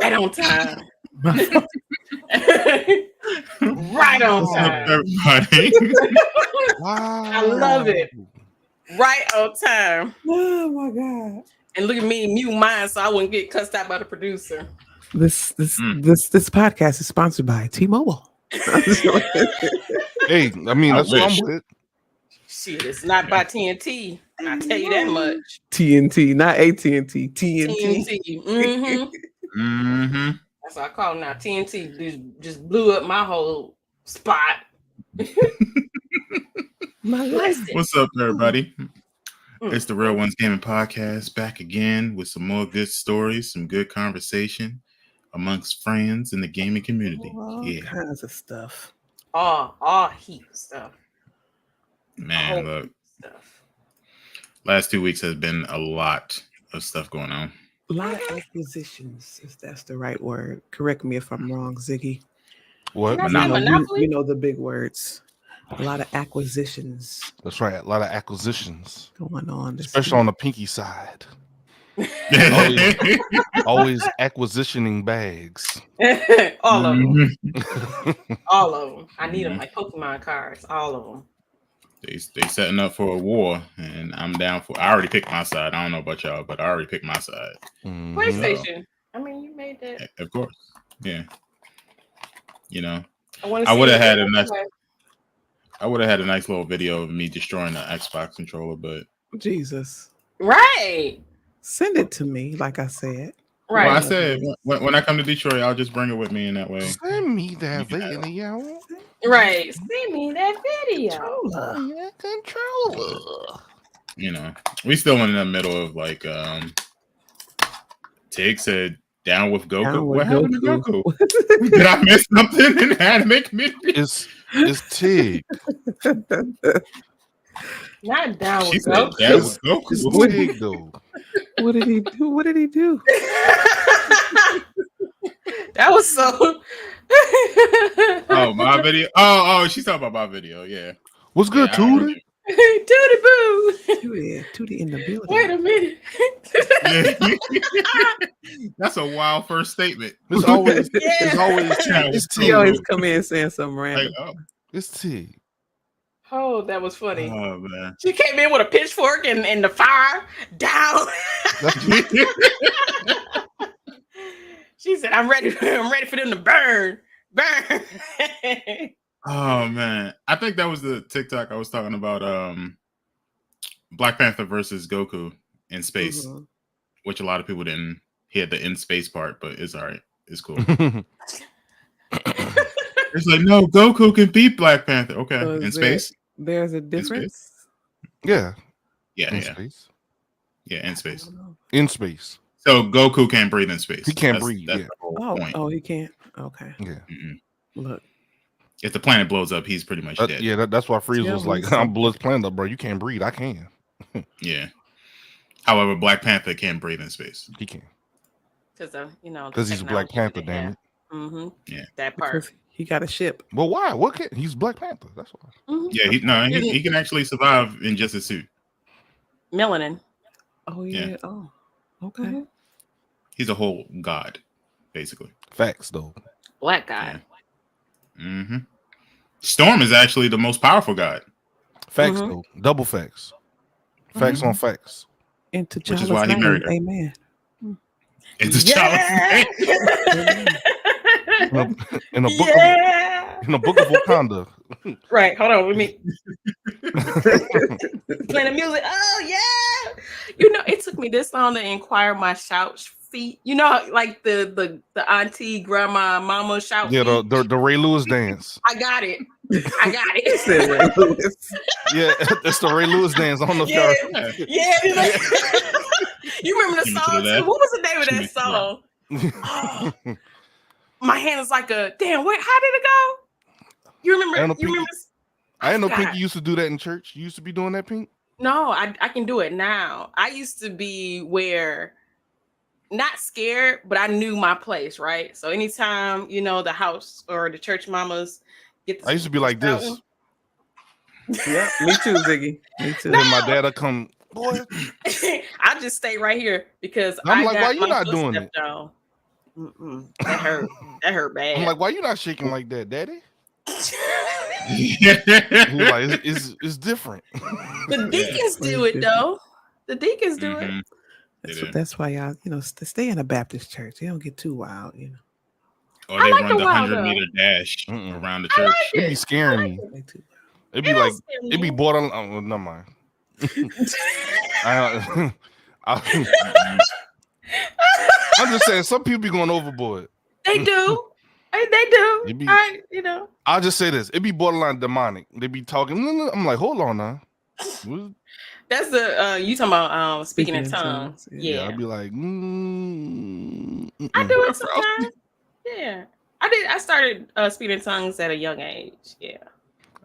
Right on time. Right on What's up, time. everybody? Wow. I love it. Right on time. Oh my God. And look at me mute mine so I wouldn't get cussed out by the producer. This podcast is sponsored by T-Mobile. Hey, I mean, I that's what I'm wish. with. Shit, it's not by TNT. I tell you that much. TNT, not AT&T. TNT. TNT. Mm-hmm. Mm-hmm. That's what I call it now. TNT just blew up my whole spot. What's up, everybody? It's the Real Ones Gaming Podcast back again with some more good stories, some good conversation amongst friends in the gaming community. All Yeah, kinds of stuff. All heap of stuff. man, Whole look, heap of stuff. last 2 weeks has been a lot of stuff going on. A lot of acquisitions, if that's the right word. Correct me if I'm wrong, Ziggy. What? Can I say Monopoly? You know the big words. A lot of acquisitions That's right. A lot of acquisitions, going on. especially on the pinky side. Always acquisitioning bags. All of them. Mhm. All of them. I need them like Pokemon cards. All of them. They setting up for a war, and I'm down for. I already picked my side. I don't know about y'all, but I already picked my side. PlayStation. I mean, you made that. Of course, yeah. You know, I would have had a nice. I would have had a nice little video of me destroying the Xbox controller, but Jesus. Right. Send it to me, like I said. Right. Well, I said when I come to Detroit, I'll just bring it with me in that way. Send me that video. Right. Send me that video. Controller. You know, we still in the middle of like Tig said down with Goku. Down with what happened to Goku. Goku? Did I miss something in the anime community? It's Tig. Not down She with said Goku. down with Goku. It's Tig though. What did he do? What did he do? That was so. Oh, my video. Oh, she's talking about my video. Yeah. What's good, Yeah, I don't Tootie? Tootie boo. Tootie in the building. Wait a minute. Yeah. That's a wild first statement. It's always Down with She always come in saying something random. Like, it's Tig. Oh, that was funny. oh man. She came in with a pitchfork and the fire down. She said, I'm ready for them to burn. Oh man. I think that was the TikTok I was talking about. Black Panther versus Goku in space, which a lot of people didn't hear the in space part, but it's all right. It's cool. It's like, no, Goku can beat Black Panther. Okay, So in space. There's a difference. Yeah. Yeah, Space. Yeah, in space. In space. So Goku can't breathe in space. He can't breathe. That's Yeah. the whole point. Oh, he can't. Okay. Yeah. Look. If the planet blows up, he's pretty much dead. Yeah, that's why Frieza Yeah, was like, he's I'm blood's planet up, bro. You can't breathe. I can. Yeah. However, Black Panther can't breathe in space. He can. Because he's a Black Panther, damn it. Mm-hmm. Yeah. That part. Because he got a ship. Well, why? What can he's Black Panther? That's why. Mm-hmm. Yeah, he can actually survive in just a suit. Melanin. Oh yeah. Yeah. Oh. Okay. Mm-hmm. He's a whole god, basically. Facts though. Black guy. Yeah. Mm-hmm. Storm is actually the most powerful god. Facts though. Double facts. Facts on facts. Into Which is why he married her. Amen. It's a Yeah. In a book Yeah. in the book of Wakanda. Right. Hold on. Let me playing the music. Oh yeah. It took me this long to inquire my shout feet. Like the auntie, grandma, mama shout. Yeah, feet. the Ray Lewis dance. I got it. Yeah, that's the Ray Lewis dance. I don't know if y'all. Yeah. You remember the song? Too? What was the name of that song? Oh, my hand is like a damn. Wait, how did it go? You remember? I didn't know Pinky used to do that in church. You used to be doing that, Pink? No, I can do it now. I used to be not scared, but I knew my place, right? So anytime, the house or the church mamas get I used to be like this. Yeah, me too, Ziggy. Me too. Then my dad would come, boy. I just stay right here because I'm like, why you not doing it? That hurt. That hurt bad. I'm like, why you not shaking like that, Daddy? He's Yeah. like, it's different. The deacons do it though. The deacons do it. That's why y'all, stay in a Baptist church. They don't get too wild, Or they like run the the wild 100-meter dash around the I church. like It'd be scaring me. It'd be like, it'd be borderline. Oh, well, never mind. I'm just saying, some people be going overboard. They do. They do. Be, I'll just say this: it'd be borderline demonic. They be talking. I'm like, hold on now. That's the you talking about speaking in tongues. Yeah. I'd be like, I do it sometimes. Yeah. I started speaking in tongues at a young age. Yeah.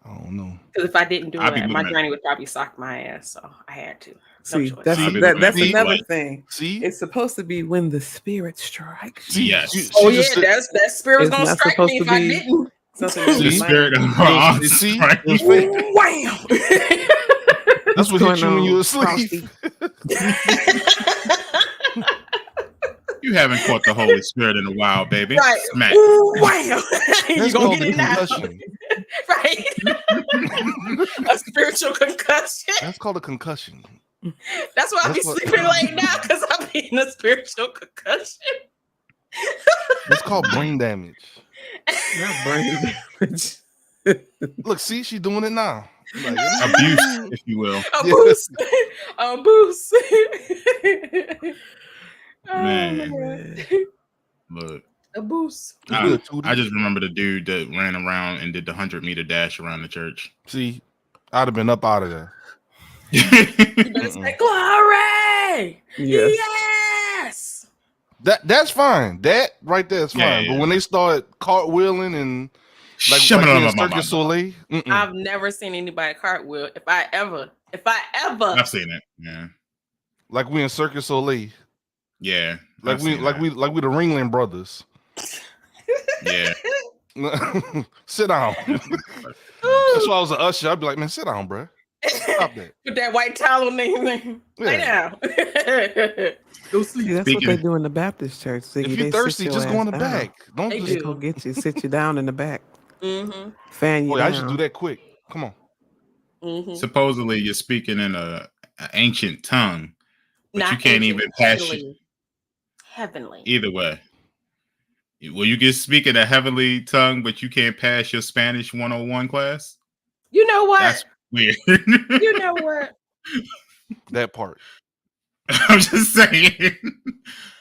I don't know. Because if I didn't do it, my granny would probably sock my ass. So I had to. See, that's another thing. See, it's supposed to be when the spirit strikes. Yes. That spirit's gonna strike me if I didn't. The spirit of see, wham. That's what hit you when you were asleep. You haven't caught the Holy Spirit in a while, baby. Right. Smack. Wow. You gonna get it now. Right. A spiritual concussion. That's called a concussion. That's why I be sleeping late now, because I'm in a spiritual concussion. It's called brain damage. Not brain damage. Look, see, she's doing it now. Like, abuse, if you will. Abuse. Abuse. Man. Look. Abuse. I just remember the dude that ran around and did the 100-meter dash around the church. See, I'd have been up out of there. You better say glory. Yes. That's fine. That right there is fine. But when they start cartwheeling and like Circus Soleil, I've never seen anybody cartwheel. If I ever, I've seen it. Yeah. Like we in Circus Soleil. Yeah. Like we the Ringling Brothers. Yeah. Sit down. That's why I was an usher. I'd be like, man, sit down, bro. Stop that. Put that white towel on there. Lay down. Go sleep. See, that's what they do in the Baptist church. If you're thirsty, just go in the back. Don't just go get you. Sit you down in the back. Fan you down. I should do that quick. Come on. Supposedly, you're speaking in an ancient tongue, but you can't even pass it. Heavenly. Either way. Well, you can speak in a heavenly tongue, but you can't pass your Spanish 101 class? You know what? That's weird. You know what? That part. I'm just saying.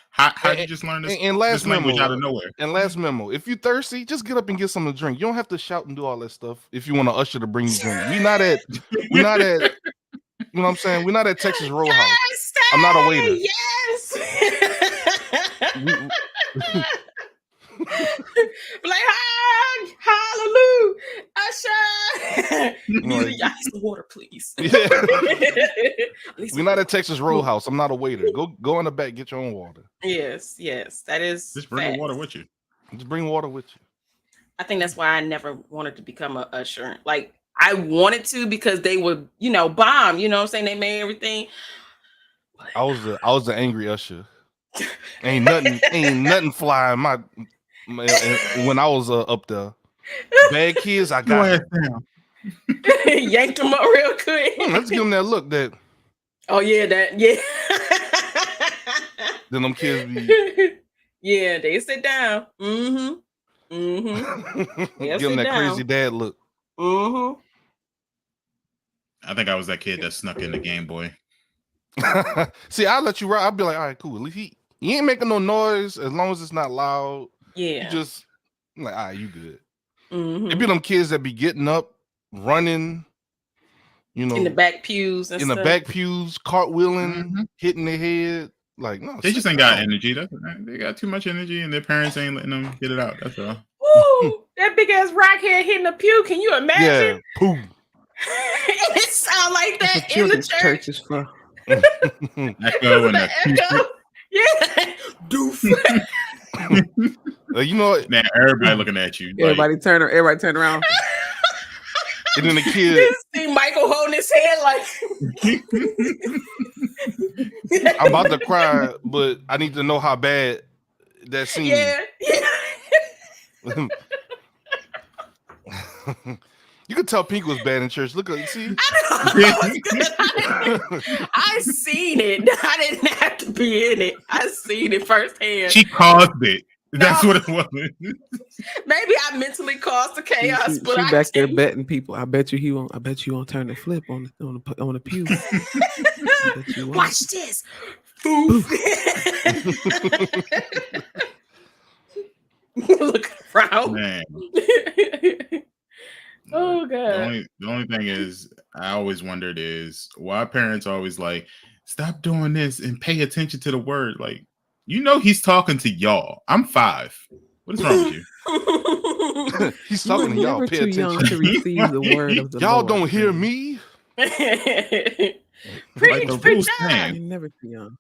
How you just learn this, this language out of nowhere? And last memo, if you're thirsty, just get up and get something to drink. You don't have to shout and do all that stuff if you want to usher to bring you drink. We're not at, you know what I'm saying? We're not at Texas Roadhouse. Yes, I'm not a waiter. Yes. Like, hallelujah, Usher. Need some water, please. Yeah. We're not at Texas Roadhouse. I'm not a waiter. Go in the back, get your own water. Yes, that is. Just bring the water with you. Just bring water with you. I think that's why I never wanted to become an usher. Like, I wanted to because they would, bomb. You know what I'm saying? They made everything. I was the angry usher. Ain't nothing flying when I was up there. Bad kids, I got them. Yanked them up real quick. Let's give them that look. That. Oh yeah, Then them kids be. Yeah, they sit down. Give them that crazy dad look. I think I was that kid that snuck in the Game Boy. See, I'll let you ride. I'll be like, all right, cool. At least he ain't making no noise as long as it's not loud. Yeah. You just like, all right, you good. It be them kids that be getting up, running, in the back pews and stuff. The back pews, cartwheeling, hitting their head. Like, no, they just ain't got energy. They got too much energy, and their parents ain't letting them get it out. That's all. Ooh, that big ass rock head hitting the pew. Can you imagine? Yeah, boom. It sound like that the in the church. Is for. Echo and the echo. Yeah, doof. You know what? Man, everybody looking at you. Everybody turn around. And then the kid. See Michael holding his head like. I'm about to cry, but I need to know how bad that scene. Yeah. You could tell Pink was bad in church. Look at see. I seen it. I didn't have to be in it. I seen it firsthand. She caused it. That's what it was. Maybe I mentally caused the chaos, but she I back there betting people. I bet you won't turn the flip on the pew. Watch this. Foof. Look around. Man. Oh god. The only thing is, I always wondered is why parents are always like, stop doing this and pay attention to the word. Like, you know, he's talking to y'all. I'm 5. What is wrong with you? He's talking to y'all. Never Pay too attention. young to receive the word of the Y'all Lord. don't hear me. Preach, preach. You're never too young.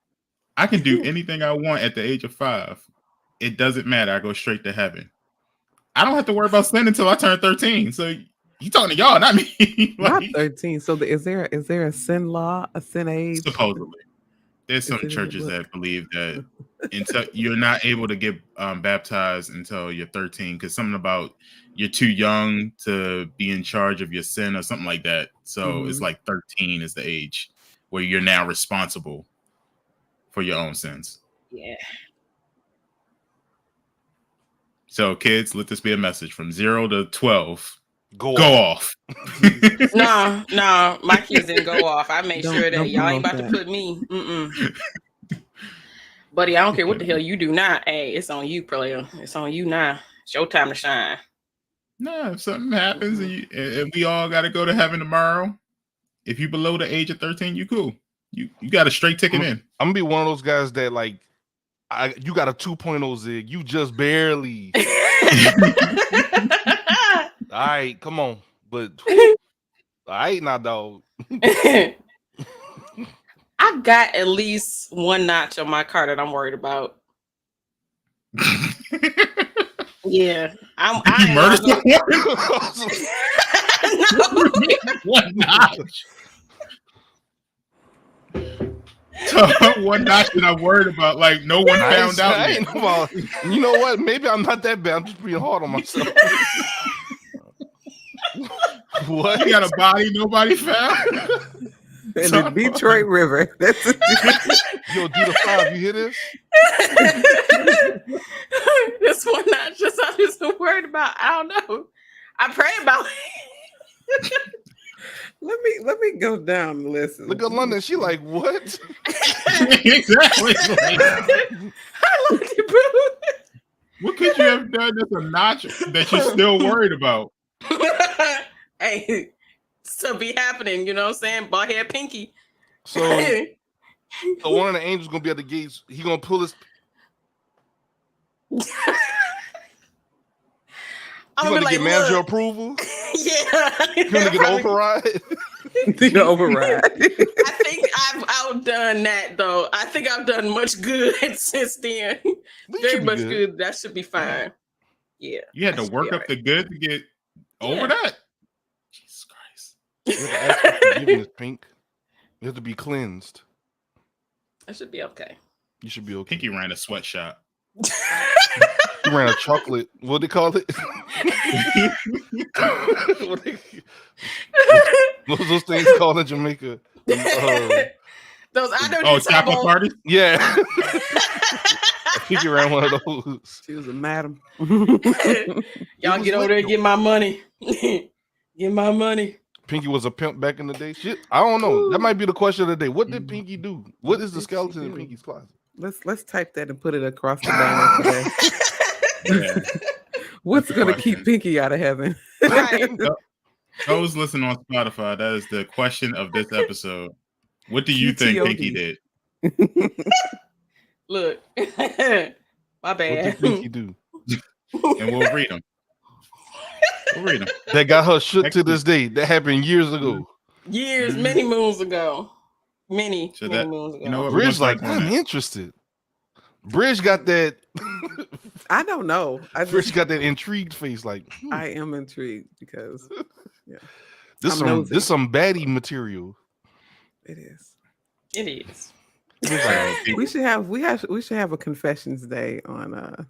I can do anything I want at the age of 5. It doesn't matter. I go straight to heaven. I don't have to worry about sin until I turn 13. So you talking to y'all, not me. Not 13. So is there a sin law, a sin age? Supposedly. There's some churches that believe that until you're not able to get baptized until you're 13, because something about you're too young to be in charge of your sin or something like that. So it's like 13 is the age where you're now responsible for your own sins. Yeah. So kids, let this be a message from 0 to 12. Go off. No, my kids didn't go off. I made sure that y'all ain't about to put me. Buddy, I don't care what the hell you do now. Hey, it's on you, player. It's on you now. It's your time to shine. No, if something happens and we all got to go to heaven tomorrow, if you below the age of 13, you cool. You got a straight ticket in. I'm gonna be one of those guys that like, you got a 2.0 zig. You just barely. All right, come on. But all right now, dog. I got at least one notch on my car that I'm worried about. Yeah. You murdered someone? No. One notch. One notch that I'm worried about. Like, no one found out yet. You know what? Maybe I'm not that bad. I'm just being hard on myself. What? You got a body nobody found? In the Detroit River. That's Yo, D5, you hear this? This one not just I'm just worried about. I don't know. I pray about it. Let me go down the list. Look at London. She like, what? Exactly. I love you, boo. What could you have done that's a notch that you're still worried about? Hey, still be happening, you know what I'm saying? Bald head pinky. So one of the angels gonna be at the gates. He gonna pull his. I'm gonna like, get manager approval. Yeah, You're gonna get override. The override. I think I've outdone that though. I think I've done much good since then. Very much good. That should be fine. Yeah. You had to work up the good to get over that. Jesus Christ. You have to ask for forgiveness, Pink. You have to be cleansed. That should be okay. You should be okay. Pinky ran a sweatshop. He ran a chocolate. What they call it? What's those things called in Jamaica? Those I know. Chocolate parties. Yeah. I think you ran one of those. She was a madam. Y'all get over there and get my money. Get my money. Pinky was a pimp back in the day. Shit, I don't know. That might be the question of the day. What did Pinky do? What is the skeleton in Pinky's closet? Let's type that and put it across the banner today. What's gonna keep Pinky out of heaven? Right. Those listening on Spotify, that is the question of this episode. What do you think Pinky did? Look, my What bad. did Pinky do? And we'll read them. We'll read them. That got her shook to this day. That happened years ago. Years, many moons ago. Many moons ago. You know what? Bridge like, I'm interested. Bridge got that. I don't know. Bridge got that intrigued face. Like, I am intrigued because this some baddie material. It is. It is. We should have a confessions day on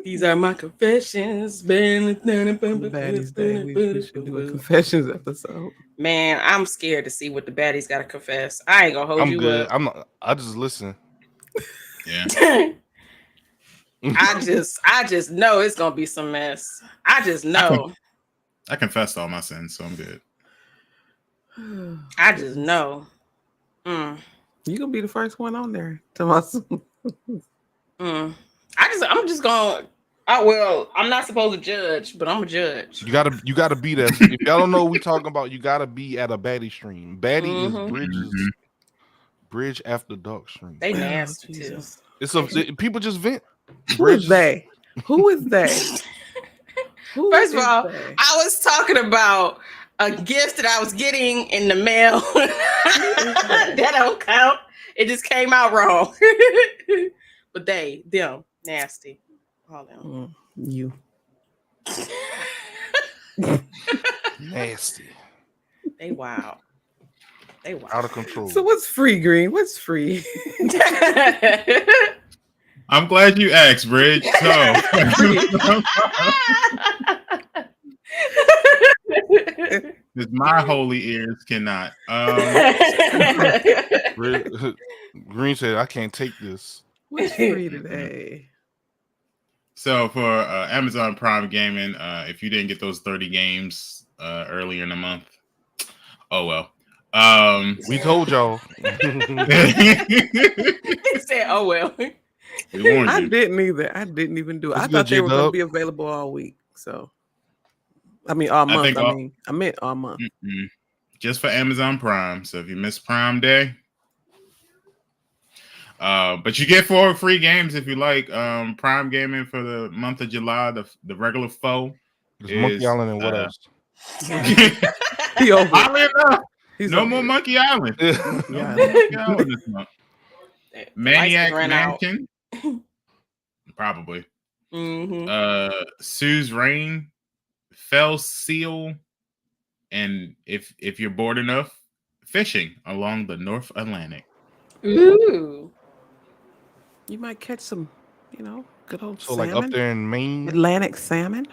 These are my confessions. Baddies Day. We should do a confessions episode. Man, I'm scared to see what the baddies gotta confess. I ain't gonna hold you good. up. I'm not. I just listen. Yeah. I just know it's gonna be some mess. I just know. I confessed all my sins, so I'm good. I just know. Mm. You gonna be the first one on there. I'm just gonna. Well, I'm not supposed to judge, but I'm a judge. You gotta be there. If y'all don't know what we talking about, you gotta be at a baddie stream. Baddie is Bridge After Dark stream. They nasty too. People just vent. Who is they? First of all, I was talking about a gift that I was getting in the mail. That don't count. It just came out wrong. But them, nasty. All them. You. Nasty. They wild. Out of control. So what's free, Green? What's free? I'm glad you asked, Bridge. So because my holy ears cannot. Green said, "I can't take this." What's free today? So for Amazon Prime Gaming, if you didn't get those 30 games earlier in the month, oh well. We told y'all. He said, "Oh well." I didn't either. I didn't even do it. I thought they were going to be available all week. So, I mean, all month. I meant all month. Just for Amazon Prime. So if you miss Prime Day, but you get 4 free games if you like. Prime Gaming for the month of July. The regular foe is Monkey Island and what else? No more Monkey Island. Monkey Island this month. Maniac Mansion. Probably. Sue's Reign, Fell Seal, and if you're bored enough, fishing along the North Atlantic. Ooh. You might catch some, good old salmon. Like up there in Maine. Atlantic salmon.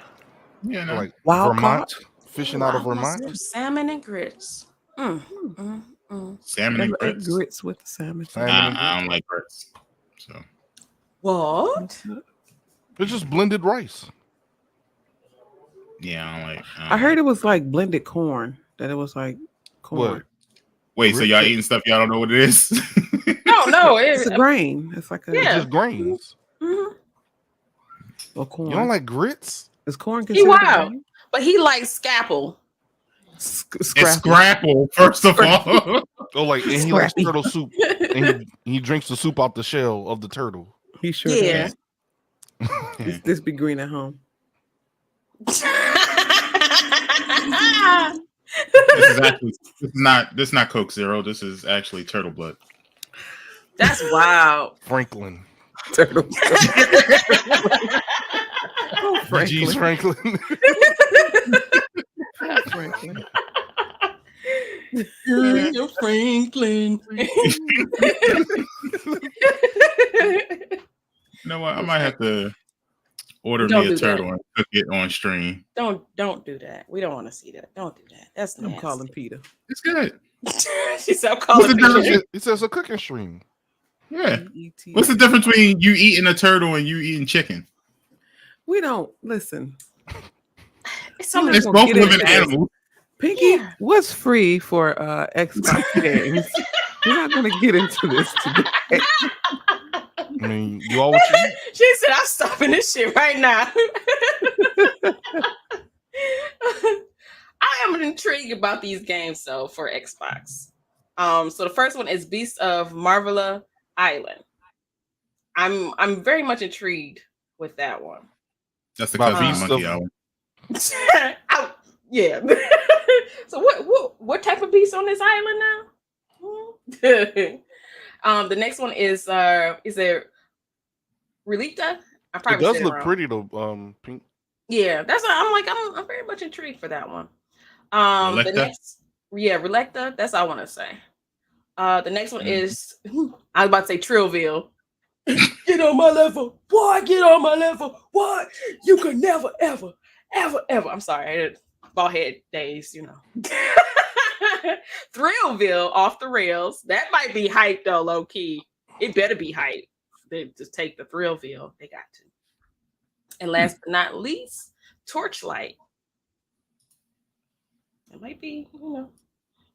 Yeah, so like wild Vermont. Caught. Fishing out of Vermont. Salmon and grits. Salmon and grits. Grits with salmon. I don't like grits. So what? It's just blended rice. Yeah, I heard it was like blended corn. That it was like corn. What? Wait, so y'all eating stuff y'all don't know what it is? No, it's a grain. It's like it's just grains. Or corn. You don't like grits? Is corn considered? Wow, but he likes scapple. It's scrapple, first of all. Oh, like, and he likes turtle soup, and he drinks the soup out the shell of the turtle. He sure does. This be Green at home. This is not Coke Zero. This is actually turtle blood. That's wild. Franklin. Turtle blood. Franklin. Franklin. Franklin. Franklin. You know what? I might have to order me a turtle and cook it on stream. Don't do that. We don't want to see that. Don't do that. That's nasty. I'm calling Peter. It's good. She said, "I'm calling Peter." It says a cooking stream. Yeah. What's the difference between you eating a turtle and you eating chicken? We don't listen. It's both living animals. Pinky, what's free for Xbox games? We're not going to get into this today. I mean, you always. She said, "I'm stopping this shit right now." I am intrigued about these games, though, for Xbox. So the first one is Beasts of Marvella Island. I'm very much intrigued with that one. That's the cousin of Monkey Island. Yeah. So what type of beast on this island now? The next one is it Relita? It does look pretty though. Pink. Yeah, that's what I'm very much intrigued for that one. The next, Relecta. That's all I want to say. The next one is I was about to say Trillville. Get on my level. Boy, get on my level. What? You could never, ever, ever, ever. I'm sorry. Bald head days, you know. Thrillville off the rails. That might be hype though, low key. It better be hype. They just take the Thrillville. They got to. And last but not least, Torchlight. It might be, you know,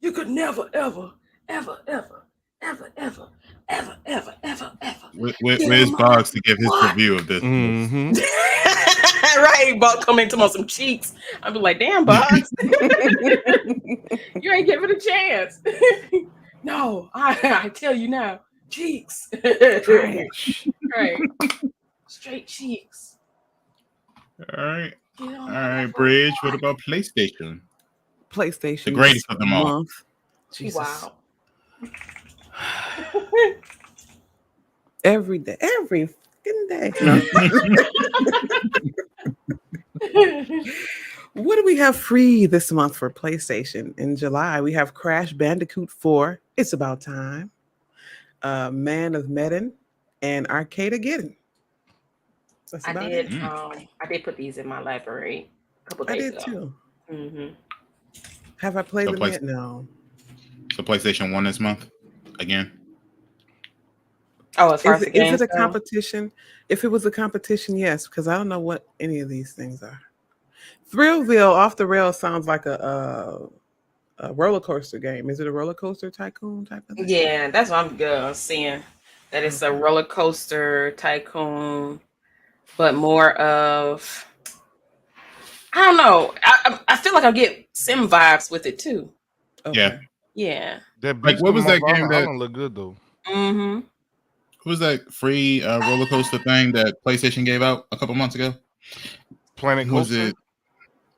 you could never, ever, ever, ever, ever, ever, ever, ever, ever, ever. Where's Boggs to give his review of this? Mm-hmm. Right, Boggs come into my some cheeks. I'll be like, damn, Boggs. You ain't give it a chance. No, I tell you now, cheeks. Right. Straight cheeks. All right, Bridge. What about PlayStation? PlayStation. The greatest of them all. Jesus. Wow. Every day. Every fucking day. No. What do we have free this month for PlayStation? In July, we have Crash Bandicoot 4. It's about time. Man of Medan and Arcade-Ageddon. I did put these in my library a couple days ago. I did too. Mm-hmm. Have I played them yet? No. So PlayStation 1 this month again. Oh, as far as the games is it a competition? If it was a competition, yes, because I don't know what any of these things are. Thrillville off the rails sounds like a roller coaster game. Is it a roller coaster tycoon type of thing? Yeah, that's what I'm seeing. That it's a roller coaster tycoon, but more of, I don't know. I feel like I get sim vibes with it too. Okay. Yeah. That like what was that game that look good though? Mm-hmm. What was that free roller coaster thing that PlayStation gave out a couple months ago? Planet Coaster. Was it?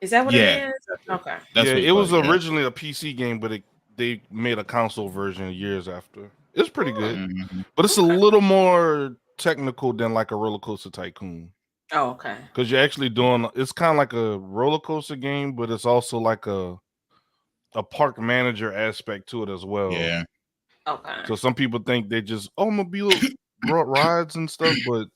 Is that what it is? Okay. It was originally a PC game, but they made a console version years after. It's pretty good, but it's a little more technical than like a roller coaster tycoon. Oh, okay. Because you're actually doing, it's kind of like a roller coaster game, but it's also like a park manager aspect to it as well. Yeah. Okay. So some people think they just automobile rides and stuff, but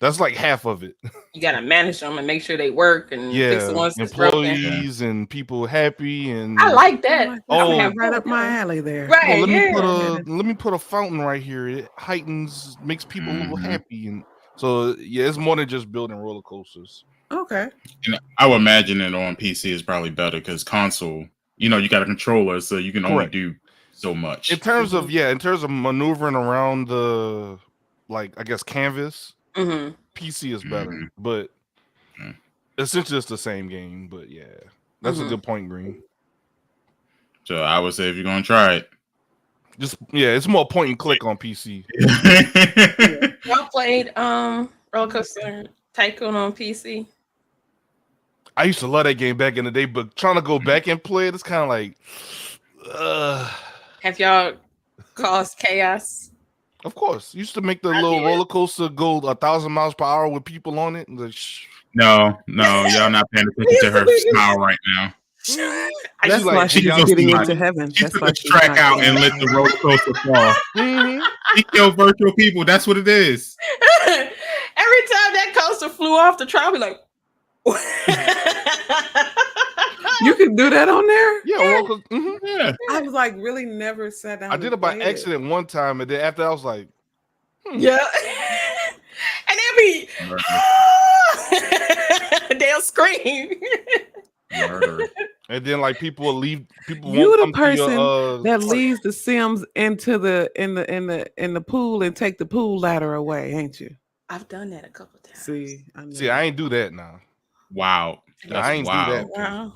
that's like half of it. You gotta manage them and make sure they work and fix the ones that's employees and people happy. And I like that. Right up my alley there. Right. Let me put a fountain right here. It heightens, makes people a little happy, and so it's more than just building roller coasters. Okay. And I would imagine it on PC is probably better because console, you got a controller, so you can only do so much. In terms of maneuvering around the, like, I guess canvas, PC is better, but essentially it's the same game. But yeah, that's a good point, Green. So I would say if you're gonna try it, it's more point and click on PC. Y'all played Roller Coaster Tycoon on PC? I used to love that game back in the day, but trying to go back and play it, it's kind of like. Have y'all caused chaos? Of course. Used to make the little roller coaster go 1,000 miles per hour with people on it. Like, no, y'all not paying attention to her smile right now. That's why she's getting into heaven. She took the track out and let the roller coaster fall. She killed virtual people. That's what it is. Every time that coaster flew off the track, I'll be like, you can do that on there? Yeah. I was like, really never sat down. I did it by accident one time, and then after I was like, yeah. And they'll be, they'll scream. Murder. And then like people will leave. People you won't the person to that leaves the Sims into the in the pool and take the pool ladder away, ain't you? I've done that a couple times. See, I ain't do that now. Wow. I ain't do that. Wow.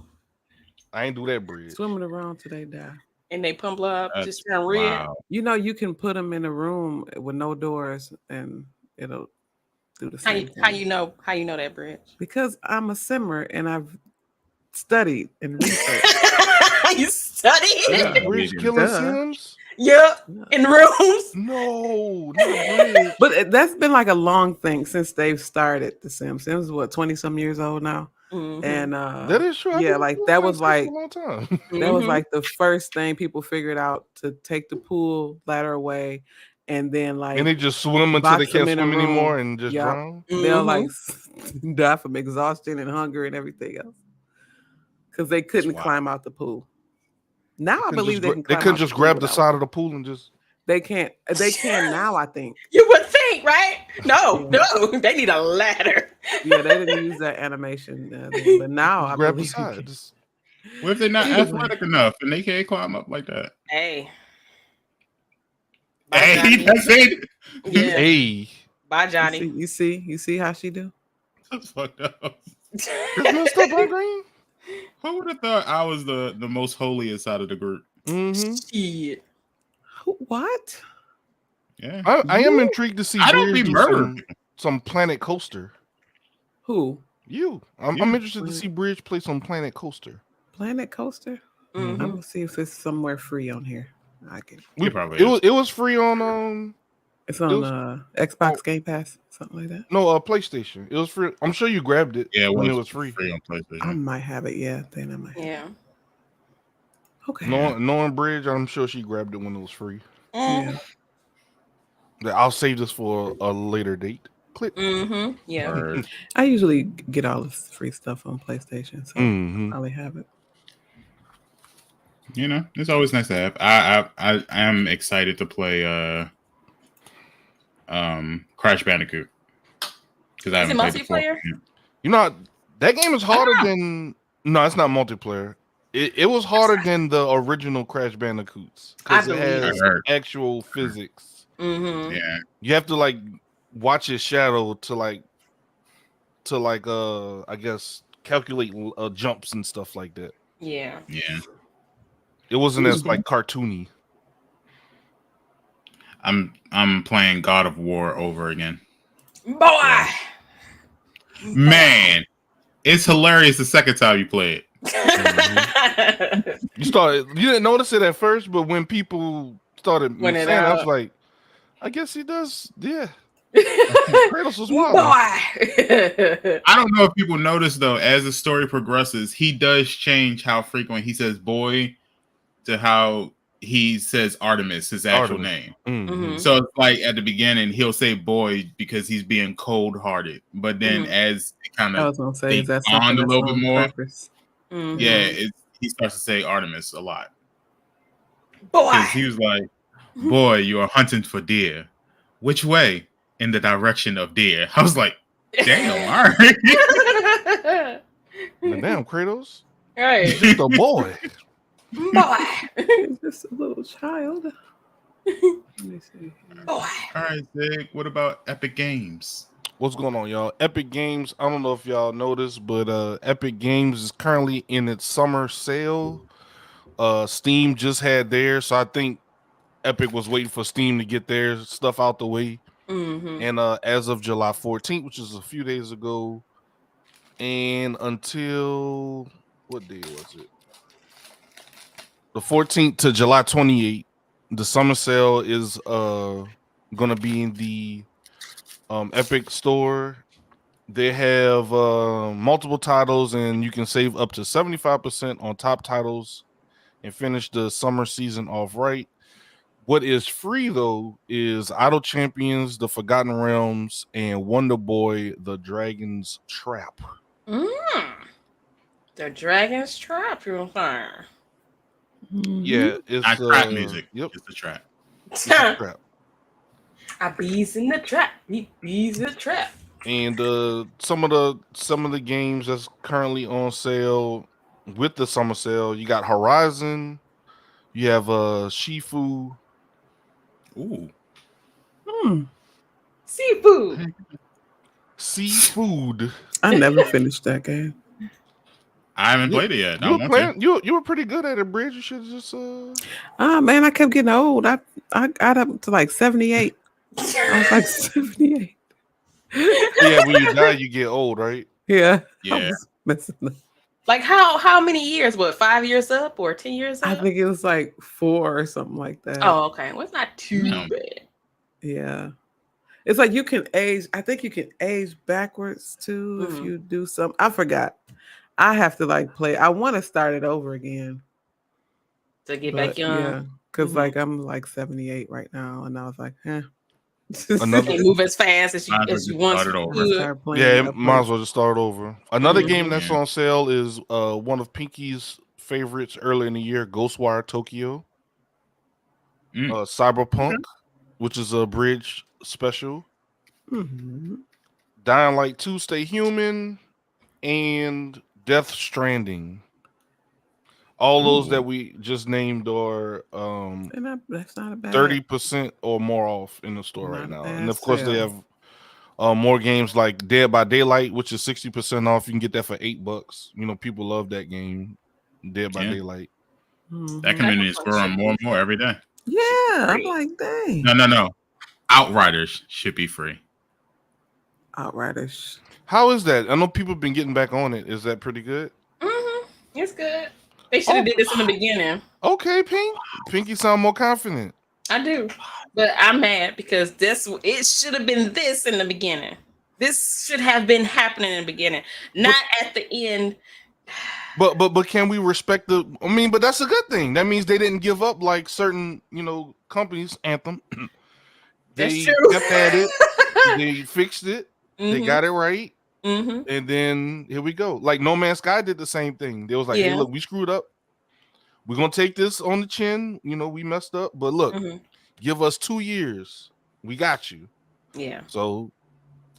I ain't do that, Bridge. Swimming around till they die. And they pump up, just turn red. Wow. You can put them in a room with no doors, and it'll do the same thing. How you know that, Bridge? Because I'm a simmer and I've studied and researched. You studied? Bridge killing Sims? Yeah, in rooms. No, not Bridge. But that's been like a long thing since they've started the Sims. Sims what, 20 some years old now? And that is true. Yeah, like that was like a long time. That was like the first thing people figured out, to take the pool ladder away, and then like and they just swim until they can't swim anymore and just drown. They'll like die from exhaustion and hunger and everything else because they couldn't climb out the pool. Now I believe they can. They couldn't just grab the side of the pool and just. They can't. They can now. I think you would think, right? No, they need a ladder. Yeah, they didn't use that animation, but now I grab the believe side. What if they're not athletic enough and they can't climb up like that? Hey, that's it. Yeah. Hey, bye, Johnny. You see how she do? That's fucked up. It's messed up on green. Who would have thought I was the most holiest out of the group? Shit. What? Yeah, I am intrigued to see. I don't be murdered. Some Planet Coaster. Who? You. I'm interested to see Bridge play some Planet Coaster. Planet Coaster. I'm gonna see if it's somewhere free on here. I can. It was free on It's on Xbox Game Pass, something like that. No, PlayStation. It was free. I'm sure you grabbed it. Yeah, when it was free on PlayStation. I might have it. Yeah, then I might. Yeah. Okay. Knowing Bridge, I'm sure she grabbed it when it was free. Yeah. I'll save this for a later date. Click. Yeah. I usually get all this free stuff on PlayStation, so I probably have it. You know, it's always nice to have. I am excited to play Crash Bandicoot because I haven't played multiplayer. You know, that game is harder than. No, it's not multiplayer. It was harder than the original Crash Bandicoots because it has actual physics. Yeah, you have to like watch his shadow to I guess calculate jumps and stuff like that. Yeah. It wasn't as like cartoony. I'm playing God of War over again. Boy, man, it's hilarious the second time you play it. You didn't notice it at first, but when people started saying it, I was like, I guess he does. Yeah. Kratos was wild. I don't know if people notice though, as the story progresses, he does change how frequent he says boy to how he says Artemis, his actual name. So it's like at the beginning he'll say boy because he's being cold-hearted, but then as it kind of on a little bit more, he starts to say Artemis a lot. Boy, he was like, boy, you are hunting for deer. Which way? In the direction of deer. I was like, damn, all right. Damn, Kratos. Right. He's just a boy. Boy. He's just a little child. Let me see. Boy. All right, Zig. What about Epic Games? What's going on, y'all? Epic Games, I don't know if y'all noticed, but Epic Games is currently in its summer sale. Steam just had theirs, so I think Epic was waiting for Steam to get their stuff out the way. And as of July 14th, which is a few days ago, and until what day was it? The 14th to July 28th, the summer sale is gonna be in the Epic store. They have multiple titles, and you can save up to 75% on top titles and finish the summer season off right. What is free though is Idle Champions, The Forgotten Realms, and Wonder Boy: The Dragon's Trap. The Dragon's Trap, you're fire. Yeah, it's trap music. Yep, it's the trap. It's a trap. I bees in the trap. Bees in the trap. And some of the games that's currently on sale with the summer sale, you got Horizon, you have Shifu. Ooh. Seafood. I never finished that game. I haven't played it yet. You were pretty good at it, Bridge. You should just man, I kept getting old. I got up to like 78. I was like 78. Yeah, when you die, you get old, right? Yeah. Yeah. Like how many years? What, 5 years up or 10 years up? I think it was like 4 or something like that. Oh, okay. Well, it's not too bad. Yeah. It's like you can age. I think you can age backwards too if you do some. I forgot. I have to like play. I want to start it over again to get back young. Yeah, because like I'm like 78 right now, and I was like, Another move as fast as you want to. Yeah, might as well just start over. Another game that's Yeah. on sale is one of Pinky's favorites early in the year, Ghostwire Tokyo. Cyberpunk, which is a bridge special. Dying Light 2, Stay Human, and Death Stranding. All those that we just named are that's not a bad 30% or more off in the store right now. And of course they have more games like Dead by Daylight, which is 60% off. You can get that for $8. You know, people love that game, Dead by Daylight. That community is growing more and more every day. Yeah, I'm like, dang. No. Outriders should be free. Outriders. How is that? I know people have been getting back on it. Is that pretty good? It's good. They should have did this in the beginning. Okay, Pinky sound more confident. I do, but I'm mad because it should have been this in the beginning. This should have been happening in the beginning, not at the end. But can we respect the? I mean, but that's a good thing. That means they didn't give up like certain companies. Anthem. They kept at it. They fixed it. They got it right. And then here we go. Like No Man's Sky did the same thing. They was like, hey, look, we screwed up. We're gonna take this on the chin. We messed up, but look, give us 2 years. We got you. Yeah. So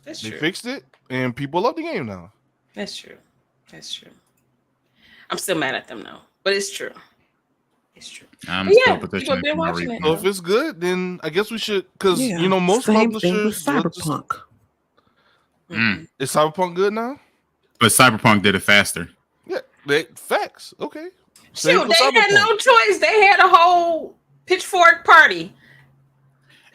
that's they true. fixed it, and people love the game now. That's true. I'm still mad at them though, but it's true. I'm still petitioning been watching it. So if it's good, then I guess we should, because most same publishers thing with Cyberpunk. Is Cyberpunk good now? But Cyberpunk did it faster. Yeah, facts. Okay. Shoot, they had no choice. They had a whole pitchfork party.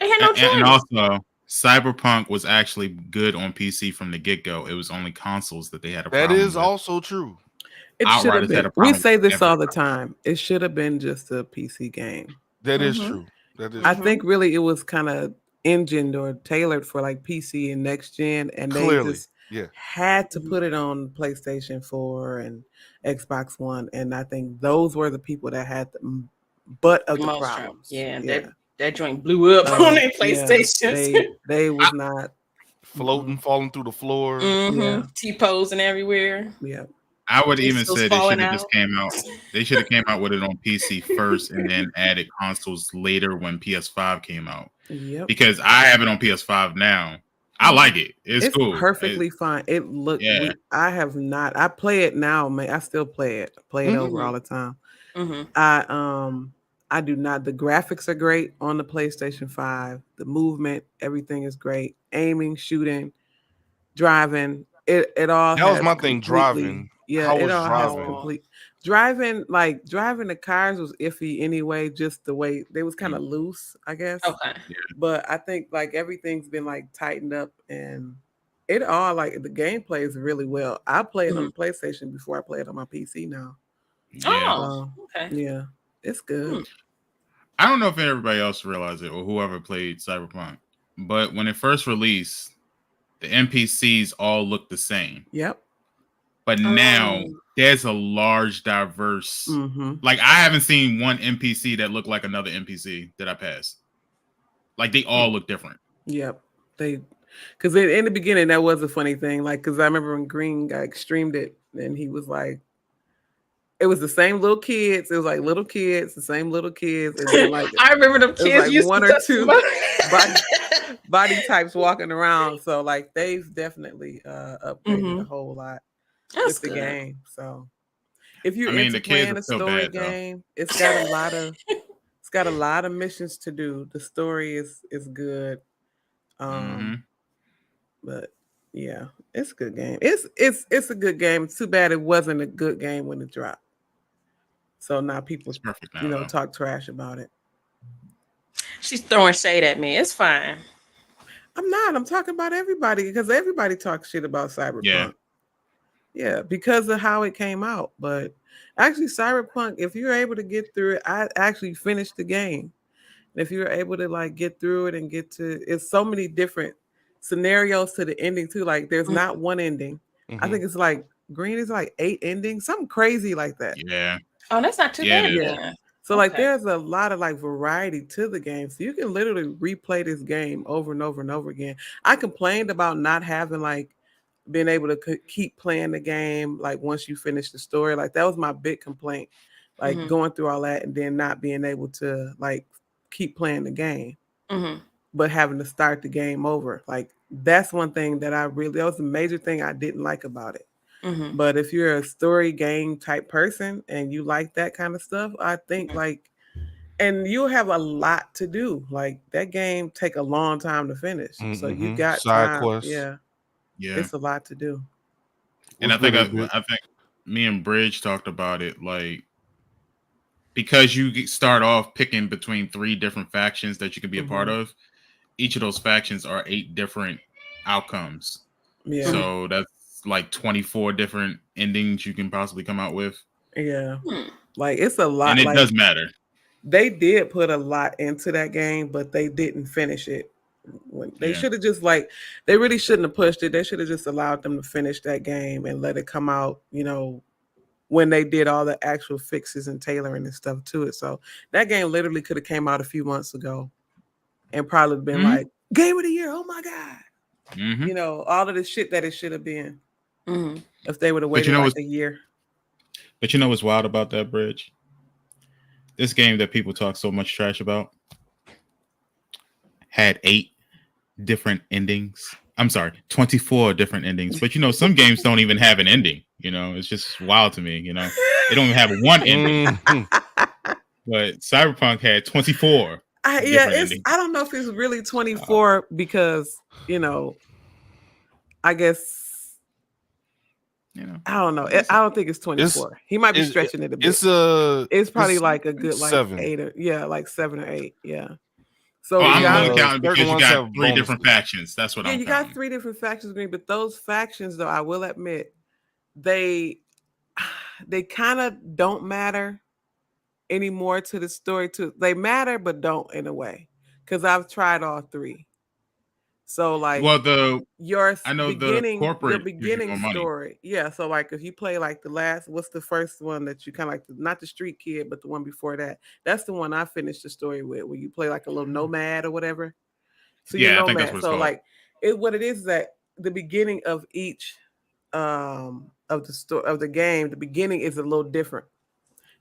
They had no choice. And also, Cyberpunk was actually good on PC from the get-go. It was only consoles that they had a problem with. That is with. Also true. It should have been. We say this all the time. It should have been just a PC game. That is true. I think really it was kind of engined or tailored for like PC and next gen, and they just had to put it on PlayStation 4 and Xbox One, and I think those were the people that had the butt of the problems. That joint blew up on their PlayStations. They was not floating, falling through the floor, T-posing everywhere. Yeah. I would even say they should have just came out. They should have came out with it on PC first and then added consoles later when PS5 came out. Yep. Because I have it on PS5 now. I like it. It's cool. Perfectly fine. It looked. Yeah. I have not. I play it now, man. I still play it. Play it over all the time. I do not. The graphics are great on the PlayStation 5. The movement, everything is great. Aiming, shooting, driving. It all. That was my thing. Driving. Yeah, How it was all driving? has complete. Driving the cars was iffy anyway. Just the way they was kind of loose, I guess. Okay. But I think like everything's been like tightened up, and it all like the gameplay is really well. I play it on PlayStation before I play it on my PC now. Yeah. Okay. Yeah, it's good. I don't know if everybody else realized it or whoever played Cyberpunk, but when it first released, the NPCs all looked the same. Yep. But now there's a large, diverse. Like I haven't seen one NPC that looked like another NPC that I passed. Like they all look different. Yep, because in the beginning that was a funny thing. Like because I remember when Green guy streamed it, and he was like, it was the same little kids. It was like little kids, the same little kids, and then like I remember them kids like used one to or two body types walking around. So like they've definitely upgraded a whole lot. With the game, so if you're into playing a story game, it's got a lot of missions to do. The story is good, but yeah, it's a good game. It's a good game. It's too bad it wasn't a good game when it dropped. So now people, talk trash about it. She's throwing shade at me. It's fine. I'm not. I'm talking about everybody because everybody talks shit about Cyberpunk. Yeah, because of how it came out. But actually, Cyberpunk, if you're able to get through it, I actually finished the game. And if you're able to like get through it and get to, it's so many different scenarios to the ending too. Like there's not one ending. I think it's like Green is like 8 endings, something crazy like that. Yeah. Oh, that's not too bad. Yeah. So like there's a lot of like variety to the game. So you can literally replay this game over and over and over again. I complained about not having like being able to keep playing the game like once you finish the story. Like that was my big complaint. Like going through all that and then not being able to like keep playing the game. But having to start the game over. Like that's one thing that that was a major thing I didn't like about it. But if you're a story game type person and you like that kind of stuff, I think like, and you'll have a lot to do. Like that game take a long time to finish. So you got side time. quests. Yeah. It's a lot to do. And I think me and Bridge talked about it, like, because you start off picking between 3 different factions that you can be a part of. Each of those factions are 8 different outcomes. Yeah. So that's like 24 different endings you can possibly come out with. Yeah. Like it's a lot. And it does matter. They did put a lot into that game, but they didn't finish it. They should have just like, they really shouldn't have pushed it. They should have just allowed them to finish that game and let it come out, you know, when they did all the actual fixes and tailoring and stuff to it. So that game literally could have came out a few months ago and probably been like game of the year. Oh my God. You know, all of the shit that it should have been if they would have waited like a year. But you know what's wild about that, Bridge? This game that people talk so much trash about had 8 different endings. I'm sorry, 24 different endings. But you know, some games don't even have an ending. You know, it's just wild to me. You know, they don't even have one ending. But Cyberpunk had 24. I don't know if it's really 24 because, you know, I guess, you know, I don't know. I don't think it's 24. He might be stretching it a bit. It's probably like a good like 7. 8 or like 7 or 8. Yeah. So I'm only counting because you got 3 different factions. That's what I'm counting. Yeah, you got 3 different factions, Green. But those factions, though, I will admit, they kind of don't matter anymore to the story. They matter, but don't in a way. Because I've tried all 3. So like, well, the corporate beginning story, yeah. So like, if you play like what's the first one that you kind of like, not the Street Kid, but the one before that. That's the one I finished the story with, where you play like a little nomad or whatever. So you're nomad. I think that's what it's called. Like, what it is that the beginning of each of the game, the beginning is a little different.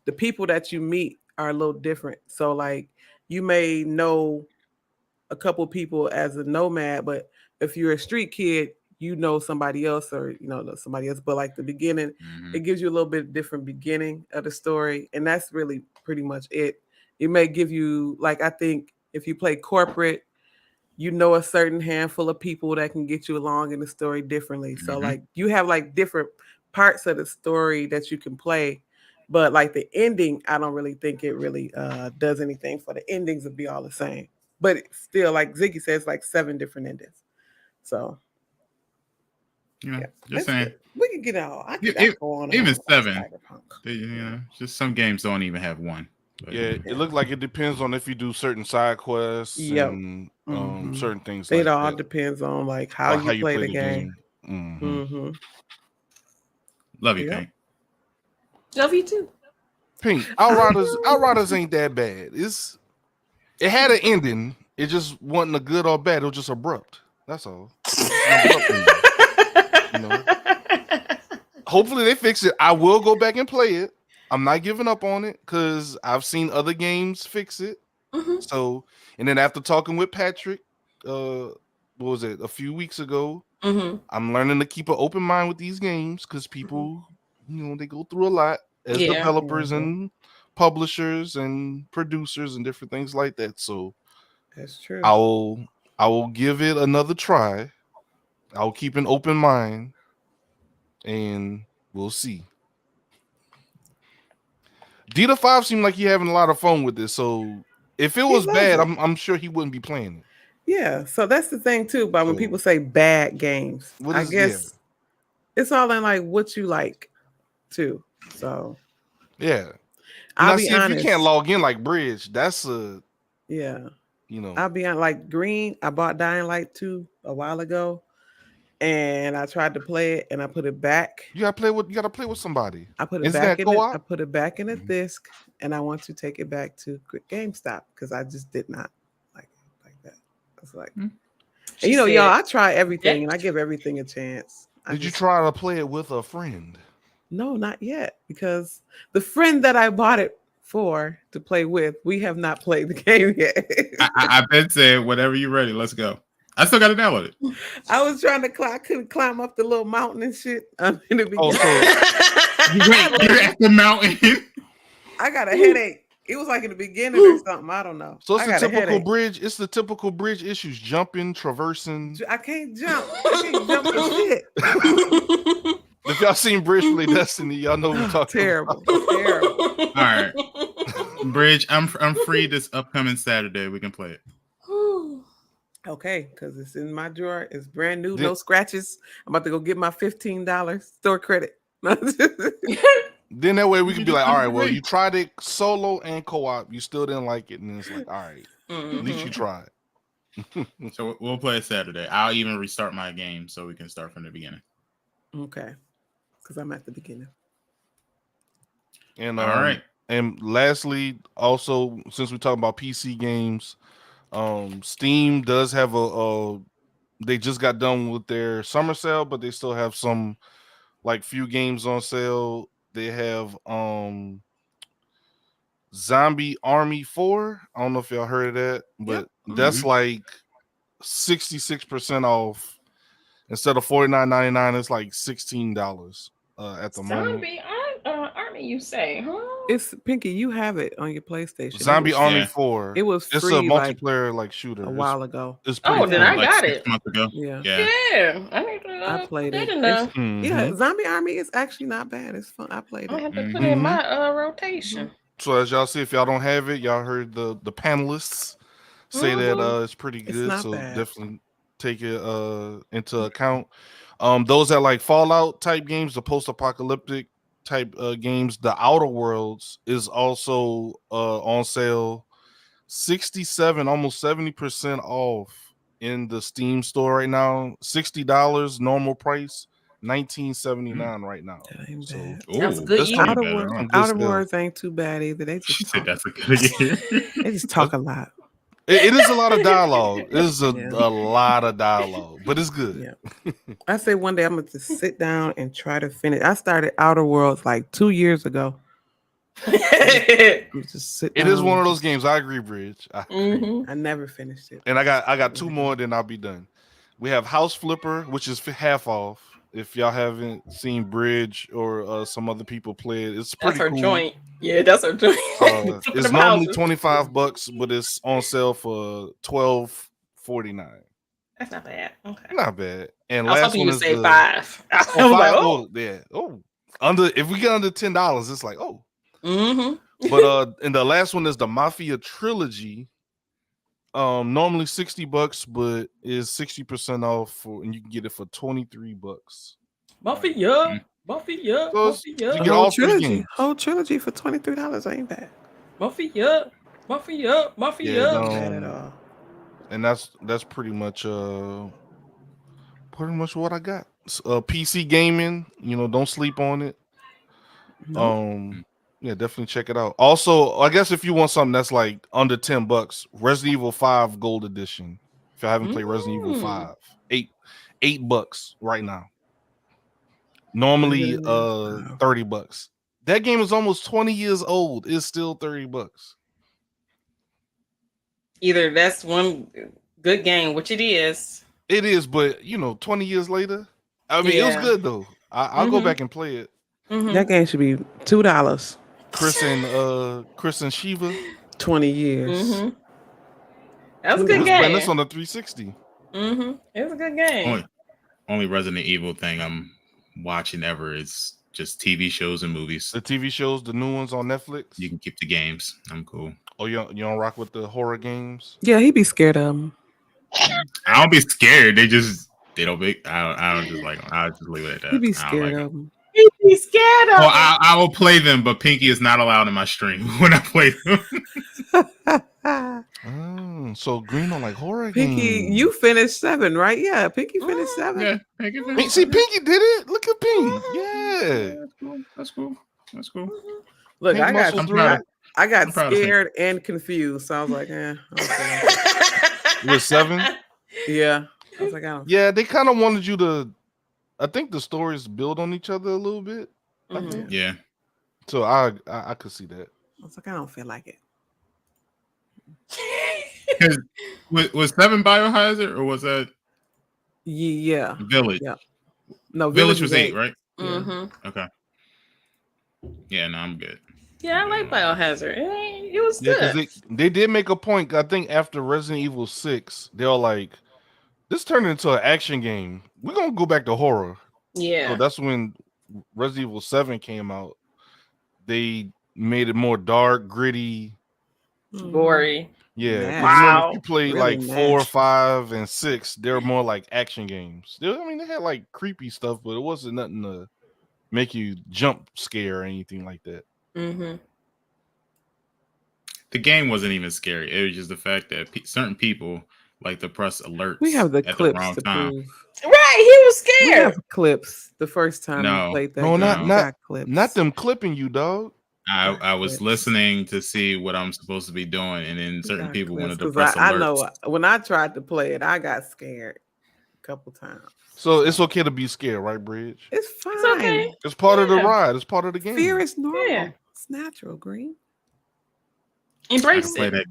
The people that you meet are a little different. So like, you may know a couple people as a nomad, but if you're a street kid, you know somebody else, or you know somebody else. But like the beginning, it gives you a little bit different beginning of the story, and that's really pretty much it. It may give you, like, I think if you play corporate, you know a certain handful of people that can get you along in the story differently. So like, you have like different parts of the story that you can play. But like the ending, I don't really think it really does anything for the endings to be all the same. But it's still, like Ziggy says, like 7 different endings. So, you know, just saying, good. We can get all. I can go on. Even 7. You know, just some games don't even have 1. But, it looked like it depends on if you do certain side quests and certain things. It all depends on like how you play the game. Love you, Pink. Love you too. Pink. Outriders ain't that bad. It had an ending. It just wasn't a good or bad. It was just abrupt. That's all. You know? Hopefully they fix it. I will go back and play it. I'm not giving up on it because I've seen other games fix it. So, and then after talking with Patrick, what was it, a few weeks ago, I'm learning to keep an open mind with these games because people, you know, they go through a lot as developers and publishers and producers and different things like that. So that's true. I will give it another try. I'll keep an open mind and we'll see. Dita 5 seemed like you're having a lot of fun with this. So if it was bad, I'm sure he wouldn't be playing it. Yeah. So that's the thing too. But when people say bad games, I guess it's all in like what you like too. So yeah. I'll be honest. If you can't log in like Bridge, that's you know. I'll be on like Green. I bought Dying Light 2 a while ago, and I tried to play it, and I put it back. You gotta play with somebody. I put it Isn't back that in co-op? I put it back in a disc, and I want to take it back to GameStop because I just did not like that. It's like, and y'all, I try everything, and I give everything a chance. Did you try to play it with a friend? No, not yet, because the friend that I bought it for to play with, we have not played the game yet. I've been saying, whenever you're ready, let's go. I still got to download it. I was trying to climb. I couldn't climb up the little mountain and shit in the beginning. Oh, so you're at the mountain. I got a headache. It was like in the beginning or something. I don't know. So it's the typical bridge. It's the typical bridge issues: jumping, traversing. I can't jump. I can't jump for shit. If y'all seen Bridge play Destiny, y'all know what we're talking about. Terrible. All right, Bridge. I'm free this upcoming Saturday. We can play it. Okay, because it's in my drawer. It's brand new, no scratches. I'm about to go get my $15 store credit. Then that way we can be like, all right, well, you tried it solo and co-op, you still didn't like it, and it's like, all right, at least you tried. So we'll play it Saturday. I'll even restart my game so we can start from the beginning. Okay, because I'm at the beginning. And all right. And lastly, also, since we're talking about PC games, Steam does have they just got done with their summer sale, but they still have some like few games on sale. They have Zombie Army 4. I don't know if y'all heard of that, but that's like 66% off. Instead of $49.99, it's like $16 at the moment. Zombie Army, you say, huh? It's Pinky. You have it on your PlayStation. Zombie Army 4. It was free. It's a multiplayer like shooter a while ago. It's then I got it. 6 months ago. Yeah. I need to. I played it. Yeah, Zombie Army is actually not bad. It's fun. I played it. I have to put it in my rotation. So as y'all see, if y'all don't have it, y'all heard the panelists say that it's pretty good. It's so bad. definitely take it into account. Those that like Fallout type games, the post-apocalyptic type games, the Outer Worlds is also on sale, 67, almost 70% off in the Steam store right now. $60 normal price, $19.79 right now. That ain't so bad. That's a good year. Outer Worlds ain't too bad either. They just said that's a good year. They just talk a lot. It is a lot of dialogue. It is a lot of dialogue, but it's good. Yeah. I say one day I'm going to sit down and try to finish. I started Outer Worlds like 2 years ago. Just sit down. It is one of those games. I agree, Bridge. I never finished it. And I got 2 more, then I'll be done. We have House Flipper, which is half off. If y'all haven't seen Bridge or some other people play it, it's pretty cool. That's her joint. Yeah, that's her joint. It's normally $25, but it's on sale for $12.49. That's not bad. Okay. Not bad. And I was last hoping one you is say the, 5. I was $5. like, oh. Yeah. Oh. If we get under $10, it's like, oh. Mm-hmm. But and the last one is the Mafia Trilogy. Normally $60, but is 60% off and you can get it for $23. Mafia. So you get all 3 games. Whole trilogy for $23 ain't bad. Mafia. Yeah, not bad at all. And that's pretty much what I got. PC gaming, don't sleep on it. Nope. Yeah, definitely check it out. Also, I guess if you want something that's like under $10, Resident Evil 5 Gold Edition. If you haven't played Resident Evil 5, $8 right now. Normally $30. That game is almost 20 years old. It's still $30. Either that's one good game, which it is. It is, but 20 years later, I mean, it was good though. I'll go back and play it. That game should be $2. Chris and Shiva. 20 years. That was a good game. This on the 360. It was a good game. Only Resident Evil thing I'm watching ever is just TV shows and movies. The TV shows, the new ones on Netflix. You can keep the games. I'm cool. Oh, you don't rock with the horror games? Yeah, he be scared of them. I don't be scared. They don't be. I don't just like them. I'll just leave it at that. He be scared of them. He's scared of. Well, I will play them, but Pinky is not allowed in my stream when I play them. So Green on like horror Pinky, games. you finished 7, right? Yeah, Pinky finished 7. Yeah, Pinky finished. See, Pinky did it. Look at Pink. Yeah. That's cool. Look, Pink muscle through. I got scared and confused, so I was like, okay. With 7? Yeah. I was like, yeah, they kind of wanted you to. I think the stories build on each other a little bit. Yeah. So I could see that. I was like, I don't feel like it. Was 7 Biohazard or was that? Yeah. Village. Yeah. No, Village was 8, right? Mm-hmm. Okay. Yeah, no, I'm good. Yeah, I like Biohazard. It was good. Because they did make a point. I think after Resident Evil 6, they were like, this turned into an action game. We're gonna go back to horror. Yeah. So that's when Resident Evil 7 came out. They made it more dark, gritty, gory. Yeah. Wow. You played Really like 4, 5, and 6. They're more like action games. They had like creepy stuff, but it wasn't nothing to make you jump scare or anything like that. Mm-hmm. The game wasn't even scary. It was just the fact that certain people like to press alerts. We have the at clips the wrong to time. prove. Right, he was We scared. have clips the first time No. we played that. No, game. not clips. not them clipping you, dog. I was listening to see what I'm supposed to be doing, and then certain people wanted to press alerts. I know when I tried to play it, I got scared a couple times. So it's okay to be scared, right, Bridge? It's fine. It's okay. It's part of the ride. It's part of the game. Fear is normal. Yeah. It's natural, Green. Embrace it.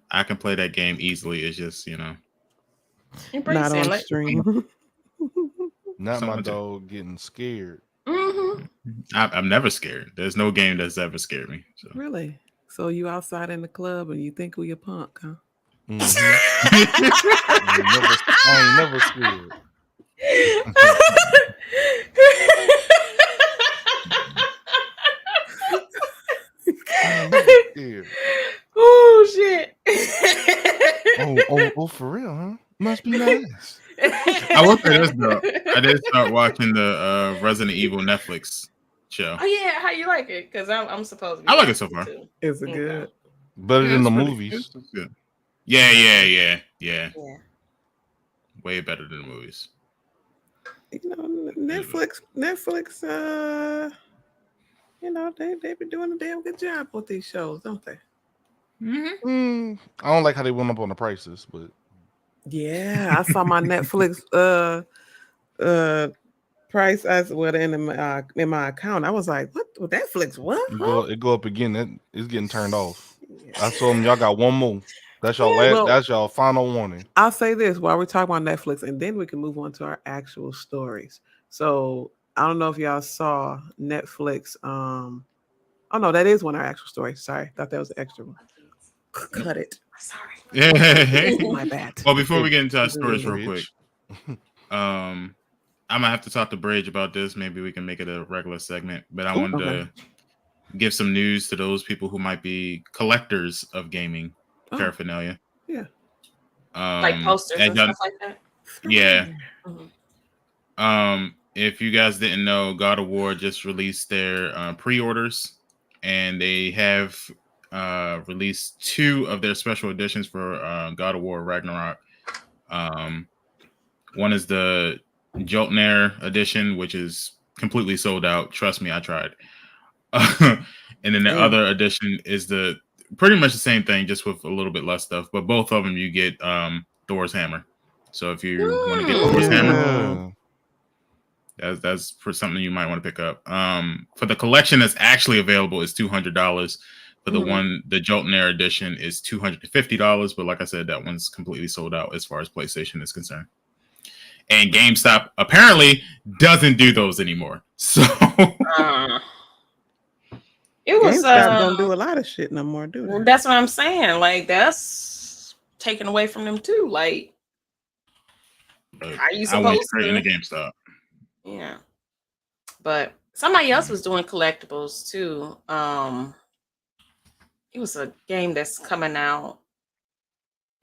I can play that game easily. It's just, Embrace Not it. on stream. Not Someone my dog getting scared. Mm-hmm. I'm never scared. There's no game that's ever scared me. So. Really? So you outside in the club and you think we a punk, huh? Mm-hmm. I ain't never scared. Oh shit! oh, for real, huh? Must be nice. I will say this though. I did start watching the Resident Evil Netflix show. Oh yeah, how you like it? Because I'm supposed to. I like it so far. Too. Is it good? Better than the it's movies. It's good. Yeah. Way better than the movies. Netflix. They been doing a damn good job with these shows, don't they? I don't like how they went up on the prices, but yeah, I saw my Netflix price as well in my account. I was like, what? Netflix? What? it go up again. It's getting turned off. I told them y'all got one more. That's y'all last. That's y'all final warning. I'll say this while we're talking about Netflix, and then we can move on to our actual stories. So I don't know if y'all saw Netflix. Oh no, that is one of our actual stories. Sorry, thought that was an extra one. Cut it. Sorry. Yeah. My bad. Well, before we get into our stories real quick, I'm gonna have to talk to Bridge about this. Maybe we can make it a regular segment. But I wanted to give some news to those people who might be collectors of gaming paraphernalia. Yeah. Like posters and stuff like that. Yeah. If you guys didn't know, God of War just released their pre-orders, and they have released 2 of their special editions for God of War Ragnarok. One is the Joltner edition, which is completely sold out. Trust me, I tried. And then the other edition is the pretty much the same thing, just with a little bit less stuff. But both of them, you get Thor's hammer. So if you want to get Thor's hammer, that's for something you might want to pick up. For the collection that's actually available is $200. For the the Joltner edition is $250. But like I said, that one's completely sold out as far as PlayStation is concerned. And GameStop apparently doesn't do those anymore. So it was don't do a lot of shit no more, do they? That's what I'm saying. Like that's taken away from them too. Like, are you supposed I went straight into GameStop? Yeah, but somebody else was doing collectibles too. It was a game that's coming out,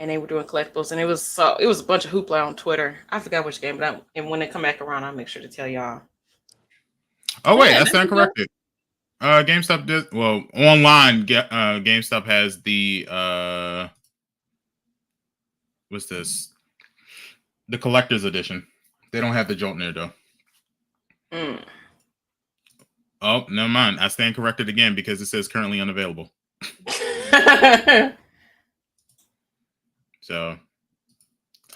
and they were doing collectibles, and it was a bunch of hoopla on Twitter. I forgot which game, but and when they come back around, I'll make sure to tell y'all. Oh wait, that's not corrected. GameStop did online. GameStop has the what's this? The collector's edition. They don't have the Joltner though. Oh, never mind. I stand corrected again because it says currently unavailable. So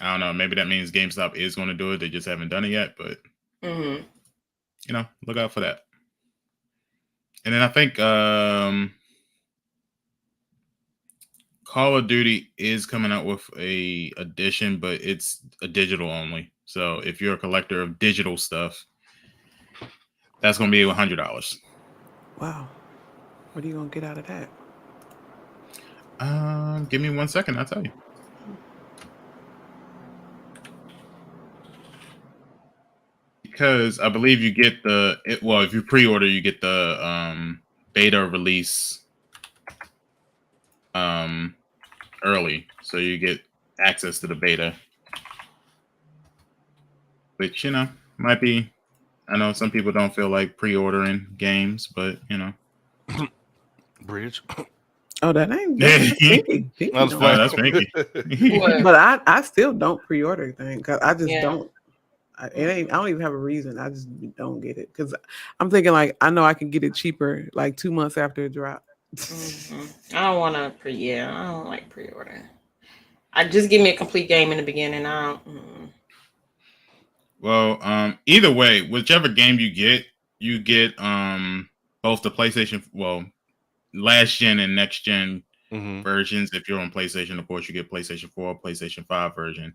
I don't know. Maybe that means GameStop is going to do it. They just haven't done it yet. But look out for that. And then I think Call of Duty is coming out with a edition, but it's a digital only. So if you're a collector of digital stuff, that's going to be $100. Wow. What are you going to get out of that? Give me 1 second. I'll tell you. Because I believe you get if you pre-order, you get the beta release early, so you get access to the beta, which might be. I know some people don't feel like pre-ordering games, but Bridge. Oh, that ain't Pinky. That's fine. That's Pinky. But I still don't pre-order things because I just don't. I don't even have a reason. I just don't get it because I'm thinking like I know I can get it cheaper like 2 months after it drop. I don't want to I don't like pre-order. I just give me a complete game in the beginning. Well, either way, whichever game you get both the PlayStation, last gen and next gen versions. If you're on PlayStation, of course, you get PlayStation 4, PlayStation 5 version.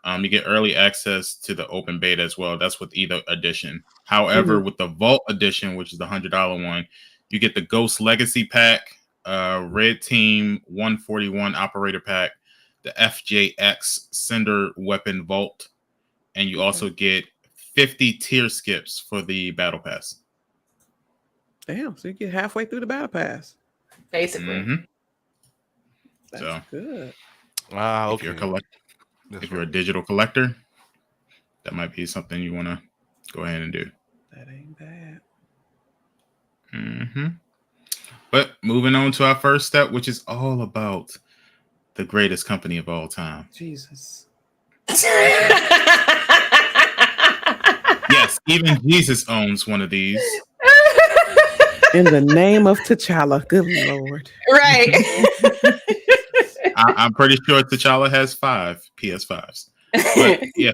You get early access to the open beta as well. That's with either edition. However, with the Vault edition, which is the $100 one, you get the Ghost Legacy pack, Red Team 141 Operator pack, the FJX Cinder Weapon Vault, and you also get 50 tier skips for the Battle Pass. Damn, so you get halfway through the Battle Pass. Basically. That's good. Okay. If you're a collector. If you're a digital collector, that might be something you want to go ahead and do. That ain't bad. But moving on to our first step, which is all about the greatest company of all time. Jesus. Yes, even Jesus owns one of these. In the name of T'Challa, good Lord. Right. I'm pretty sure T'Challa has 5 PS5s. But yeah,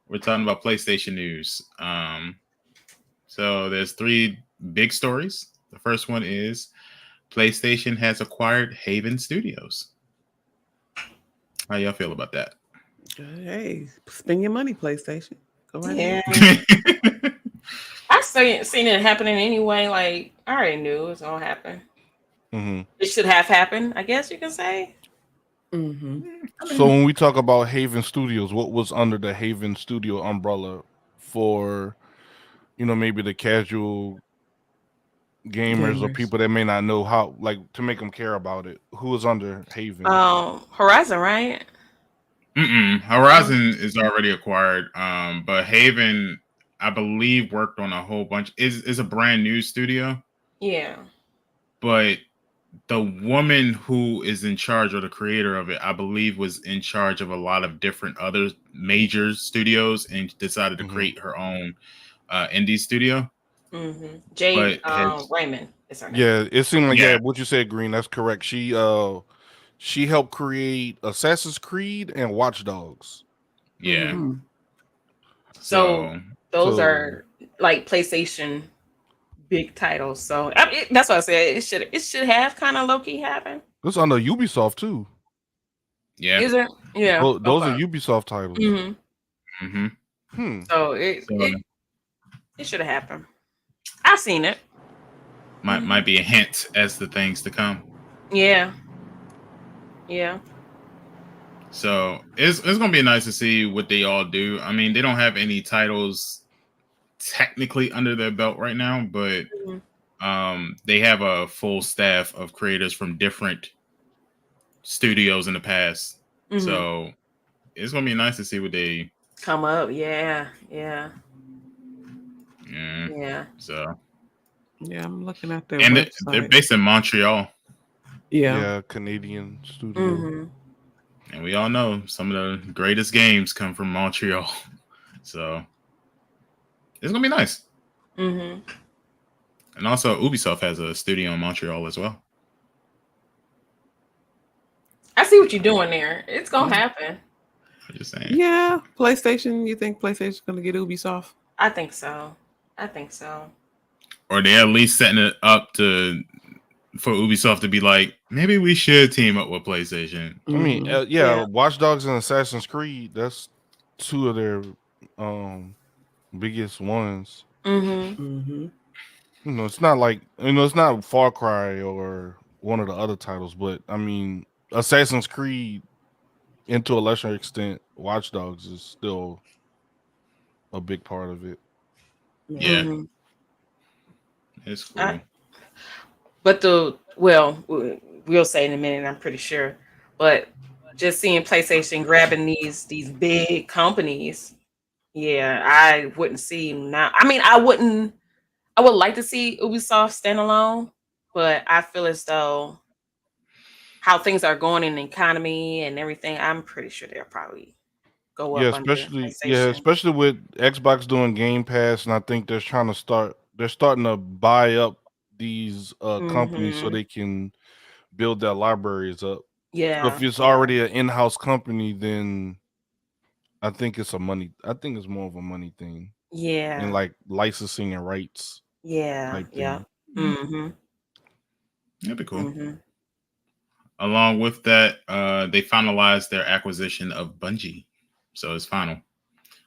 we're talking about PlayStation news. So there's 3 big stories. The first one is PlayStation has acquired Haven Studios. How y'all feel about that? Hey, spend your money, PlayStation. Go right Yeah. ahead. I've seen it happening anyway. Like, I already knew it was going to happen. It should have happened, I guess you can say. So when we talk about Haven Studios, what was under the Haven Studio umbrella for, maybe the casual gamers or people that may not know how, like, to make them care about it? Who was under Haven? Horizon, right? Horizon is already acquired. But Haven, I believe, worked on a whole bunch. Is a brand new studio. Yeah. But the woman who is in charge, or the creator of it, I believe, was in charge of a lot of different other major studios and decided to create her own indie studio. Jade Raymond is her name. Yeah, it seemed like what you said, Green. That's correct. She helped create Assassin's Creed and Watch Dogs. Yeah. So those are like PlayStation big titles. So that's what I said. It should have kind of low key happened. It's under Ubisoft too. Yeah. Is it? Yeah. Those are Ubisoft titles. So it should have happened. I've seen it. Might be a hint as to things to come. Yeah. Yeah. So it's gonna be nice to see what they all do. I mean, they don't have any titles technically under their belt right now, but they have a full staff of creators from different studios in the past. So it's gonna be nice to see what they come up. Yeah. So I'm looking at their and website. they're based in Montreal. Yeah, Canadian studio. And we all know some of the greatest games come from Montreal. So it's going to be nice. Mm-hmm. And also, Ubisoft has a studio in Montreal as well. I see what you're doing there. It's going to happen. I'm just saying. Yeah. PlayStation, you think PlayStation's going to get Ubisoft? I think so. Or they're at least setting it up for Ubisoft to be like, maybe we should team up with PlayStation. I mean, Yeah. Watch Dogs and Assassin's Creed, that's two of their biggest ones. Mm-hmm. You know, it's not like, it's not Far Cry or one of the other titles, but I mean, Assassin's Creed, and to a lesser extent, Watch Dogs is still a big part of it. Yeah. Mm-hmm. It's cool. But we'll say in a minute, I'm pretty sure. But just seeing PlayStation grabbing these big companies, yeah, I wouldn't see now. I mean, I would like to see Ubisoft standalone, but I feel as though how things are going in the economy and everything, I'm pretty sure they'll probably go up under PlayStation. Especially with Xbox doing Game Pass, and I think they're starting to buy up these companies so they can build their libraries up. Yeah. So if it's already an in-house company, then I think it's more of a money thing. Yeah. And like licensing and rights. Yeah. Yeah. Mm-hmm. That'd be cool. Along with that, they finalized their acquisition of Bungie. So it's final.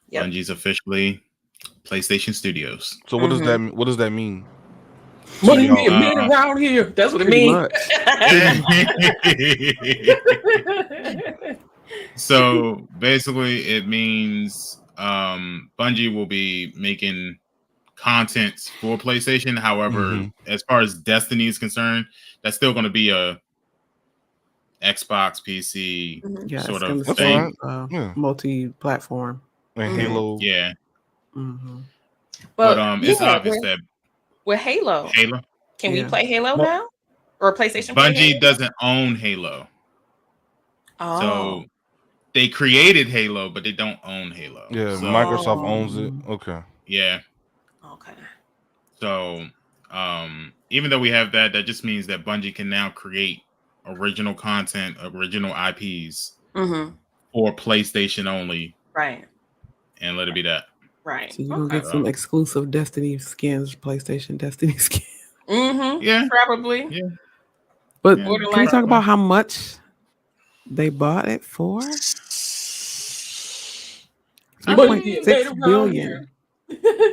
Yep. Bungie's officially PlayStation Studios. So what does that mean? What does that mean? Money being made around here. That's what it means. So basically, it means Bungie will be making content for PlayStation. However, as far as Destiny is concerned, that's still going to be a Xbox, PC sort of thing. Multi-platform. And Halo. Yeah. But it's obvious that with Halo, can we play Halo now? Or PlayStation? Bungie doesn't own Halo. Oh. So they created Halo, but they don't own Halo. Yeah, so, Microsoft owns it. Okay. Yeah. Okay. So even though we have that just means that Bungie can now create original content, original IPs for PlayStation only. Right. And let it be that. Right. So you're going to get some exclusive Destiny skins, PlayStation Destiny skins. Yeah. Probably. Yeah. But can we talk about how much they bought it for? $3.6 billion.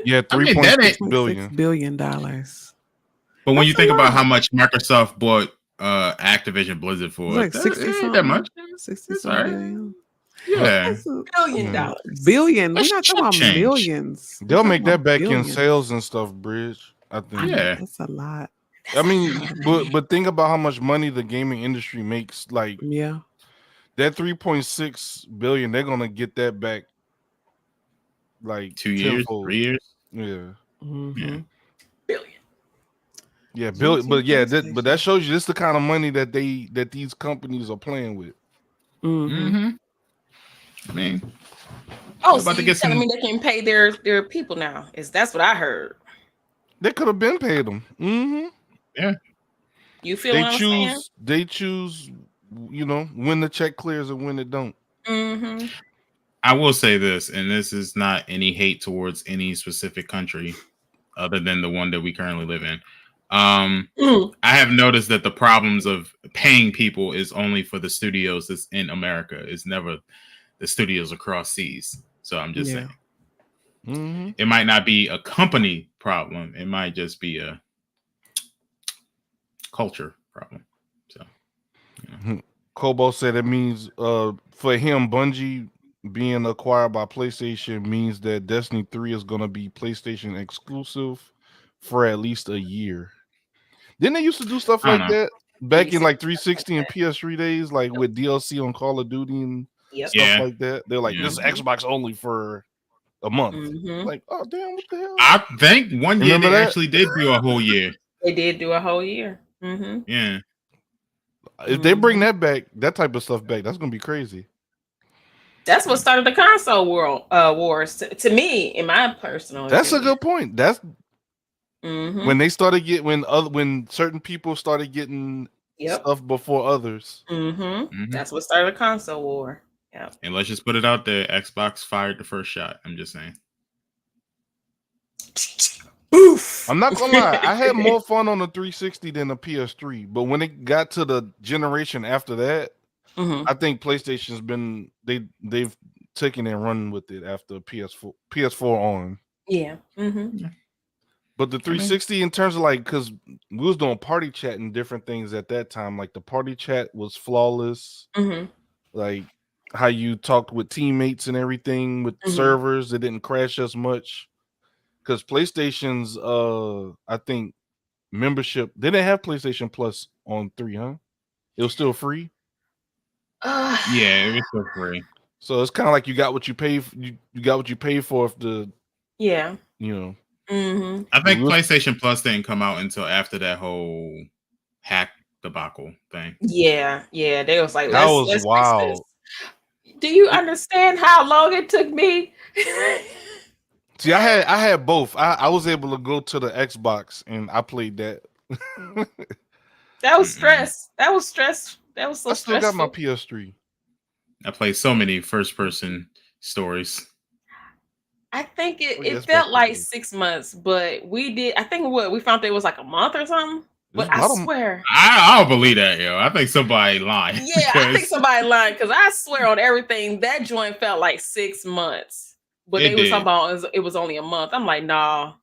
Yeah, $3.6 billion. $6 billion. But when you think about how much Microsoft bought Activision Blizzard for, like 60 ain't that much. 60 billion. Yeah. $1 billion. Billion. We're not talking about millions. They'll make that back in sales and stuff, Bridge. I think. Yeah. That's a lot. I mean, but think about how much money the gaming industry makes. Like, that 3.6 billion, they're gonna get that back. Like 2 years, 3 years. Yeah. Billion. Yeah, billion. But but that shows you this the kind of money that these companies are playing with. I mean, so you're telling me they can pay their people now? That's what I heard. They could have been paid them. Yeah. You feel what I'm saying? They choose, when the check clears and when it don't. I will say this, and this is not any hate towards any specific country other than the one that we currently live in. I have noticed that the problems of paying people is only for the studios that's in America. It's never the studios across seas. So I'm just saying. It might not be a company problem. It might just be a culture problem. So, Kobo said it means for him, Bungie being acquired by PlayStation means that Destiny 3 is going to be PlayStation exclusive for at least a year. Didn't they used to do stuff like that back in like 360 and PS3 days, like with DLC on Call of Duty and stuff like that? They're like, this is Xbox only for a month. Like, oh damn, what the hell? I think one year they actually did do a whole year. They did do a whole year. Yeah. If they bring that back, that type of stuff back, that's gonna be crazy. That's what started the console wars to me, in my personal. That's opinion. a good point. That's when they started when certain people started getting stuff before others. That's what started the console war. Yeah. And let's just put it out there: Xbox fired the first shot. I'm just saying. Oof. I'm not gonna lie. I had more fun on the 360 than the PS3, but when it got to the generation after that, I think PlayStation's been they've taken and run with it after PS4 on. Yeah. But the 360 in terms of like, because we was doing party chat and different things at that time, like the party chat was flawless. Like how you talked with teammates and everything with servers, it didn't crash as much. Because PlayStation's I think membership, they didn't have PlayStation Plus on 3, huh? It was still free. Yeah, it was still free. So it's kind of like you got what you pay. You got what you pay for. If the you know. I think PlayStation Plus didn't come out until after that whole hack debacle thing. Yeah. They was like, that was wild. Do you understand how long it took me? See, I had both. I was able to go to the Xbox and I played that. That was stress. That was stress. That was so stressful. I still got my PS3. I played so many first-person stories. I think it felt like 6 months, but we did. I think we found it was like a month or something. But I swear, I don't believe that, yo. I think somebody lied. Yeah, I think somebody lied because I swear on everything that joint felt like 6 months, but they were talking about it was only a month. I'm like, no,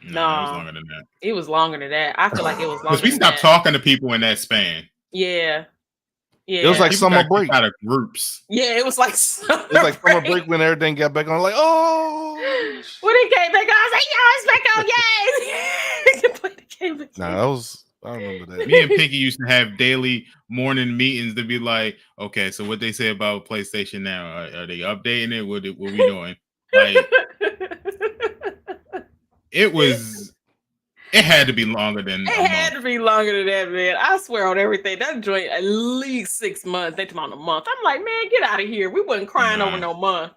it was longer than that. It was longer than that. I feel like it was longer. Because we stopped talking to people in that span. Yeah. It was like summer break. Out of groups. Yeah, it was like summer break when everything got back on. Like, oh, when it came back on, I was like, yo, it's back on, yay! Play the game again. I remember that. Me and Pinky used to have daily morning meetings to be like, okay, so what they say about PlayStation now? Are they updating it? What we doing? Like, it had to be longer than it had to be longer than that, man. I swear on everything. That joint at least 6 months. They talking about a month. I'm like, man, get out of here. We wasn't crying over no month.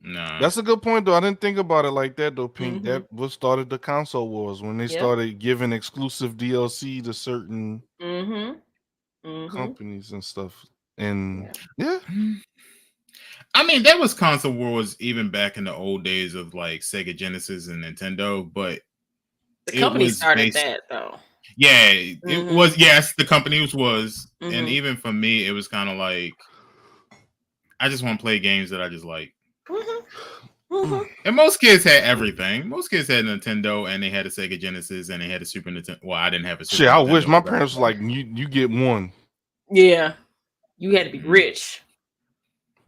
No. That's a good point, though. I didn't think about it like that, though, Pink. That what started the console wars when they started giving exclusive DLC to certain companies and stuff. And yeah. I mean, there was console wars even back in the old days of like Sega Genesis and Nintendo, but the company started that though. Yeah, it was. Yes, the company was, and even for me, it was kind of like I just want to play games that I just like. And most kids had everything. Most kids had Nintendo, and they had a Sega Genesis, and they had a Super Nintendo. Well, I didn't have a Super Nintendo. I wish my parents were like, you get one. Yeah, you had to be rich.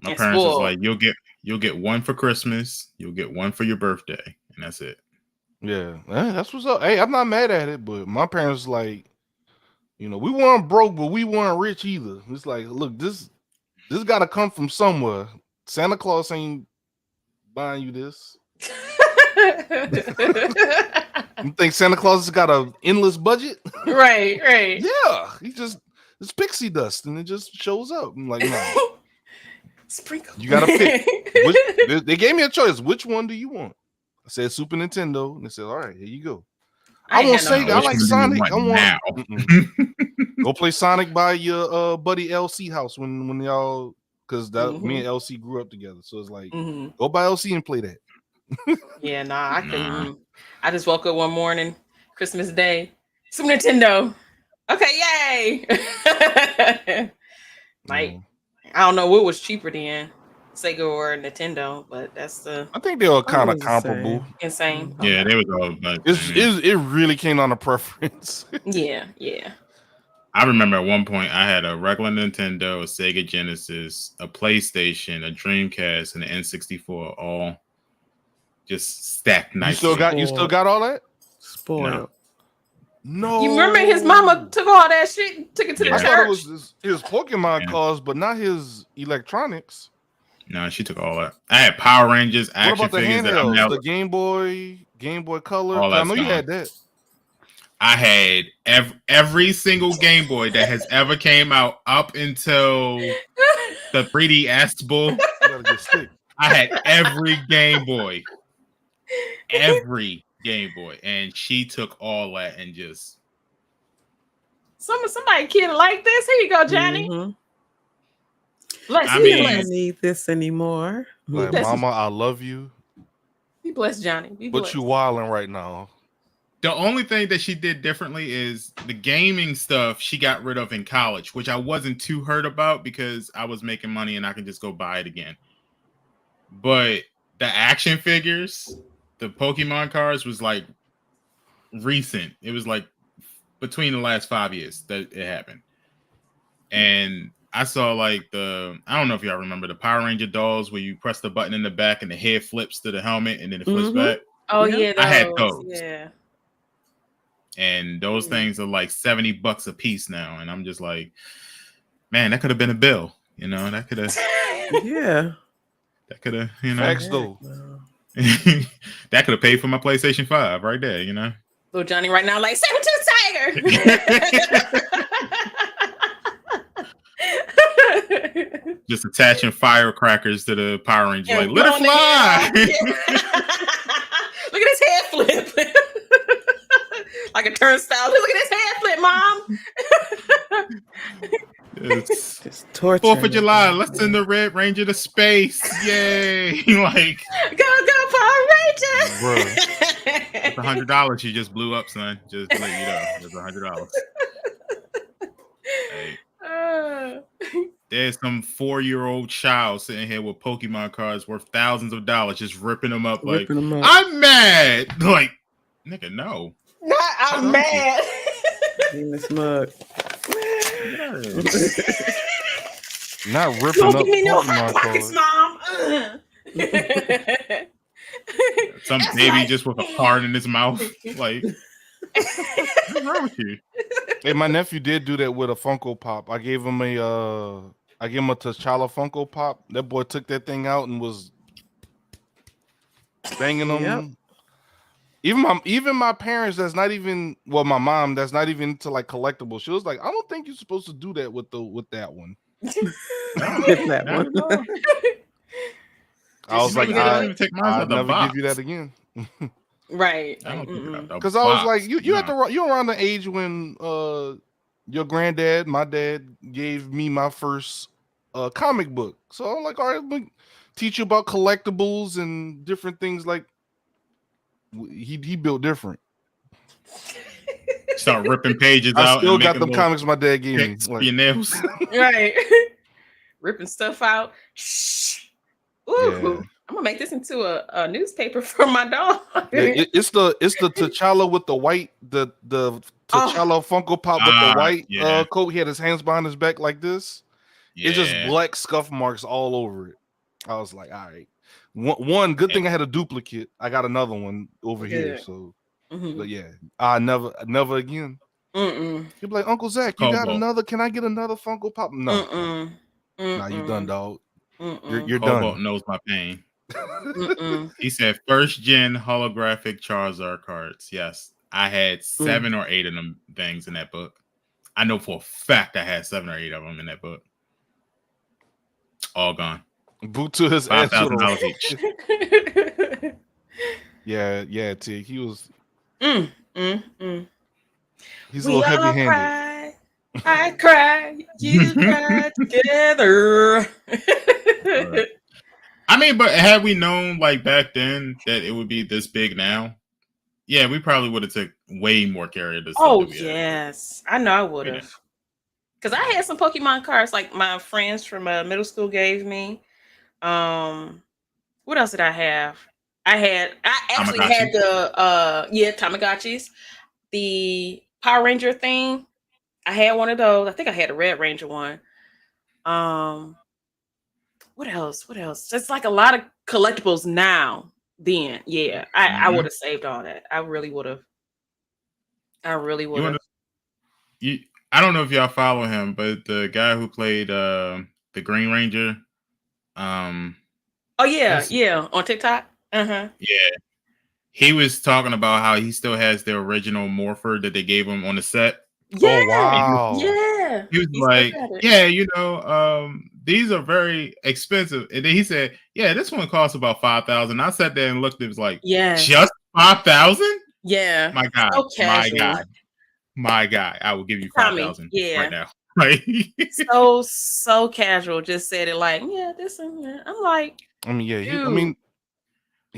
My parents was like, you'll get one for Christmas, you'll get one for your birthday, and that's it. Yeah, that's what's up. Hey, I'm not mad at it, but my parents like, we weren't broke, but we weren't rich either. It's like, look, this got to come from somewhere. Santa Claus ain't buying you this. You think Santa Claus has got an endless budget? Right. Yeah, it's pixie dust, and it just shows up. I'm like, no. Sprinkle. You gotta pick. They gave me a choice. Which one do you want? I said Super Nintendo, and they said, "All right, here you go." I want Sega. I like Sonic. I want go play Sonic by your buddy LC house when y'all, because me and LC grew up together. So it's like, go by LC and play that. Yeah, I couldn't. I just woke up one morning, Christmas Day, Super Nintendo. Okay, yay! Like. I don't know what was cheaper then, Sega or Nintendo, but that's the. I think they were kind of comparable. Insane. Yeah, they was all. It really came on a preference. Yeah. I remember at one point I had a regular Nintendo, a Sega Genesis, a PlayStation, a Dreamcast, and an N64, all just stacked nicely. You still got all that? Spoiled. No. You remember his mama took all that shit and took it to the church? I thought it was his Pokemon cards, but not his electronics. No, she took all that. I had Power Rangers, action figures that I'm now. The Game Boy Color. All that I know you had that. I had every single Game Boy that has ever came out up until the 3DS Bull. You gotta get sick. I had every Game Boy. Every Game Boy. And she took all that and just... Somebody kid like this. Here you go, Johnny. I don't need this anymore. Like, Mama, I love you. Be blessed, Johnny. Be blessed. But you wilding right now. The only thing that she did differently is the gaming stuff she got rid of in college, which I wasn't too hurt about because I was making money and I can just go buy it again. But the action figures, the Pokemon cards was like recent. It was like between the last 5 years that it happened. And I saw like I don't know if y'all remember the Power Ranger dolls where you press the button in the back and the head flips to the helmet and then it flips back. Oh yeah, I had those. Yeah. And those things are like $70 a piece now. And I'm just like, man, that could have been a bill. You know, that could have. Yeah. That could have, you know. Facts though. That could have paid for my PlayStation 5 right there, you know. Little Johnny right now, like, Saber-tooth tiger. Just attaching firecrackers to the Power Rangers, like, let it fly. Look at his head flip. Like a turnstile. Look at his head flip, Mom. It's just torture. 4th of July. Let's send the Red Ranger to space. Yay. Like, go Power Rangers. Bro. It's $100 you just blew up, son. Just to let you know. It's $100. Hey. There's some 4-year-old child sitting here with Pokemon cards worth thousands of dollars, just ripping them up. Like, I'm mad. Like, nigga, no. I'm mad. This mug. Not ripping up Pokemon cards, Mom. Some baby just with a card in his mouth. Like, what's wrong with you? Hey, my nephew did do that with a Funko Pop. I gave him a T'Challa Funko Pop. That boy took that thing out and was banging them. Yep. Even my parents, that's not even my mom, that's not even into like collectibles. She was like, I don't think you're supposed to do that with that one. With that one. I was like, I'll never give you that again. Right. Because I was like, you're around the age when your granddad, my dad, gave me my first comic book. So I'm like, all right, I'm gonna teach you about collectibles and different things. Like he built different. Start ripping pages out. I still got them comics my dad gave me. Like, your nails. Right. Ripping stuff out. Ooh. Yeah. I'm gonna make this into a newspaper for my dog. It's the T'Challa with the white, the T'Challa Funko Pop with the white coat. He had his hands behind his back like this. Yeah. It's just black scuff marks all over it. I was like, all right. One good thing I had a duplicate. I got another one over here. So, but yeah, I never again. You'd be like, Uncle Zach, you got another? Can I get another Funko Pop? No, nah, you done, dog. You're done. Knows my pain. He said first gen holographic Charizard cards. Yes, I had 7 or 8 of them things in that book. I know for a fact I had 7 or 8 of them in that book. All gone. Boot to his ass. $5,000 each. Yeah, T. He was. He's a little heavy-handed. I cry, you cry together. I mean, but had we known like back then that it would be this big now, yeah, we probably would have took way more care of this. Oh yes, I know I would have. Because I had some Pokemon cards like my friends from middle school gave me. What else did I have? I actually had the Tamagotchis, the Power Ranger thing. I had one of those. I think I had a Red Ranger one. What else? It's like a lot of collectibles now. Then, yeah, I would have saved all that. I really would have. I don't know if y'all follow him, but the guy who played the Green Ranger. Oh yeah, on TikTok. Yeah, he was talking about how he still has the original morpher that they gave him on the set. Yeah. Oh wow. Yeah. He was like, yeah, these are very expensive. And then he said, yeah, this one costs about $5,000. I sat there and looked. It was like, just $5,000? Yeah. My God, so my guy. I will give you $5,000 right now. Right? so casual. Just said it like, yeah, this and that. I'm like, I mean, yeah. He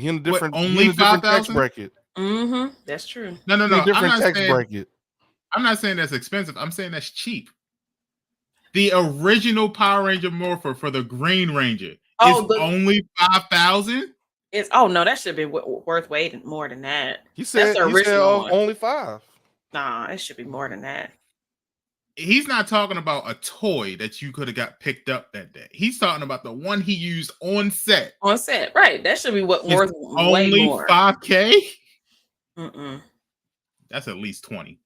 in a different, only tax bracket. Mm-hmm. That's true. No. Different tax bracket. I'm not saying that's expensive. I'm saying that's cheap. The original Power Ranger morpher for the Green Ranger is only $5,000. No, that should be worth way more than that. He said, that's the original one. Only $5,000. Nah, it should be more than that. He's not talking about a toy that you could have got picked up that day. He's talking about the one he used on set. On set, right? That should be worth only way more. $5,000. Mm-mm. That's at least 20,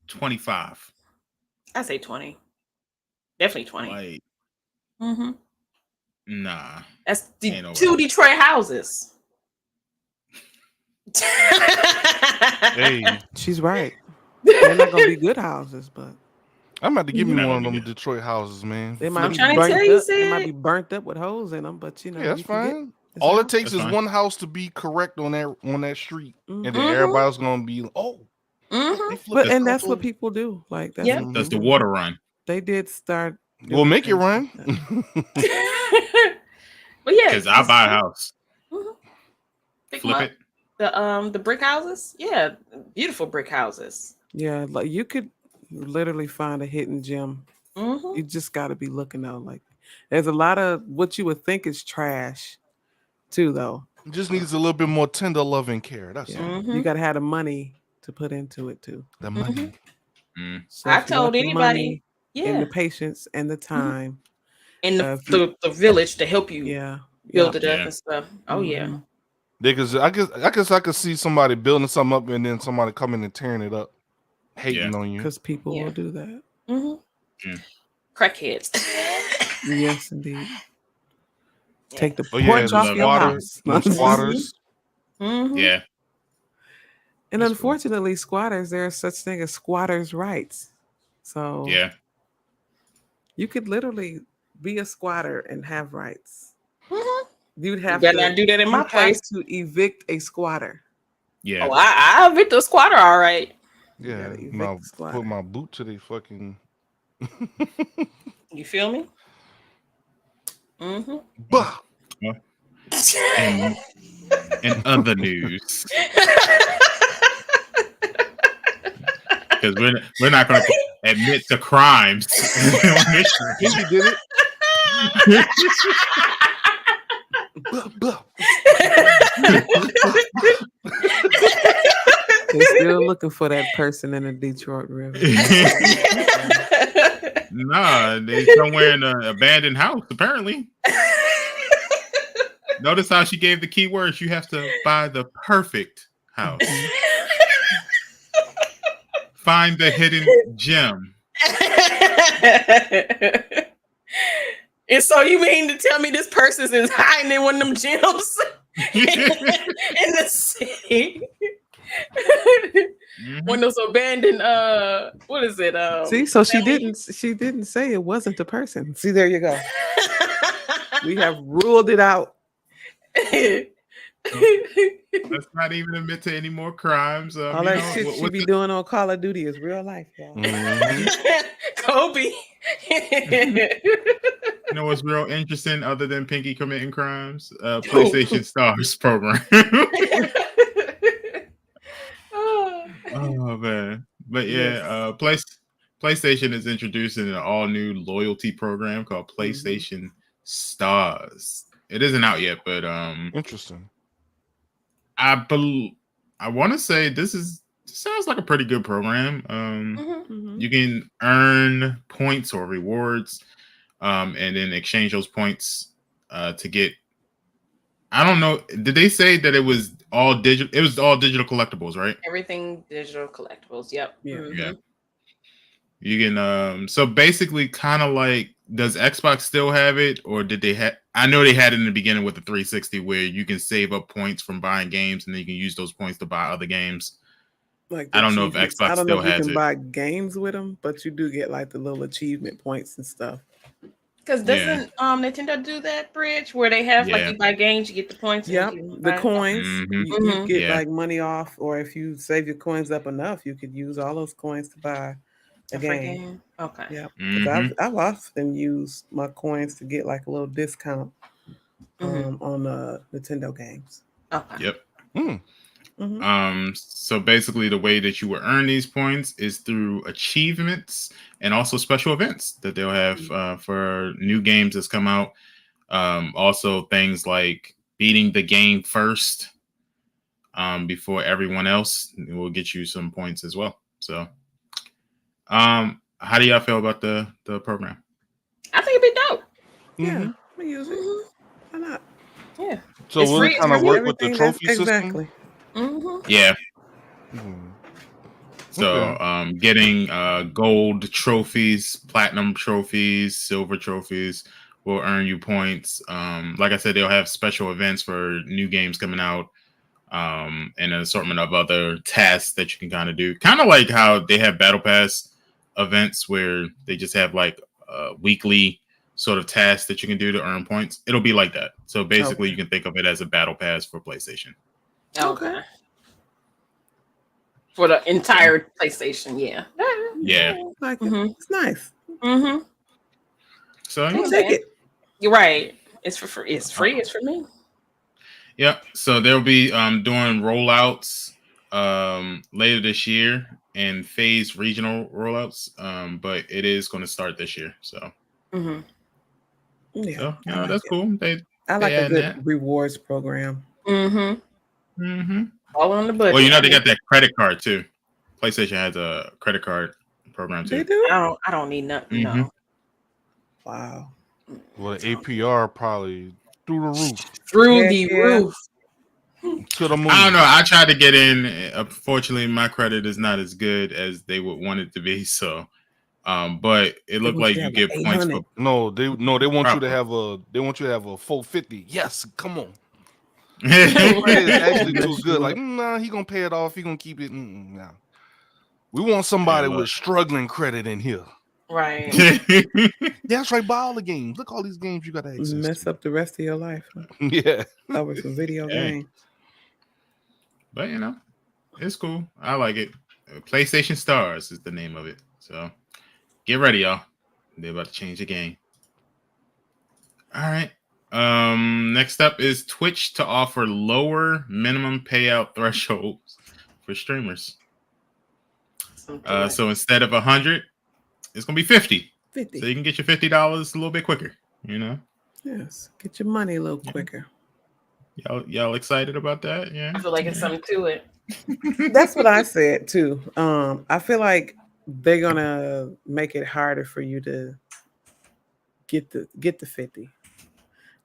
25. I say 20. Definitely 20. Like, nah. That's two Detroit houses. Hey, she's right. They're not gonna be good houses, but I'm about to give me one of them Detroit houses, man. They might be burnt up with holes in them, but that's fine. All it takes is one house to be correct on that street, and then everybody's gonna be But that's what people do. Like does the water run? They did start. We'll make it run. But yeah, because I buy a house, flip it. The brick houses, beautiful brick houses. Yeah, like you could literally find a hidden gem. You just got to be looking out. Like there's a lot of what you would think is trash, too. Though it just needs a little bit more tender love and care. That's all. You got to have the money to put into it too. The money. So I told anybody, and the patience and the time and the village to help you build it up and stuff. Oh yeah. Because I guess I could see somebody building something up and then somebody coming and tearing it up, hating on you. Because people will do that. Crackheads. Yes, indeed. Take the porch off your house. Squatters. Yeah. And unfortunately, squatters, there's such thing as squatters' rights. So you could literally be a squatter and have rights. You'd have to not do that in my place to evict a squatter. Yeah. Oh, I evict a squatter, all right. Yeah. Put my boot to the fucking. You feel me? Bah. In other news, because we're not going to admit to crimes. He did it. They're still looking for that person in the Detroit River. Nah, they're somewhere in an abandoned house, apparently. Notice how she gave the key words. You have to buy the perfect house. Find the hidden gem. And so you mean to tell me this person is hiding in one of them gems in the city? One of those abandoned what is it? See, so she didn't say it wasn't the person. See, there you go. We have ruled it out. Let's not even admit to any more crimes. All that shit she be doing on Call of Duty is real life, y'all. Kobe. You know what's real interesting other than Pinky committing crimes? PlayStation Stars program. Oh man. But yeah, PlayStation is introducing an all new loyalty program called PlayStation Stars. It isn't out yet, but interesting. I want to say this sounds like a pretty good program. You can earn points or rewards, and then exchange those points to get. I don't know. Did they say that it was all digital? It was all digital collectibles, right? Everything digital collectibles. Yep. Yeah. You can so basically kind of like does Xbox still have it, or did they have? I know they had it in the beginning with the 360, where you can save up points from buying games, and then you can use those points to buy other games. Like I don't know if achievements. Xbox I don't know still if you has can it. buy games with them, but you do get like the little achievement points and stuff. Because doesn't Nintendo do that, Bridge, where they have like you buy games, you get the points. Yep, and you the buy coins. Mhm. You get like money off, or if you save your coins up enough, you could use all those coins to buy a game. Okay. Yeah, because I've often used my coins to get like a little discount on Nintendo games. Okay. Yep. So basically, the way that you will earn these points is through achievements and also special events that they'll have for new games that's come out. Also, things like beating the game first before everyone else will get you some points as well. So, how do y'all feel about the program? I think it'd be dope. Yeah, we use it. Why not? Yeah. So will it kind of work with the trophy system? Exactly. Yeah. So getting gold trophies, platinum trophies, silver trophies will earn you points. Like I said, they'll have special events for new games coming out, and an assortment of other tasks that you can kind of do. Kind of like how they have Battle Pass events where they just have like weekly sort of tasks that you can do to earn points. It'll be like that. So basically, you can think of it as a Battle Pass for PlayStation. Okay. For the entire PlayStation, yeah. Like it's nice. So I'll take it. You're right. It's for free. It's free. It's for me. Yeah. So they'll be doing rollouts later this year and phased regional rollouts. But it is going to start this year. So Yeah, so, that's cool. I like a good rewards program. All on the budget. Well, they got that credit card too. PlayStation has a credit card program too. They do? I don't need nothing. No. Wow. Well, the APR probably through the roof. Through the roof. To the moon. I don't know. I tried to get in. Unfortunately, my credit is not as good as they would want it to be. So, but it looked like you get points for. No, they want you to have a. They want you to have a 450. Yes, come on. It's actually too good. Like, nah, he gonna pay it off. He gonna keep it. Nah. We want somebody with struggling credit in here. Right. That's right. Buy all the games. Look, all these games you got to access. Mess up the rest of your life. Huh? Yeah. Over some video games. But it's cool. I like it. PlayStation Stars is the name of it. So get ready, y'all. They're about to change the game. All right. Next up is Twitch to offer lower minimum payout thresholds for streamers. So instead of 100, it's gonna be 50. So you can get your $50 a little bit quicker. Yes, get your money a little quicker. Y'all excited about that? Yeah. I feel like it's something to it. That's what I said too. I feel like they're gonna make it harder for you to get the 50.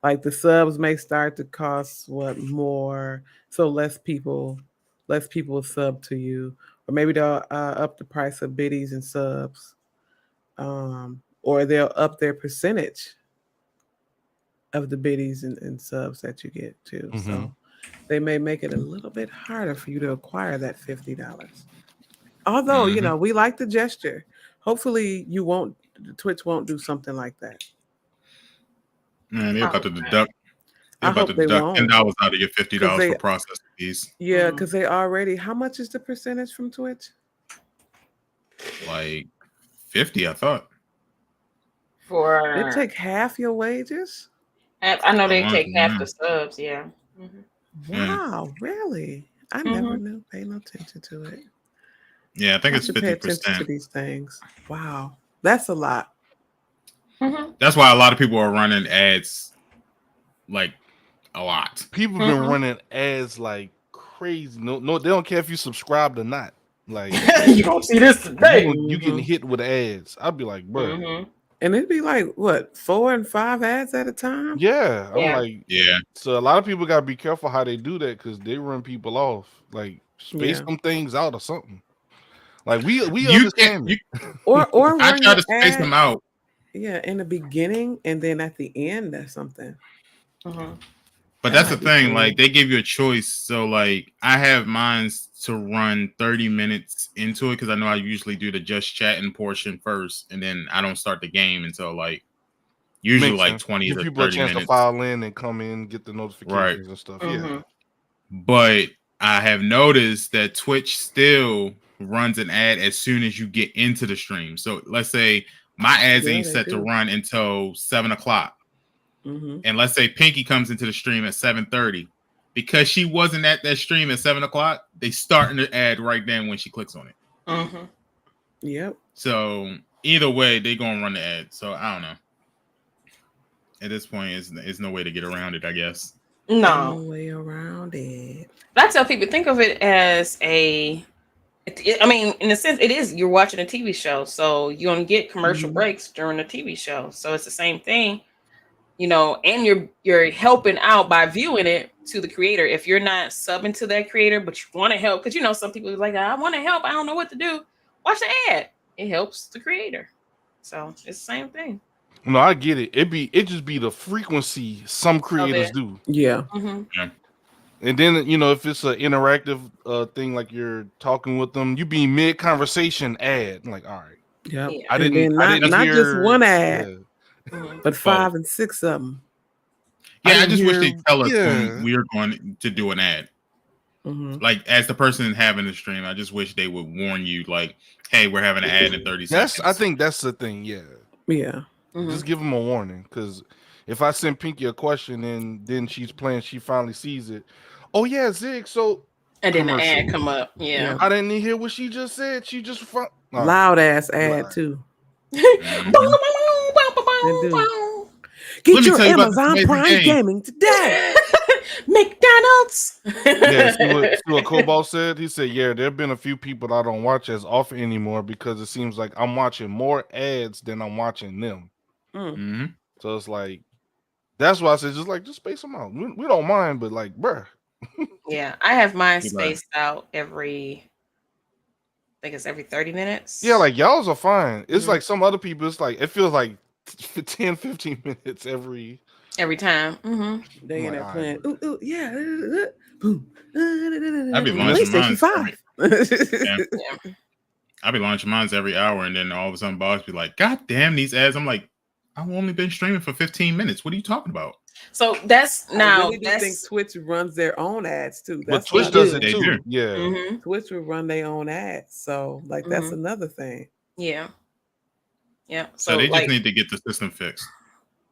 Like the subs may start to cost more, so less people will sub to you, or maybe they'll up the price of biddies and subs, or they'll up their percentage of the biddies and subs that you get too. So they may make it a little bit harder for you to acquire that $50. Although we like the gesture. Hopefully Twitch won't do something like that. Man, they're about to deduct. They're about to deduct $10 out of your $50 for processing fees. Yeah, because they already. How much is the percentage from Twitch? Like 50, I thought. They take half your wages. I know they take half the subs. Yeah. Wow, really? I never knew. Pay no attention to it. Yeah, I think it's 50%. Pay attention to these things. Wow, that's a lot. That's why a lot of people are running ads, like a lot. People have been running ads like crazy. No, they don't care if you subscribed or not. Like you don't see this today. You getting hit with ads. I'd be like, bro. And it'd be like what, 4 and 5 ads at a time? Yeah, I'm like, yeah. So a lot of people gotta be careful how they do that because they run people off. Like space some things out or something. Like we understand. Or I try to space them out. Yeah, in the beginning and then at the end or something. Mm-hmm. But that's the thing. Like they give you a choice. So like I have mine to run 30 minutes into it because I know I usually do the just chatting portion first, and then I don't start the game until like usually like 20 Give to people 30 a chance minutes. to file in and come in, get the notifications and stuff. Mm-hmm. Yeah. But I have noticed that Twitch still runs an ad as soon as you get into the stream. So let's say my ads ain't set to run until 7 o'clock. Mm-hmm. And let's say Pinky comes into the stream at 7:30. Because she wasn't at that stream at 7 o'clock, they starting the ad right then when she clicks on it. Mm-hmm. Yep. So either way, they're gonna run the ad. So I don't know. At this point, it's no way to get around it, I guess. No way around it. But I tell people, think of it as I mean, in a sense, it is. You're watching a TV show, so you're gonna get commercial breaks during the TV show. So it's the same thing, and you're helping out by viewing it to the creator. If you're not subbing to that creator, but you want to help, because some people are like, I want to help, I don't know what to do. Watch the ad. It helps the creator. So it's the same thing. No, I get it. It just be the frequency some creators do. Yeah. Mm-hmm. Yeah. And then if it's an interactive thing, like you're talking with them, you be mid conversation ad. I'm like, all right. Yep. Yeah. I didn't not hear, just one ad, Mm-hmm. but 5 and 6 of them. Yeah, I just wish they tell us when we are going to do an ad. Mm-hmm. Like as the person having the stream, I just wish they would warn you, like, "Hey, we're having an ad in 30 seconds." I think that's the thing. Yeah. Yeah. Mm-hmm. Just give them a warning, because if I send Pinky a question and then she's playing, she finally sees it. Oh yeah, Zig. So and then the ad come up. Yeah. I didn't hear what she just said. She just loud ass ad too. Get your Amazon Prime gaming today. McDonald's. Yeah, see what Cobalt said? He said, yeah, there have been a few people I don't watch as often anymore because it seems like I'm watching more ads than I'm watching them. Mm-hmm. So it's like, that's why I said, just space them out. We don't mind, but like, bruh. Yeah, I have mine spaced out every 30 minutes. Yeah, like y'all's are fine. It's like some other people, it's like, it feels like 10, 15 minutes every time. Mm-hmm. They in there playing. Ooh, yeah. Boom. I'd be launching mine. 5. I'd be launching mine every hour, and then all of a sudden, boss be like, "God damn these ads!" I'm like, "I've only been streaming for 15 minutes. What are you talking about?" So that's now. I really do think Twitch runs their own ads too. But Twitch does it too. Yeah. Mm-hmm. Twitch will run their own ads, so like that's another thing. Yeah. So they just need to get the system fixed.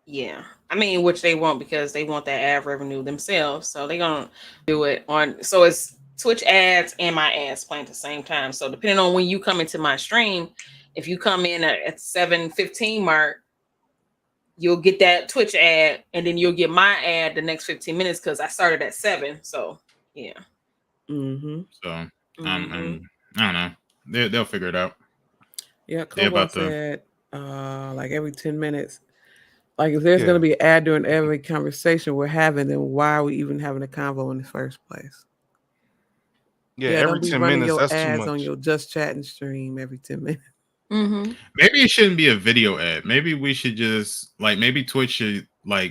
Yeah, I mean, which they won't, because they want that ad revenue themselves. So they're gonna do it on. So it's Twitch ads and my ads playing at the same time. So depending on when you come into my stream, if you come in at 7:15 mark, you'll get that Twitch ad, and then you'll get my ad the next 15 minutes because I started at 7. So yeah. Mm-hmm. So I don't know. They'll figure it out. Yeah, Cobalt said like every 10 minutes. Like if there's going to be an ad during every conversation we're having, then why are we even having a convo in the first place? Yeah, every 10 minutes, your that's ads too much. On your Just Chatting stream every 10 minutes. Mm-hmm. Maybe it shouldn't be a video ad. Maybe we should just maybe Twitch should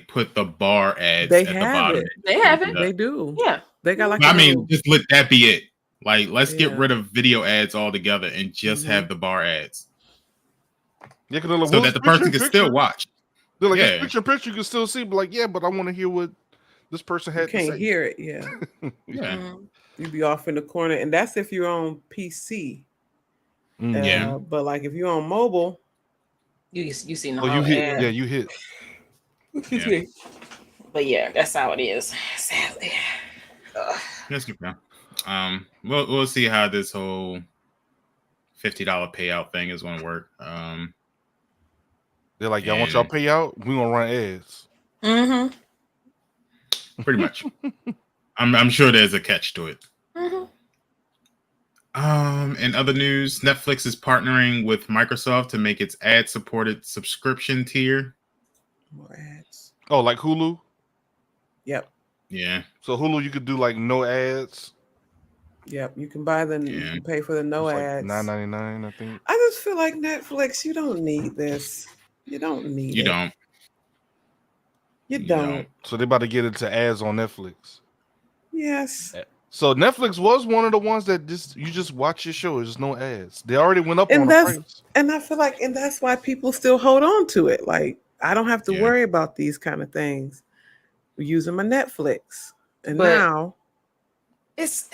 put the bar ads at the bottom. They have it. They do. Yeah. They got just let that be it. Like, let's get rid of video ads altogether and just have the bar ads. Yeah, so that the person can still watch. They're like, picture, you can still see, but like, but I want to hear what this person had to say. You can't hear it, yeah. You'd be off in the corner, and that's if you're on PC. But like if you're on mobile, you see no. You hit. Ad. Yeah, you hit. Excuse me. But yeah, that's how it is. Sadly. Let's keep going. We'll see how this whole $50 payout thing is going to work. They're like, y'all want y'all payout? We're gonna run ads. Mm-hmm. Pretty much. I'm sure there's a catch to it. Mm-hmm. In other news, Netflix is partnering with Microsoft to make its ad-supported subscription tier. More ads. Oh, like Hulu? Yep. Yeah. So Hulu, you could do like no ads. Yep, you can buy them. You can pay for the no ads. $9.99, I think. I just feel like Netflix, you don't need this. You don't need You it. don't. You don't. So they about to get into ads on Netflix. Yes. So Netflix was one of the ones that you just watch your show. There's no ads. They already went up on the price. And I feel like, and that's why people still hold on to it. Like, I don't have to worry about these kind of things using my Netflix. And now it's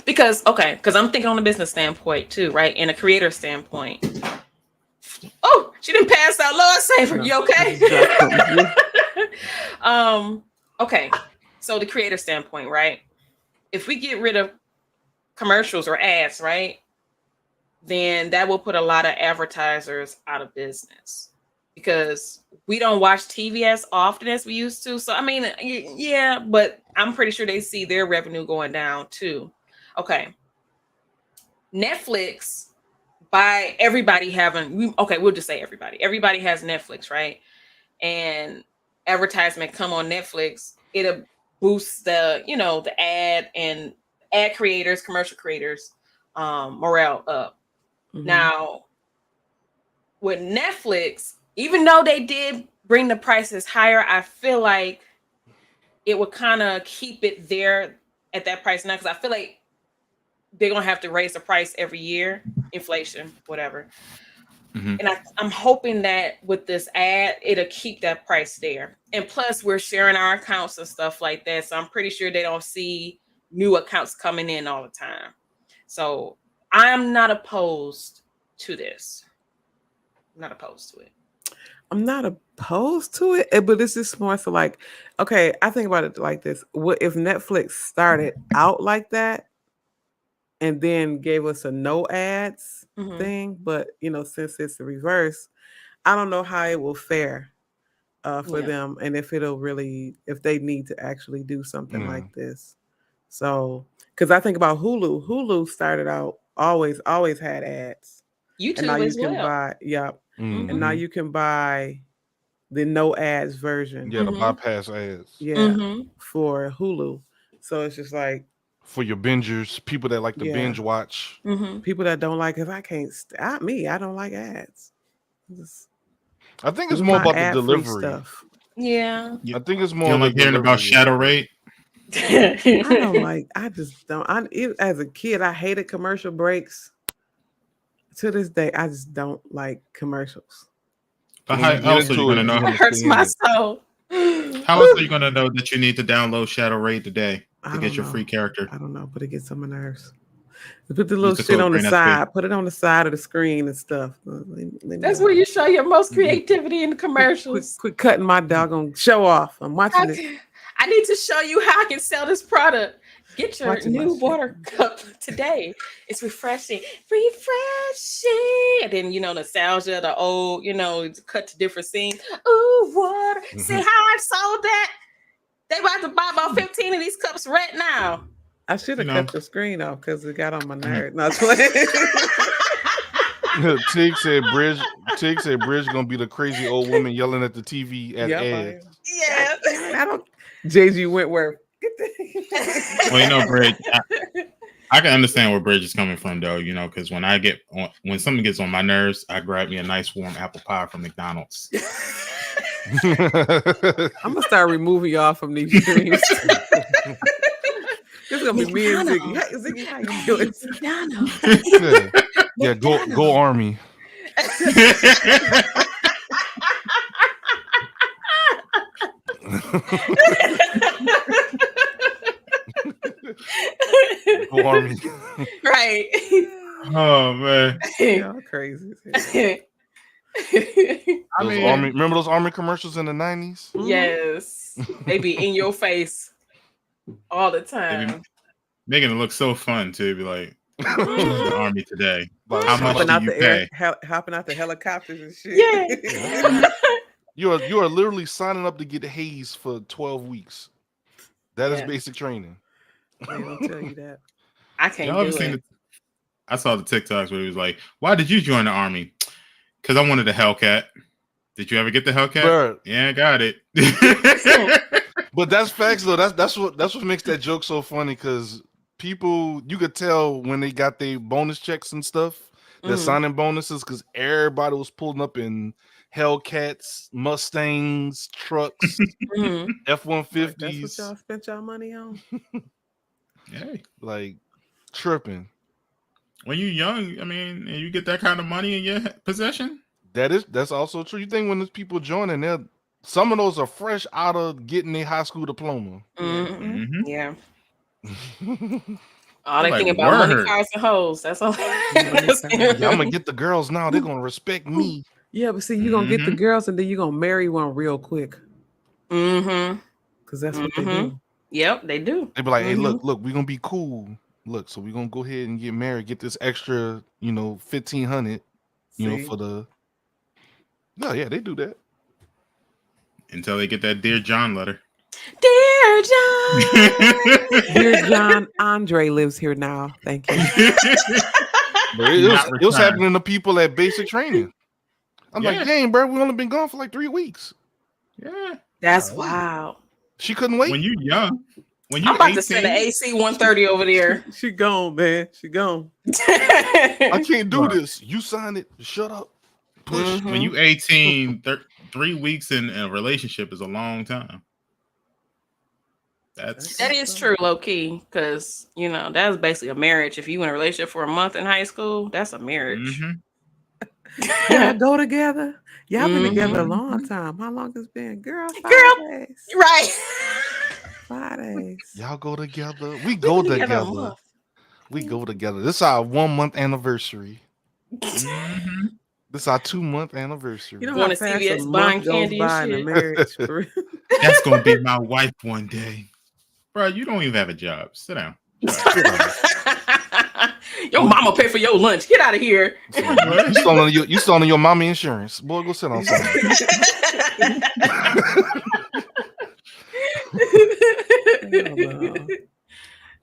because I'm thinking on a business standpoint too, right? And a creator standpoint. Oh, she didn't pass out. Lord save her. No, you okay? Okay. So the creator standpoint, right? If we get rid of commercials or ads, right, then that will put a lot of advertisers out of business because we don't watch TV as often as we used to. So, I mean, yeah, but I'm pretty sure they see their revenue going down too. Okay. Netflix, by everybody we'll just say everybody. Everybody has Netflix, right? And advertisement come on Netflix, it'll boost the, the ad creators, commercial creators, morale up. Mm-hmm. Now, with Netflix, even though they did bring the prices higher, I feel like it would kind of keep it there at that price now, because I feel like they're going to have to raise the price every year, inflation, whatever. Mm-hmm. And I'm hoping that with this ad, it'll keep that price there. And plus, we're sharing our accounts and stuff like that. So I'm pretty sure they don't see new accounts coming in all the time. So I'm not opposed to this. I'm not opposed to it. I'm not opposed to it, but this is more so like, okay, I think about it like this. What if Netflix started out like that and then gave us a no ads thing? But, since it's the reverse, I don't know how it will fare for them, and if they need to actually do something like this. So, because I think about Hulu. Hulu started out always had ads. YouTube and now as you can well. buy, and now you can buy the no ads version. Yeah, the bypass ads. Yeah, for Hulu. So it's just like for your bingers, people that like to binge watch. People that don't like, because I can't. I don't like ads. I think it's more about the delivery stuff. Yeah, I think it's more. You don't like hearing about shadow rate? I don't like. I just don't. As a kid, I hated commercial breaks. To this day, I just don't like commercials. But how else are you going to know? It hurts my soul. How else are you going to know that you need to download Shadow Raid today to get your free character? I don't know, but it gets on my nerves. Put the little shit on the side. Put it on the side of the screen and stuff. That's where you show your most creativity in the commercials. Quit cutting my doggone show off. I'm watching it. I need to show you how I can sell this product. Get your new water cup today. It's refreshing. And then, nostalgia, the old, cut to different scenes. Ooh, water. See how I sold that? They about to buy about 15 of these cups right now. I should have cut the screen off because it got on my nerves. Tig said Bridge gonna be the crazy old woman yelling at the TV at ads. Yeah. I don't. JG Wentworth. Well, Bridge, I can understand where Bridge is coming from, though. Because when something gets on my nerves, I grab me a nice warm apple pie from McDonald's. I'm gonna start removing y'all from these streams. This is gonna be me and Ziggy. Hey, Ziggy, how you doing? Yeah, go Army. Go Army. Right. Oh man. Y'all crazy. Remember those Army commercials in the 90s? Yes. They be in your face all the time. Making it look so fun too. Be like, the Army today. How much do you pay? Hopping out the helicopters and shit. Yeah. You are literally signing up to get hazed for 12 weeks. That is basic training. They don't tell you that. I can't do it. I saw the TikToks where he was like, "Why did you join the Army?" Because I wanted a Hellcat. Did you ever get the Hellcat? Bro. Yeah, I got it. But that's facts though. That's what makes that joke so funny, because people, you could tell when they got their bonus checks and stuff, their signing bonuses because everybody was pulling up in Hellcats, Mustangs, trucks, F-150s. That's what y'all spent y'all money on. Hey, like tripping. When you're young, I mean, and you get that kind of money in your possession. That's also true. You think when there's people joining, some of those are fresh out of getting their high school diploma. Yeah. All they think about money, cars, and hoes. That's all. Yeah, I'm gonna get the girls now. They're gonna respect me. Yeah, but see, you're gonna get the girls, and then you're gonna marry one real quick. Because that's what they do. Yep, they do. They be like, "Hey, look, we're gonna be cool. Look, so we're gonna go ahead and get married. Get this extra, $1,500, for the." No, yeah, they do that until they get that Dear John letter. Dear John, Dear John, Andre lives here now. Thank you. But it was happening to people at basic training. I'm like, dang, bro, we only been gone for like 3 weeks. Yeah, that's wild. She couldn't wait. When you young, when you I'm about to send an AC 130 over there. She gone, man. She gone. I can't do this. You signed it. Shut up. Push. When you 18, 3 weeks in a relationship is a long time. That is true, low key, because that's basically a marriage. If you in a relationship for a month in high school, that's a marriage. Y'all go together. Y'all been together a long time. How long it's been, girl? 5 days. Right. 5 days. Y'all go together. We go together. We go together. This is our 1 month anniversary. This is our 2 month anniversary. You don't want to CVS buying candy and shit. Marriage. That's gonna be my wife one day. Bro, you don't even have a job. Sit down. Your mama pay for your lunch. Get out of here. You still on your mommy insurance. Boy, go sit on something.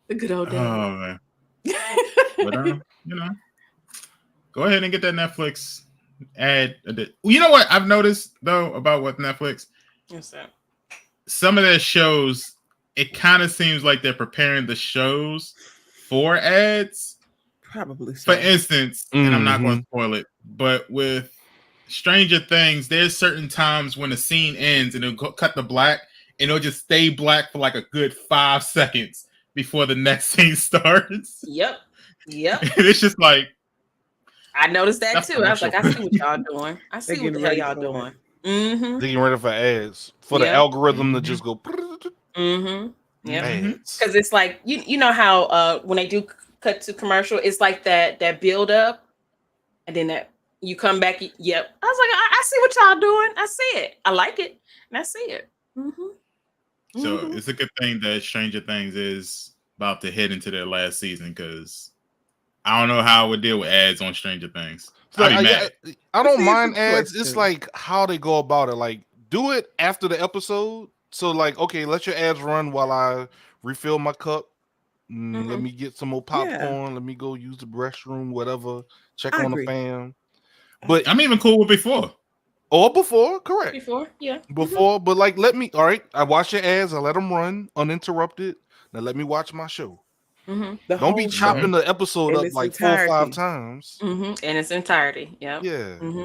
The good old days. Oh man. But go ahead and get that Netflix ad. You know what I've noticed though about what Netflix? What's that? Some of their shows, it kind of seems like they're preparing the shows for ads. Probably so. For instance, and I'm not going to spoil it, but with Stranger Things, there's certain times when the scene ends and it'll cut to black and it'll just stay black for like a good 5 seconds before the next scene starts. Yep. It's just like, I noticed that too. I was like, I see what y'all doing. I see what the hell y'all doing. They getting ready for ads for the algorithm to just go. Yeah, because it's like you know how when they do cut to commercial, it's like that build up, and then that you come back. Yep, I was like, I see what y'all doing. I see it. I like it, and I see it. So it's a good thing that Stranger Things is about to head into their last season because I don't know how I would deal with ads on Stranger Things. I don't mind ads. It's like how they go about it. Like, do it after the episode. So, like, okay, let your ads run while I refill my cup. Let me get some more popcorn. Let me go use the restroom, whatever. Check on the fam. But I'm even cool with before. Or before, correct. Before, yeah. Before, but like, let me. All right, I watch your ads. I let them run uninterrupted. Now let me watch my show. Don't be chopping the episode up like 4 or 5 times. In its entirety. Yeah.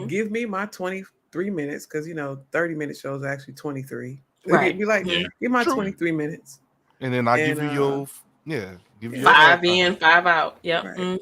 Give me my 23 minutes because 30-minute shows are actually 23. Right. Be like, give my 23 minutes. And then I give you your give you 5 in, 5 out. Yep. Right.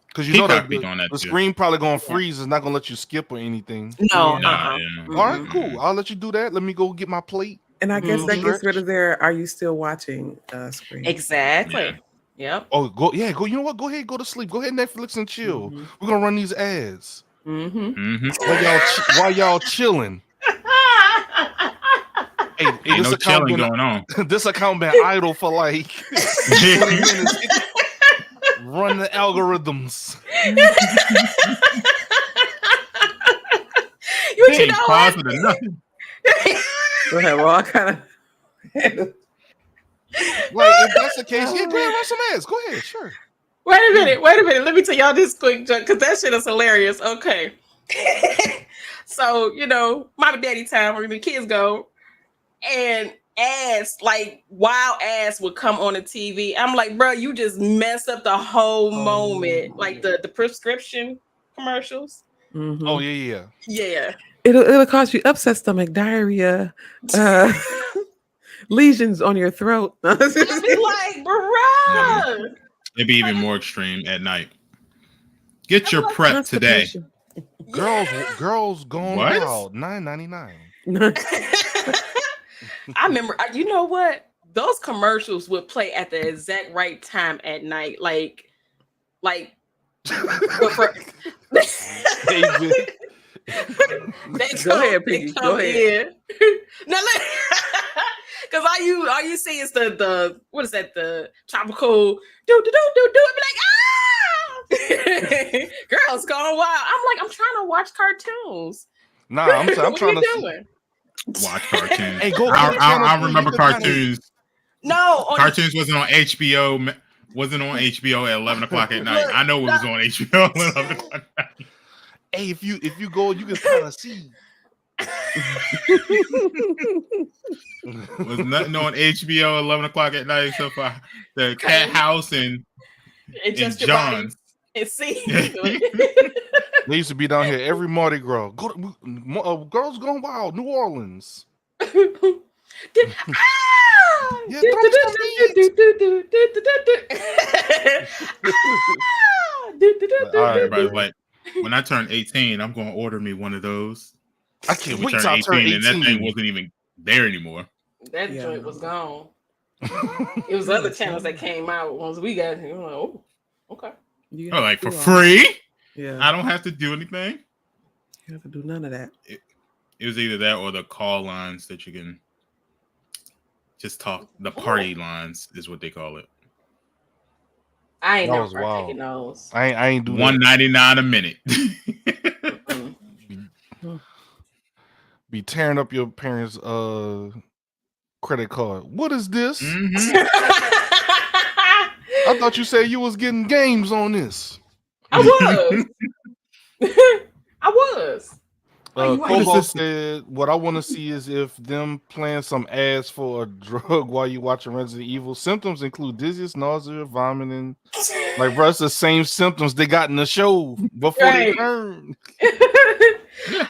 Because the screen probably gonna freeze. It's not gonna let you skip or anything. No. All right, cool. I'll let you do that. Let me go get my plate. And I guess that gets rid of their "Are you still watching?" screen. Exactly. Yep. Oh, go. You know what? Go ahead, go to sleep. Go ahead, Netflix and chill. We're gonna run these ads. While y'all chilling. Hey, this no account been, going on. This account been idle for like 20 minutes. Run the algorithms. You know what? Go ahead. Well, I kind of. Like, if that's the case, go ahead, run some ads. Go ahead, sure. Wait a minute. Let me tell y'all this quick joke because that shit is hilarious. Okay. So, mom and daddy time where the kids go and ads, like wild ads would come on the TV. I'm like, bro, you just messed up the whole moment. Like the prescription commercials. Mm-hmm. Oh yeah. It'll cause you upset stomach, diarrhea, lesions on your throat. I'd be like, bruh. It'd be even more extreme at night. Get your prep today. Girls Gone Wild, $9.99. I remember. You know what? Those commercials would play at the exact right time at night, like. David. Go ahead, Piggy. Go ahead. No, because all you see is the what is that? The tropical do it. Be like, Girls Gone Wild. I'm trying to watch cartoons. Nah, I'm trying to watch cartoons. Hey, go. I remember cartoons. No, cartoons wasn't on HBO. Wasn't on HBO at 11 o'clock at night. I know it was on HBO at 11 o'clock at night. Hey, if you go, you can kind of see. Was nothing on HBO at 11 o'clock at night except for the Cat House and John's. And see. They used to be down here every Mardi Gras. Girls Gone Wild, New Orleans. Yeah, all right, everybody's like, when I turn 18, I'm going to order me one of those. I can't wait till I turn 18. And that thing wasn't even there anymore. That joint was gone. It was other channels that came out once we got here. Like, oh, okay. Oh, like for free? Yeah. I don't have to do anything. You have to do none of that. It was either that or the call lines that you can just talk. The party lines is what they call it. I ain't never taking those. I ain't do $1.99 a minute. Be tearing up your parents' credit card. What is this? Mm-hmm. I thought you said you was getting games on this. I was. I was. Kobo said, what I want to see is if them playing some ads for a drug while you watching Resident Evil. Symptoms include dizziness, nausea, vomiting. Like, bro, it's the same symptoms they got in the show before they turned.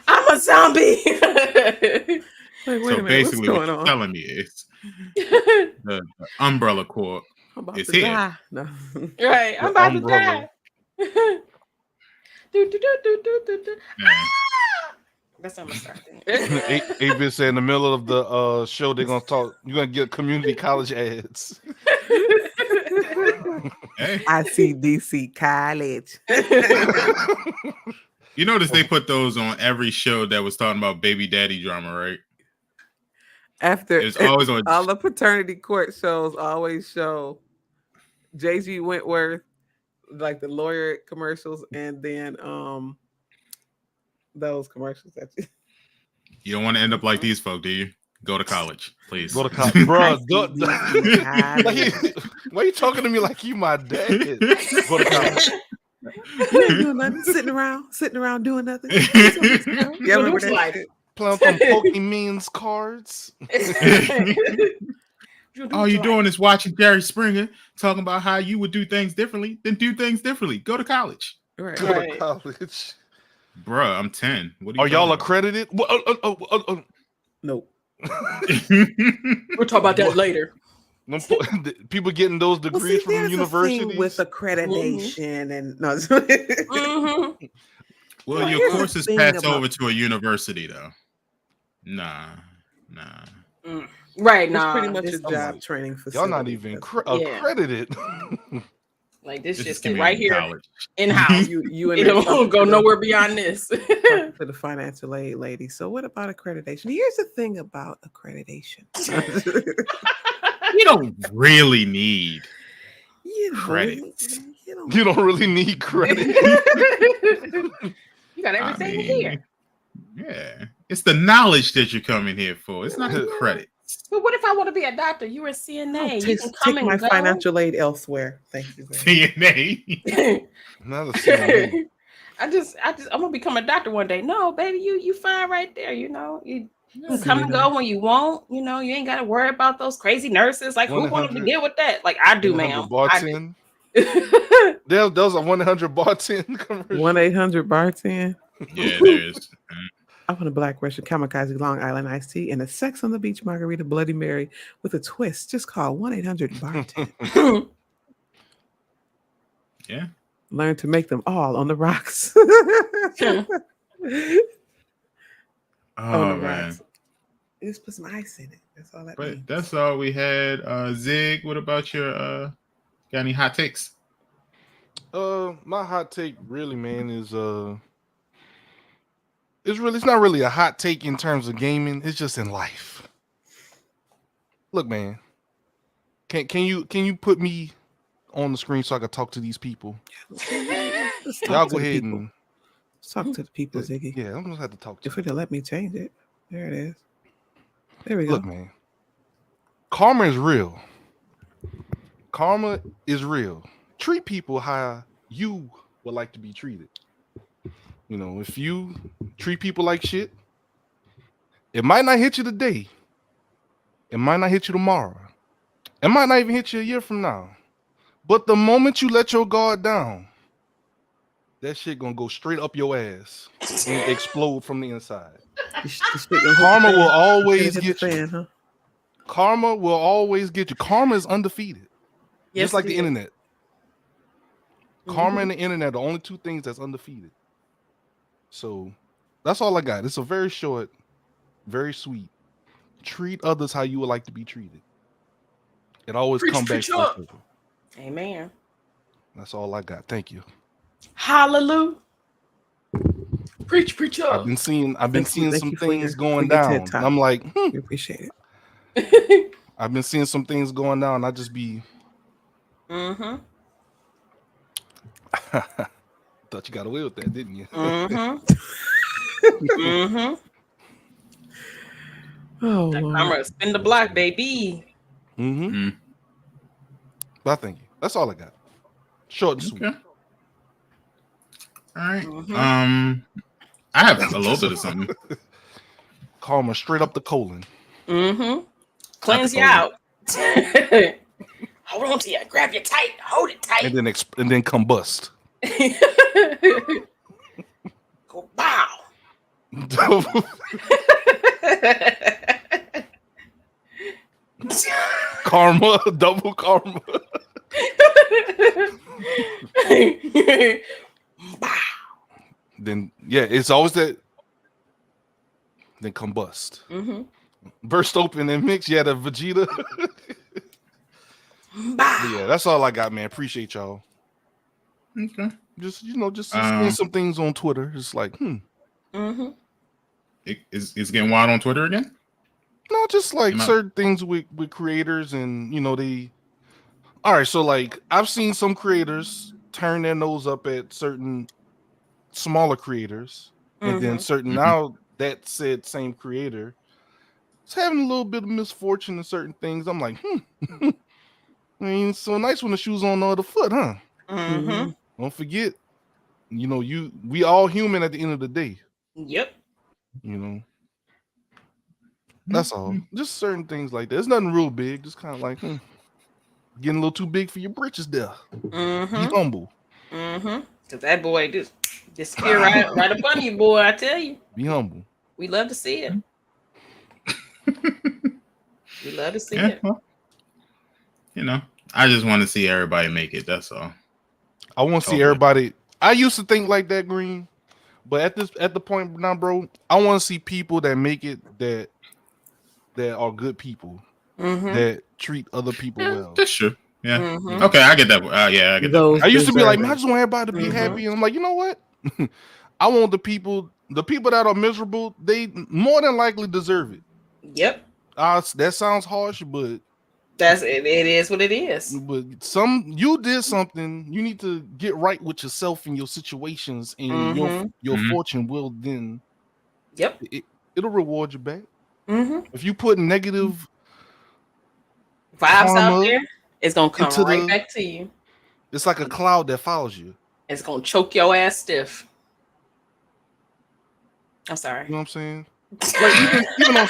I'm a zombie. So basically, what you're telling me is the Umbrella Corp is here. No. Right, I'm about to die. That's how I'm starting. A-Bit said in the middle of the show they're gonna talk. You're gonna get community college ads. Hey. I see DC College. You notice they put those on every show that was talking about baby daddy drama, right? After it's always on all the paternity court shows always show J.G. Wentworth, like the lawyer commercials, and then those commercials that you don't want to end up like these folk, do you? Go to college, please. Go to college, bro. Why are you talking to me like you my dad? Go to college. You ain't doing nothing. Sitting around doing nothing. Yeah, remember that like playing some Pokemon's cards. All you're doing is watching Jerry Springer talking about how you would do things differently. Then do things differently. Go to college. Right. Go to college. Bruh, I'm 10. What are y'all accredited? Nope. We'll talk about that later. People getting those degrees from universities with accreditation and no. Well, your course is passed over to a university, though. Nah. Right, it's pretty much a job training facility. Y'all not even accredited. Like this shit stay right here in house. You and it don't go nowhere beyond this. For the financial aid lady. So what about accreditation? Here's the thing about accreditation. You don't really need credit. You don't really need credit. You got everything here. Yeah. It's the knowledge that you're coming here for. It's not the credit. But what if I want to be a doctor? You're a CNA. You can come take my financial aid elsewhere. Thank you. CNA. Not a CNA. I'm gonna become a doctor one day. No, baby, you fine right there. You know, you can come and go when you want. You know, you ain't got to worry about those crazy nurses. Like, who wanted to deal with that? Like, I do, ma'am. There was a 1-800-BAR-10 commercial. 1-800-BAR-10. Yeah, there is. I want a Black Russian Kamikaze Long Island iced tea and a Sex on the Beach margarita Bloody Mary with a twist. Just call 1-800-BAR-10. Yeah. Learn to make them all on the rocks. Oh man. Rocks. Just put some ice in it. That's all that But means. that's all we had. Zig, what about your got any hot takes? My hot take really, man, is it's not really a hot take in terms of gaming, it's just in life. Look, man. Can you put me on the screen so I can talk to these people? Y'all go ahead and let's talk to the people, Ziggy. Yeah, I'm gonna have to talk to if it'll let me change it. There it is. There we go. Look, man. Karma is real. Karma is real. Treat people how you would like to be treated. You know, if you treat people like shit, it might not hit you today. It might not hit you tomorrow. It might not even hit you a year from now. But the moment you let your guard down, that shit gonna go straight up your ass and explode from the inside. Karma will always get you. Huh? Karma will always get you. Karma is undefeated. Yes, just like the internet. Karma and the internet are the only two things that's undefeated. So that's all I got. It's a very short, very sweet. Treat others how you would like to be treated. It always comes back to you. Amen. That's all I got. Thank you. Hallelujah. Preach up. I've been seeing some things going down. And I'm like, we appreciate it. I've been seeing some things going down. I just be thought you got away with that, didn't you? Oh, that camera spin the block, baby. But thank you. That's all I got. Short and sweet. Okay. All right. I have a little bit of something. Karma straight up the colon. Cleanse you out. Hold on to you. Grab you tight. Hold it tight. And then combust. Go bow. Karma, double karma. Then it's always that. Then combust. Burst open and mix. Yeah, the Vegeta. Yeah, that's all I got, man. Appreciate y'all. Okay. Just seeing some things on Twitter. It's like, It's getting wild on Twitter again? No, just like certain things with creators and they. All right, so like I've seen some creators turn their nose up at certain smaller creators, and then certain now that said same creator is having a little bit of misfortune in certain things. I'm like, I mean, it's so nice when the shoe's on the other foot, huh? Don't forget, we all human at the end of the day. Yep. That's all. Just certain things like that. It's nothing real big. Just kind of like getting a little too big for your britches there. Be humble. Cause that boy just disappear right up under you, boy. I tell you. Be humble. We love to see it. We love to see it. Well, I just want to see everybody make it. That's all. I want to see everybody. I used to think like that, Green, but at the point now, bro, I want to see people that make it that are good people that treat other people well. That's true. Yeah. Okay, I get that. I get that. I used to be like, man, I just want everybody to be happy, and I'm like, you know what? I want the people that are miserable. They more than likely deserve it. Yep. That sounds harsh, but it is what it is. But you did something. You need to get right with yourself and your situations, and your fortune will then. Yep. It'll reward you back. If you put negative vibes out there, it's gonna come right back to you. It's like a cloud that follows you. It's gonna choke your ass stiff. I'm sorry. You know what I'm saying? Like even on.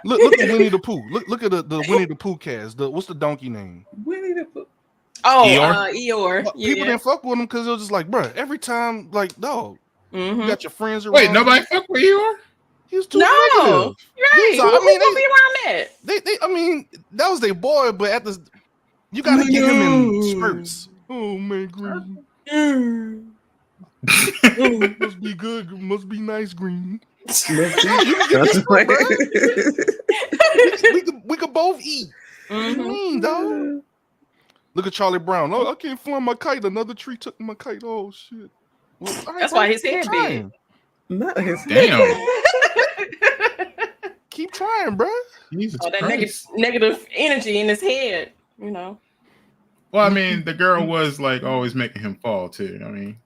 Look at Winnie the Pooh. Look at the Winnie the Pooh cast. What's the donkey name? Winnie the Pooh. Oh, Eeyore. People didn't fuck with him because it was just like, bro, every time, like, dog, you got your friends around. Wait, nobody fuck with Eeyore? He was too negative. Right. I mean, be around that. I mean, that was their boy, but at the you gotta get him in spurts. Oh man, Green. Must be good. Must be nice, Green. We could both eat. What you mean, dog? Look at Charlie Brown. Oh, I can't fly my kite. Another tree took my kite. Oh shit. Well, that's why his head big. Not his damn. Keep trying, bro. All that negative energy in his head, you know. Well, I mean, the girl was like always making him fall too. I mean,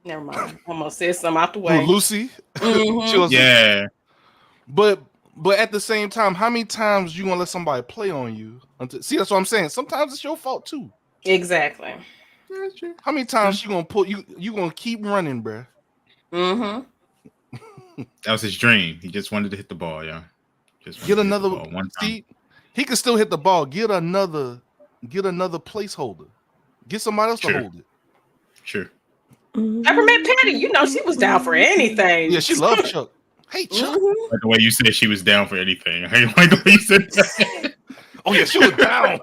never mind. I'm gonna say something out the way. Oh, Lucy. She was, yeah. But at the same time, how many times you gonna let somebody play on you? See, that's what I'm saying. Sometimes it's your fault too. Exactly. How many times she gonna pull you? You gonna keep running, bro? Mm-hmm. That was his dream. He just wanted to hit the ball, yeah. Just get another one. See, he can still hit the ball. Get another placeholder. Get somebody else to hold it. Sure. Peppermint Patty, you know she was down for anything. Yeah, she loved Chuck. Hey, Chuck. Like the way you said she was down for anything. I like the way you said that. Oh yeah, she was down.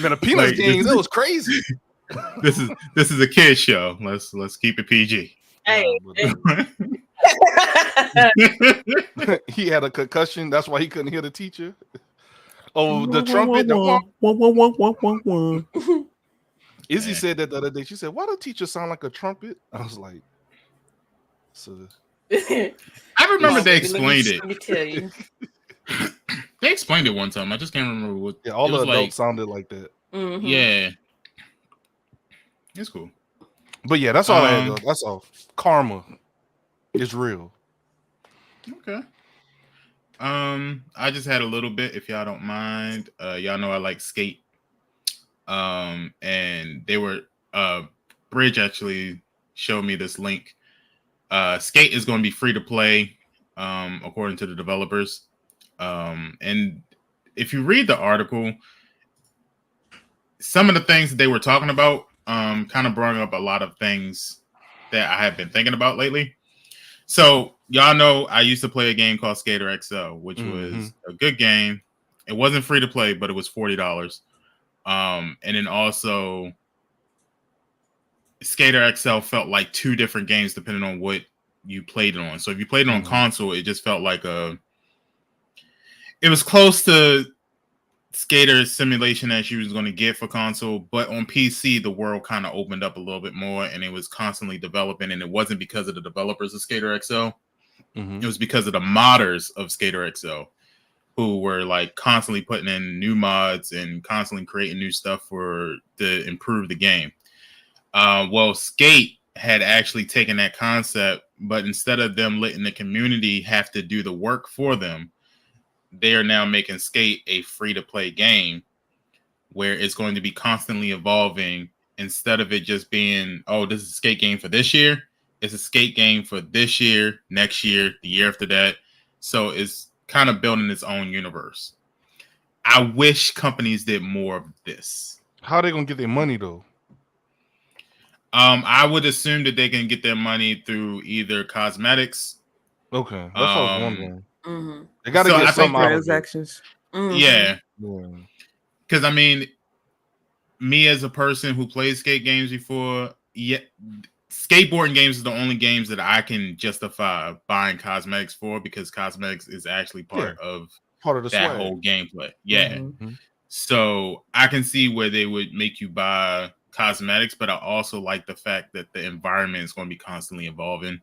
Man, the Peanuts games, that was crazy. This is a kid show. Let's keep it PG. Hey. He had a concussion. That's why he couldn't hear the teacher. Oh, the trumpet. Izzy said that the other day. She said, "Why the teacher sound like a trumpet?" I was like, "So." I remember they explained it. Let me tell you. They explained it one time. I just can't remember what. Yeah, all the adults sounded like that. Mm-hmm. Yeah, it's cool. But yeah, that's all I had. That's all. Karma is real. Okay. I just had a little bit, if y'all don't mind. Y'all know I like Skate. And they were Bridge actually showed me this link. Skate is going to be free to play, according to the developers. And if you read the article, some of the things that they were talking about kind of brought up a lot of things that I have been thinking about lately. So y'all know I used to play a game called Skater XL, which was a good game. It wasn't free to play, but it was $40. And then also Skater XL felt like two different games depending on what you played it on. So if you played it on console, it just felt like it was close to Skater simulation as you was going to get for console, but on PC the world kind of opened up a little bit more and it was constantly developing, and it wasn't because of the developers of Skater XL. It was because of the modders of Skater XL who were like constantly putting in new mods and constantly creating new stuff to improve the game. Well, Skate had actually taken that concept, but instead of them letting the community have to do the work for them, they are now making Skate a free-to-play game where it's going to be constantly evolving. Instead of it just being, oh, this is a Skate game for this year, it's a Skate game for this year, next year, the year after that. So it's kind of building its own universe. I wish companies did more of this. How are they going to get their money, though? I would assume that they can get their money through either cosmetics. Okay, that's what I was wondering. Mm-hmm. They got to get some transactions. Yeah. Because I mean, me as a person who plays skate games before, skateboarding games is the only games that I can justify buying cosmetics for, because cosmetics is actually part of the that whole gameplay. Yeah. So I can see where they would make you buy cosmetics, but I also like the fact that the environment is going to be constantly evolving.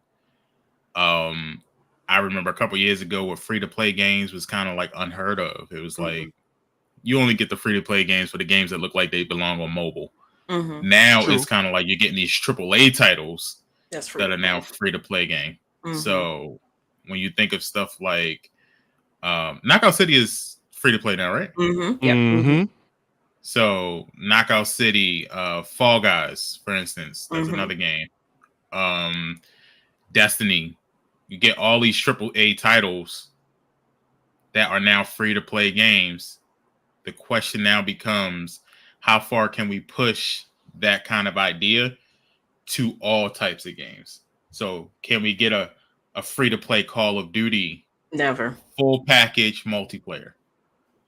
I remember a couple years ago where free-to-play games was kind of like unheard of. It was like you only get the free-to-play games for the games that look like they belong on mobile. Now it's kind of like you're getting these AAA titles that are now free-to-play game. So when you think of stuff like Knockout City is free-to-play now, right? So Knockout City, Fall Guys, for instance, that's another game. Destiny. You get all these AAA titles that are now free to play games. The question now becomes, how far can we push that kind of idea to all types of games? So can we get a free to play Call of Duty? Never. Full package multiplayer?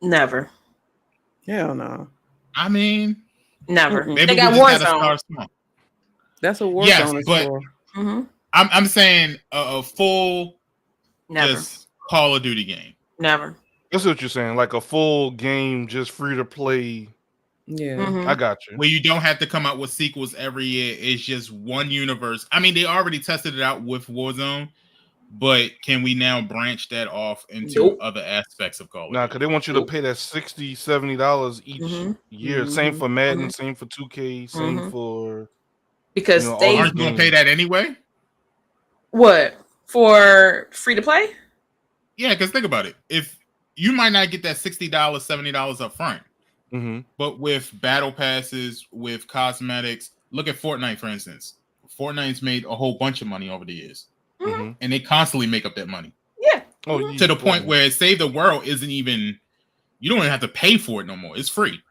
Never. Hell no. I mean, never. Maybe they got Warzone. That's what Warzone is but for. Mm-hmm. I'm saying a full Never. Just Call of Duty game. Never. That's what you're saying, like a full game, just free to play. Yeah, Mm-hmm. I got you. Where you don't have to come out with sequels every year. It's just one universe. I mean, they already tested it out with Warzone, but can we now branch that off into other aspects of Call of Duty? Nah, because they want you to pay that $60, $70 each year. Same for Madden, same for 2K, same for... Because they... Aren't you going to pay that anyway? What? For free to play? Yeah, because think about it. If you might not get that $60, $70 up front, but with battle passes, with cosmetics, look at Fortnite, for instance. Fortnite's made a whole bunch of money over the years, and they constantly make up that money. Yeah. To the point where Save the World isn't even, you don't even have to pay for it no more. It's free.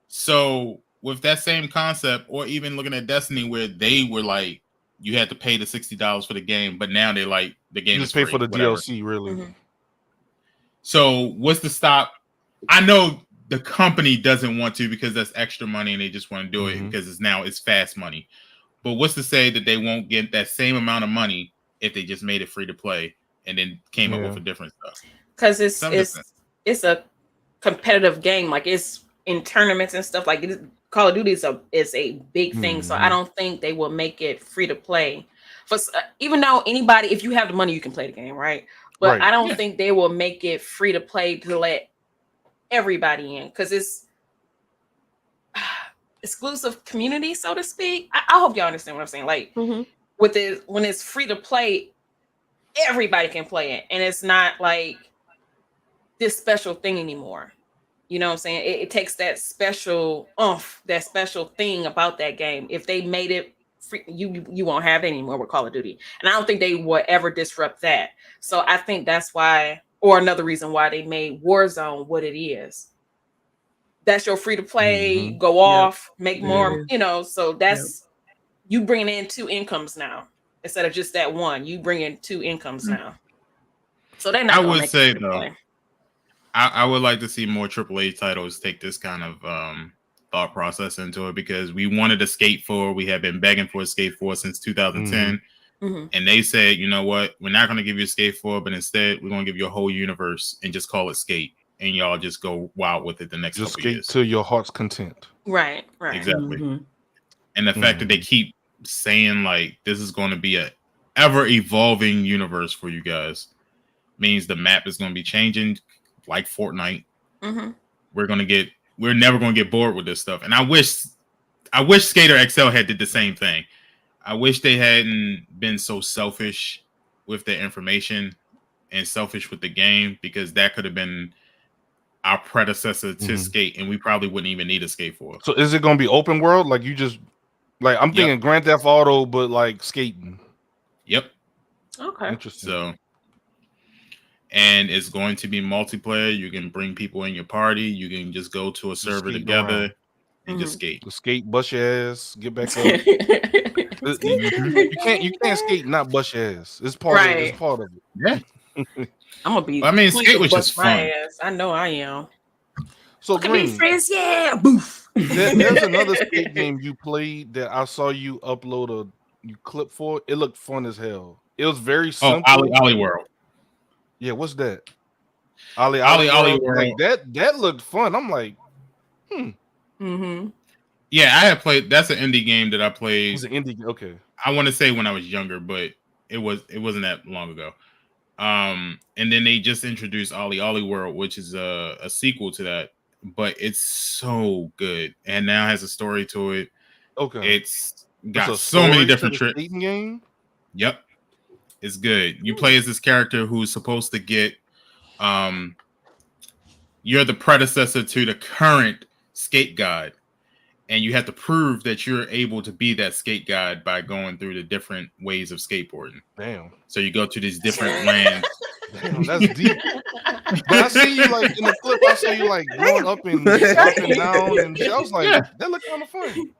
So with that same concept, or even looking at Destiny, where they were like, you had to pay the $60 for the game, but now they're like, the game is free. You just pay for the DLC, really. So what's the stop? I know the company doesn't want to because that's extra money and they just want to do it because it's fast money. But what's to say that they won't get that same amount of money if they just made it free to play and then came up with a different stuff? Because it's a competitive game. Like, it's in tournaments and stuff. Like, Call of Duty is a big thing. So I don't think they will make it free to play. Even though anybody, if you have the money, you can play the game, right? But I don't think they will make it free to play to let everybody in, because it's exclusive community, so to speak. I hope y'all understand what I'm saying. Like, with it, when it's free to play, everybody can play it, and it's not like this special thing anymore. You know what I'm saying? It takes that special that special thing about that game. If they made it free, you won't have it anymore with Call of Duty. And I don't think they will ever disrupt that. So I think that's why, or another reason why they made Warzone what it is. That's your free to play, go off, make more, so that's, you bringing in two incomes now instead of just that one. You bring in two incomes now. So they're not. I would say though, I would like to see more AAA titles take this kind of thought process into it, because we wanted a Skate 4. We have been begging for a Skate 4 since 2010. And they said, you know what? We're not going to give you a Skate 4, but instead we're going to give you a whole universe and just call it Skate. And y'all just go wild with it the next couple years. Just skate to your heart's content. Right. Exactly. And the fact that they keep saying, like, this is going to be a ever-evolving universe for you guys means the map is going to be changing. Like Fortnite, we're never going to get bored with this stuff. And I wish Skater XL had did the same thing. I wish they hadn't been so selfish with their information and selfish with the game, because that could have been our predecessor to Skate, and we probably wouldn't even need a Skate 4. So is it going to be open world? Like, you just, like, I'm thinking Grand Theft Auto, but like skating. Yep. Okay. Interesting. So, and it's going to be multiplayer. You can bring people in your party. You can just go to a server together and just skate. Skate, bust your ass, get back up. You can't skate not bust your ass. It's part of it. It's part of it. Yeah. I'm gonna be. I mean, skate was just fun. I know I am. So Green, friends, boof. There's another skate game you played that I saw you upload you clip for. It looked fun as hell. It was very simple. Ollie World. Yeah, what's that? Ollie World. Like, that looked fun. I'm like, Yeah, I had played. That's an indie game that I played. It's an indie game. Okay. I want to say when I was younger, but it wasn't that long ago. And then they just introduced Ollie World, which is a sequel to that, but it's so good and now has a story to it. Okay. It's got so many different tricks. Game? Yep. It's good. You play as this character who's supposed to get you're the predecessor to the current skate god. and you have to prove that you're able to be that skate god by going through the different ways of skateboarding. Damn. So you go to these different lands. Damn, that's deep. But I see you like in the clip. I saw you like going up and down, and I was like, that looked kind of fun.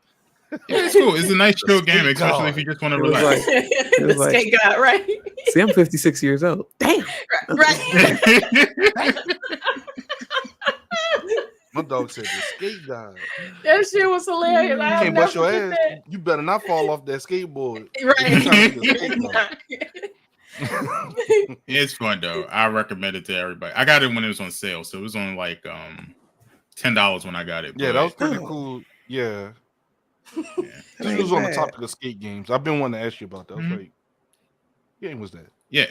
Yeah, it's cool. It's a nice chill game, especially if you just want to relax. The skate god, right? See, I'm 56 years old. Damn. Right. My dog said the skate god. That shit was hilarious. You can't bust your ass. You better not fall off that skateboard. Right. It's fun though. I recommend it to everybody. I got it when it was on sale, so it was on like $10 when I got it. Yeah, that was pretty cool. Yeah. This was on the topic of skate games. I've been wanting to ask you about that. I was like, what game was that? Yeah.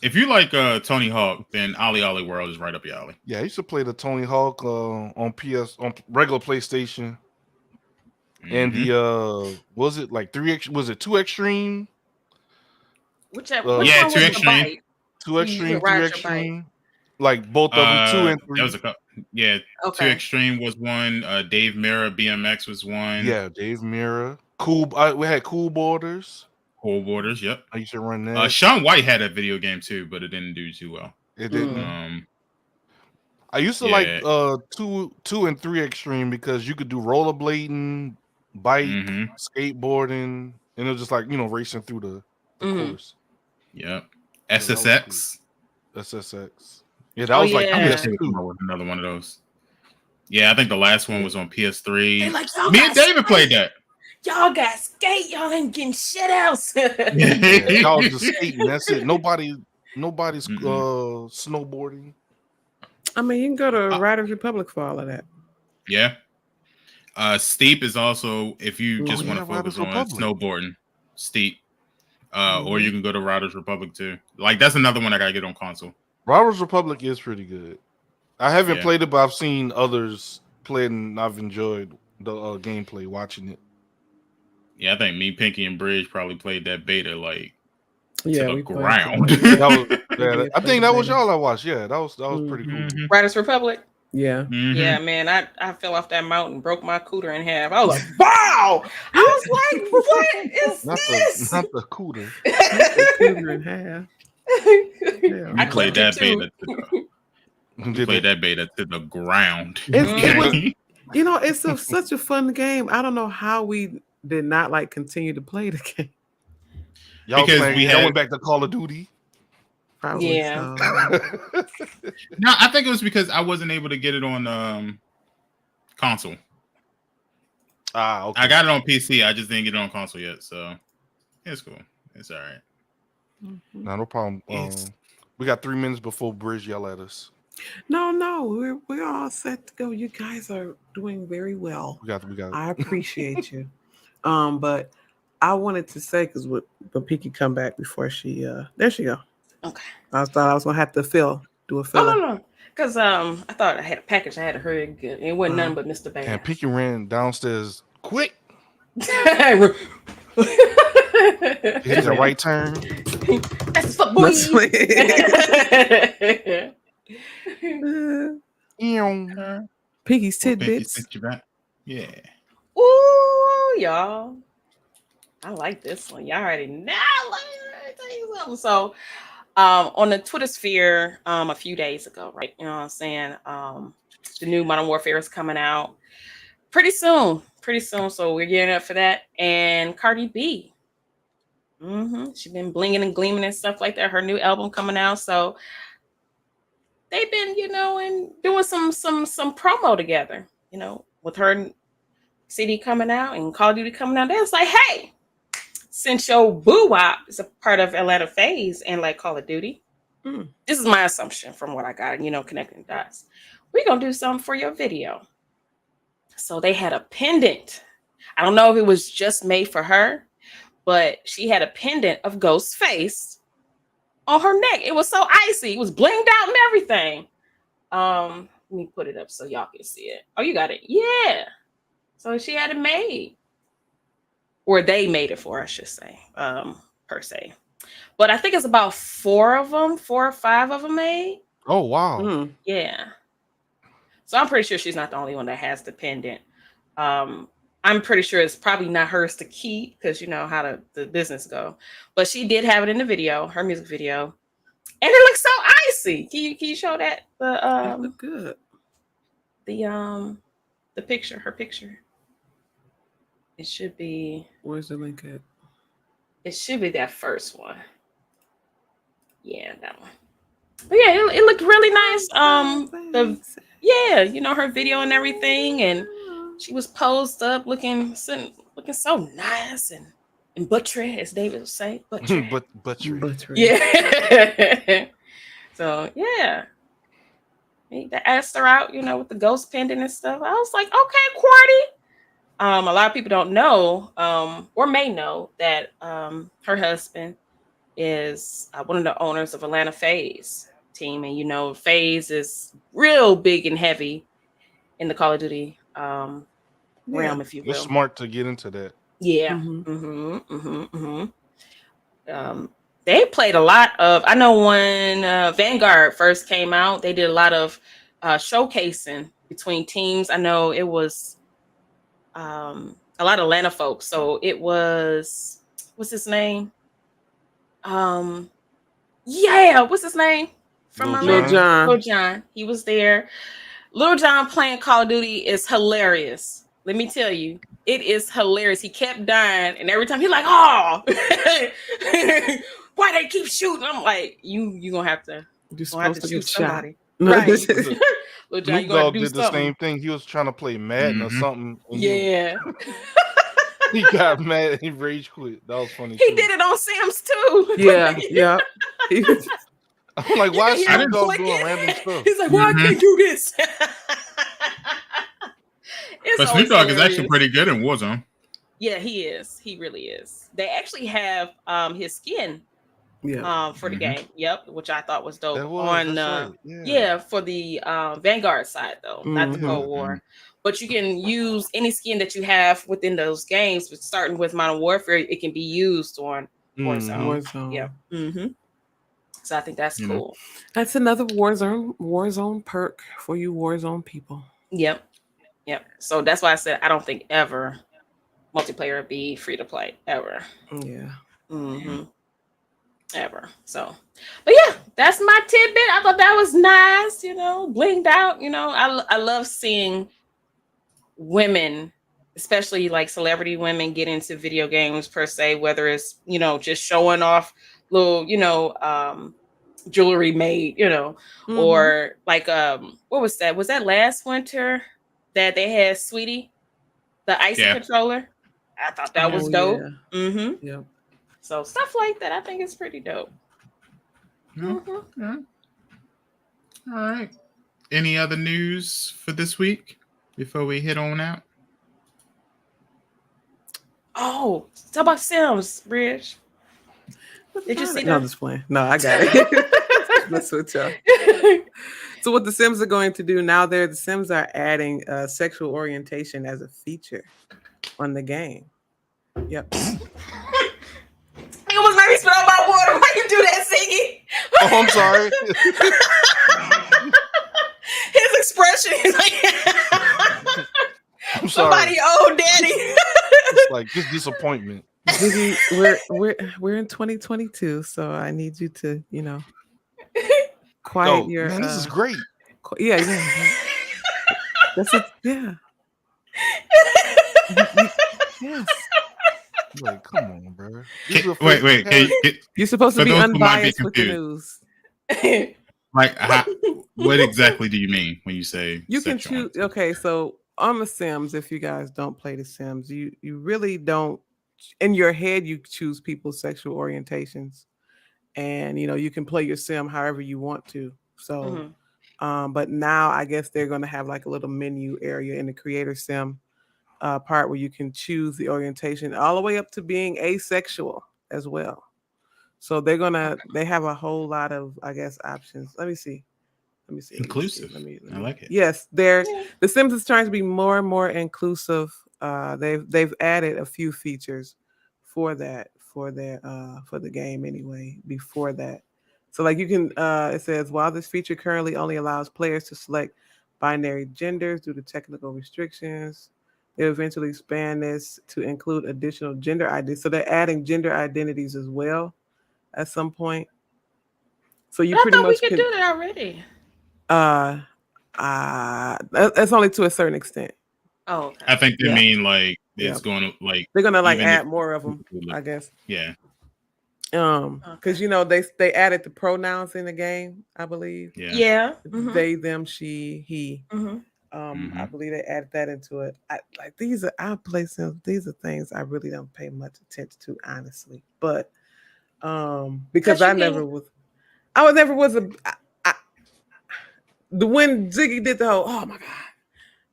If you like Tony Hawk, then Ollie Ollie World is right up your alley. Yeah, I used to play the Tony Hawk on regular PlayStation. And the was it like 3X? Was it 2 Extreme? Whichever. 2 Extreme. 2 Extreme, 3 Extreme. Like both of them, 2 and 3. That was a couple. Yeah. Okay. 2 Extreme was one. Dave Mirra BMX was one. Yeah, Dave Mirra. Cool. We had Cool Borders. Cool Borders. Yep. I used to run that. Sean White had a video game too, but it didn't do too well. It didn't. I used to like 2 and 3 Extreme because you could do rollerblading, bike, skateboarding, and it was just like racing through the course. Yep. SSX. SSX. Yeah, that was like another one of those. Yeah, I think the last one was on PS3. Me and David played that. Y'all got skate. Y'all ain't getting shit else. Y'all just skating. That's it. Nobody's snowboarding. I mean, you can go to Riders Republic for all of that. Yeah. Steep is also if you just want to focus on snowboarding. Steep. Or you can go to Riders Republic too. Like that's another one I gotta get on console. Riders Republic is pretty good. I haven't played it, but I've seen others play it, and I've enjoyed the gameplay watching it. Yeah, I think me, Pinky, and Bridge probably played that beta like to the ground. I think that was y'all I watched. Yeah, that was pretty cool. Riders Republic. Yeah. Yeah, man. I fell off that mountain, broke my cooter in half. I was like, wow. I was like, what is this? Not the cooter. The cooter in half. Yeah. I played that beta. Played that beta to the ground. It's such a fun game. I don't know how we did not continue to play the game. Y'all went back to Call of Duty. Probably yeah. So. No, I think it was because I wasn't able to get it on console. Okay. I got it on PC. I just didn't get it on console yet. So it's cool. It's all right. No problem. We got 3 minutes before Bridge yell at us. No, we're all set to go. You guys are doing very well. We got. I appreciate you. But I wanted to say because when Pinky come back before she there she go. Okay. I thought I was gonna have to do a filler. No. Because I thought I had a package. I had to hurry and get. It wasn't nothing but Mr. Bass. And Pinky ran downstairs quick. Hit the right turn. That's the boy. Pinky's tidbits. Yeah. Ooh, y'all. I like this one. Y'all already know. Let me tell you something. So, on the Twitter sphere, a few days ago, right? You know what I'm saying? The new Modern Warfare is coming out pretty soon. So we're getting up for that. And Cardi B. She's been blinging and gleaming and stuff like that. Her new album coming out. So they've been, and doing some promo together, with her CD coming out and Call of Duty coming out. They was like, hey, since your boo-wop is a part of Atlanta Phase and like Call of Duty, this is my assumption from what I got, connecting dots. We're going to do something for your video. So they had a pendant. I don't know if it was just made for her, but she had a pendant of Ghost's face on her neck. It was so icy. It was blinged out and everything. Let me put it up so y'all can see it. Oh, you got it. Yeah. So she had it made. Or they made it for, I should say, per se. But I think it's about 4 or 5 of them made. Oh, wow. Yeah. So I'm pretty sure she's not the only one that has the pendant. I I'm pretty sure it's probably not hers to keep because you know how the business go. But she did have it in the video, her music video, and it looks so icy. Can you show that It look good. The picture, her picture? It should be. Where's the link at? It should be that first one. Yeah, that one. But yeah, it looked really nice. You know, her video and everything, and she was posed up looking so nice and buttery, as David would say. Buttery. Buttery. Yeah. So yeah. They asked her out, you know, with the ghost pendant and stuff. I was like, okay, Quarty. A lot of people don't know, or may know that her husband is one of the owners of Atlanta FaZe team, and you know, FaZe is real big and heavy in the Call of Duty realm, if you will. It's smart to get into that. Yeah. They played a lot of. I know when Vanguard first came out, they did a lot of showcasing between teams. I know it was a lot of Atlanta folks. So it was, what's his name? What's his name? From Lil Jon. Lil Jon. He was there. Lil Jon playing Call of Duty is hilarious. Let me tell you, it is hilarious. He kept dying, and every time he's like, "Oh, why they keep shooting?" I'm like, "You gonna have to, shoot somebody." Right. Lil Jon did the same thing. He was trying to play Madden or something. Yeah. He got mad and he rage quit. That was funny. He did it on Sims too. Yeah. I'm like, why is Snoop Dogg doing random stuff? He's like, why I can't do this? But Snoop Dogg is actually pretty good in Warzone. Yeah, he is. He really is. They actually have his skin for the game. Yep, which I thought was dope. For the Vanguard side though, not the Cold War. But you can use any skin that you have within those games. But starting with Modern Warfare, it can be used on Warzone. Yeah. So I think that's cool. That's another Warzone perk for you Warzone people. Yep. So that's why I said I don't think ever multiplayer would be free to play ever. Yeah. Ever. So, but yeah, that's my tidbit. I thought that was nice. You know, blinged out. You know, I love seeing women, especially like celebrity women, get into video games per se. Whether it's just showing off little jewelry made, or like what was that? Was that last winter that they had Sweetie, the icy controller? I thought that was dope. Yeah. So stuff like that, I think is pretty dope. All right. Any other news for this week before we head on out? Oh, talk about Sims, Bridge. Did you see that? No, I'm just playing. No, I got it. Let's switch up. So what the Sims are going to do now, the Sims are adding sexual orientation as a feature on the game. Yep. You almost made me spit out my water. Why you do that, Siggy? Oh, I'm sorry. His expression is like, I'm sorry. Somebody old daddy. It's like just disappointment. Ziggy, we're in 2022, so I need you to, quiet your. Man, this is great. Yeah. That's it. Yeah. Yes. Like, come on, bro. Wait. You're supposed to be unbiased with the news. Like, what exactly do you mean when you say you can choose? Okay, so on the Sims, if you guys don't play the Sims, you really don't. In your head, you choose people's sexual orientations, and you can play your Sim however you want to. So, but now I guess they're going to have like a little menu area in the Creator Sim part where you can choose the orientation all the way up to being asexual as well. So they have a whole lot of, I guess, options. Let me see. Inclusive. I like it. Yes, the Sims is trying to be more and more inclusive. They've added a few features for that for the game anyway. Before that, so like you can it says while this feature currently only allows players to select binary genders due to technical restrictions, They eventually expand this to include additional gender identities. So they're adding gender identities as well at some point. So you pretty much we could do that already. That's only to a certain extent. Oh, okay. I think they mean like it's going to like they're gonna like add more of them, I guess. Yeah. Because you know they added the pronouns in the game, I believe. Yeah. They, them, she, he. I believe they added that into it. I play Sims. These are things I really don't pay much attention to, honestly. But because I never was when Ziggy did the whole, oh my god,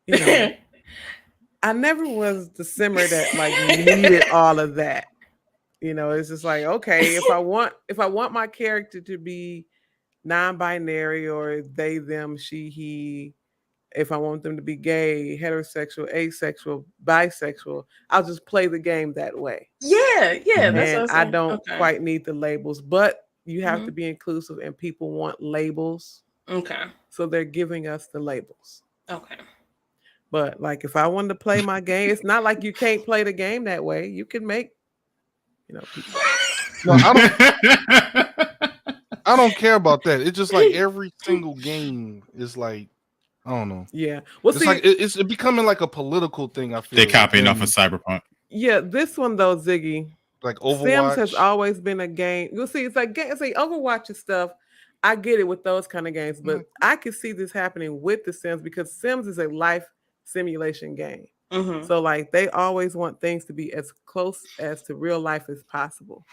you know, I never was the simmer that like needed all of that. You know, it's just like, okay, if I want my character to be non-binary or they, them, she, he, if I want them to be gay, heterosexual, asexual, bisexual, I'll just play the game that way. Yeah. That's and what I don't quite need the labels, but you have to be inclusive, and people want labels. Okay. So they're giving us the labels. Okay. But like, if I wanted to play my game, it's not like you can't play the game that way. You can make, you know, people. No, I don't care about that. It's just like every single game is like, I don't know. Yeah. Well, it's like it's becoming like a political thing. I feel they're copying off of Cyberpunk. Yeah, this one though, Ziggy. Like Overwatch. Sims has always been a game. You'll see, it's like Overwatch and stuff. I get it with those kind of games, but I can see this happening with the Sims because Sims is a life simulation game. So like they always want things to be as close as to real life as possible.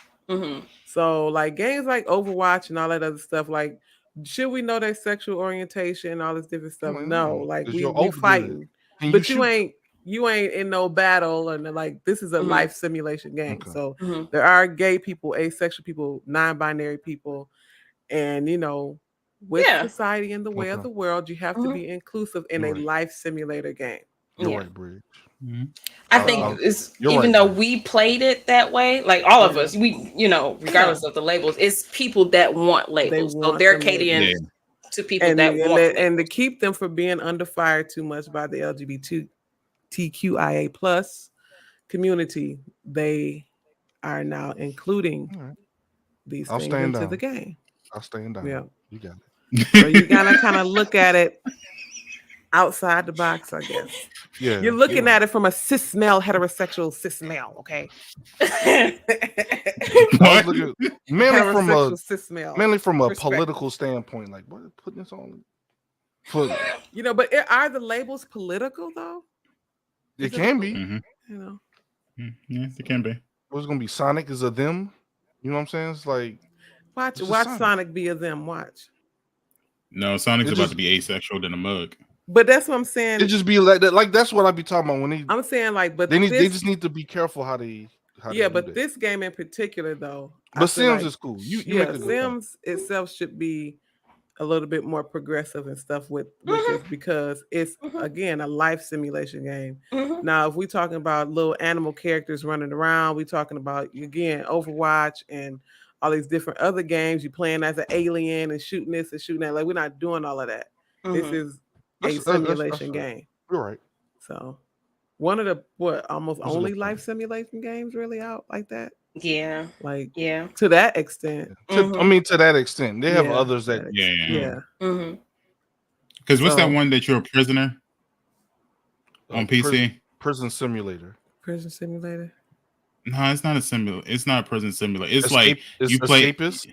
So like games like Overwatch and all that other stuff, like, should we know their sexual orientation and all this different stuff? No, like we fighting, but you ain't in no battle, and like this is a life simulation game. So there are gay people, asexual people, non-binary people, and you know, with society and the way of the world, you have to be inclusive in a life simulator game. You're right, Bridge. I think it's even though we played it that way, like all of us, we, you know, regardless of the labels, it's people that want labels. So they're catering to people that want and to keep them from being under fire too much by the LGBTQIA plus community, they are now including these things into the game. I'll stand down. Yeah, you got it. So you gotta kind of look at it outside the box, I guess. Yeah, you're looking at it from a cis male, heterosexual cis male, okay? Mainly from a political standpoint, like what putting this on. You know, but are the labels political though? It can be. You know. Yes, it can be. What's gonna be Sonic is a them? You know what I'm saying? It's like watch Sonic be a them. Watch. No, Sonic's about to be asexual than a mug. But that's what I'm saying. It just be like that. Like that's what I be talking about when they. I'm saying like, but they just need to be careful how they. But this game in particular though. But Sims is cool. Sims itself should be a little bit more progressive and stuff with this because it's again a life simulation game. Now, if we're talking about little animal characters running around, we're talking about again Overwatch and all these different other games. You're playing as an alien and shooting this and shooting that. Like we're not doing all of that. This is a simulation game. You're right. So one of the almost only life simulation games really out like that. Yeah. Like to that extent. I mean to that extent. They have others that Because what's that one that you're a prisoner on PC? Prison Simulator. Prison Simulator? No, it's not a simulator. It's not a prison simulator. It's like you play. Escapist?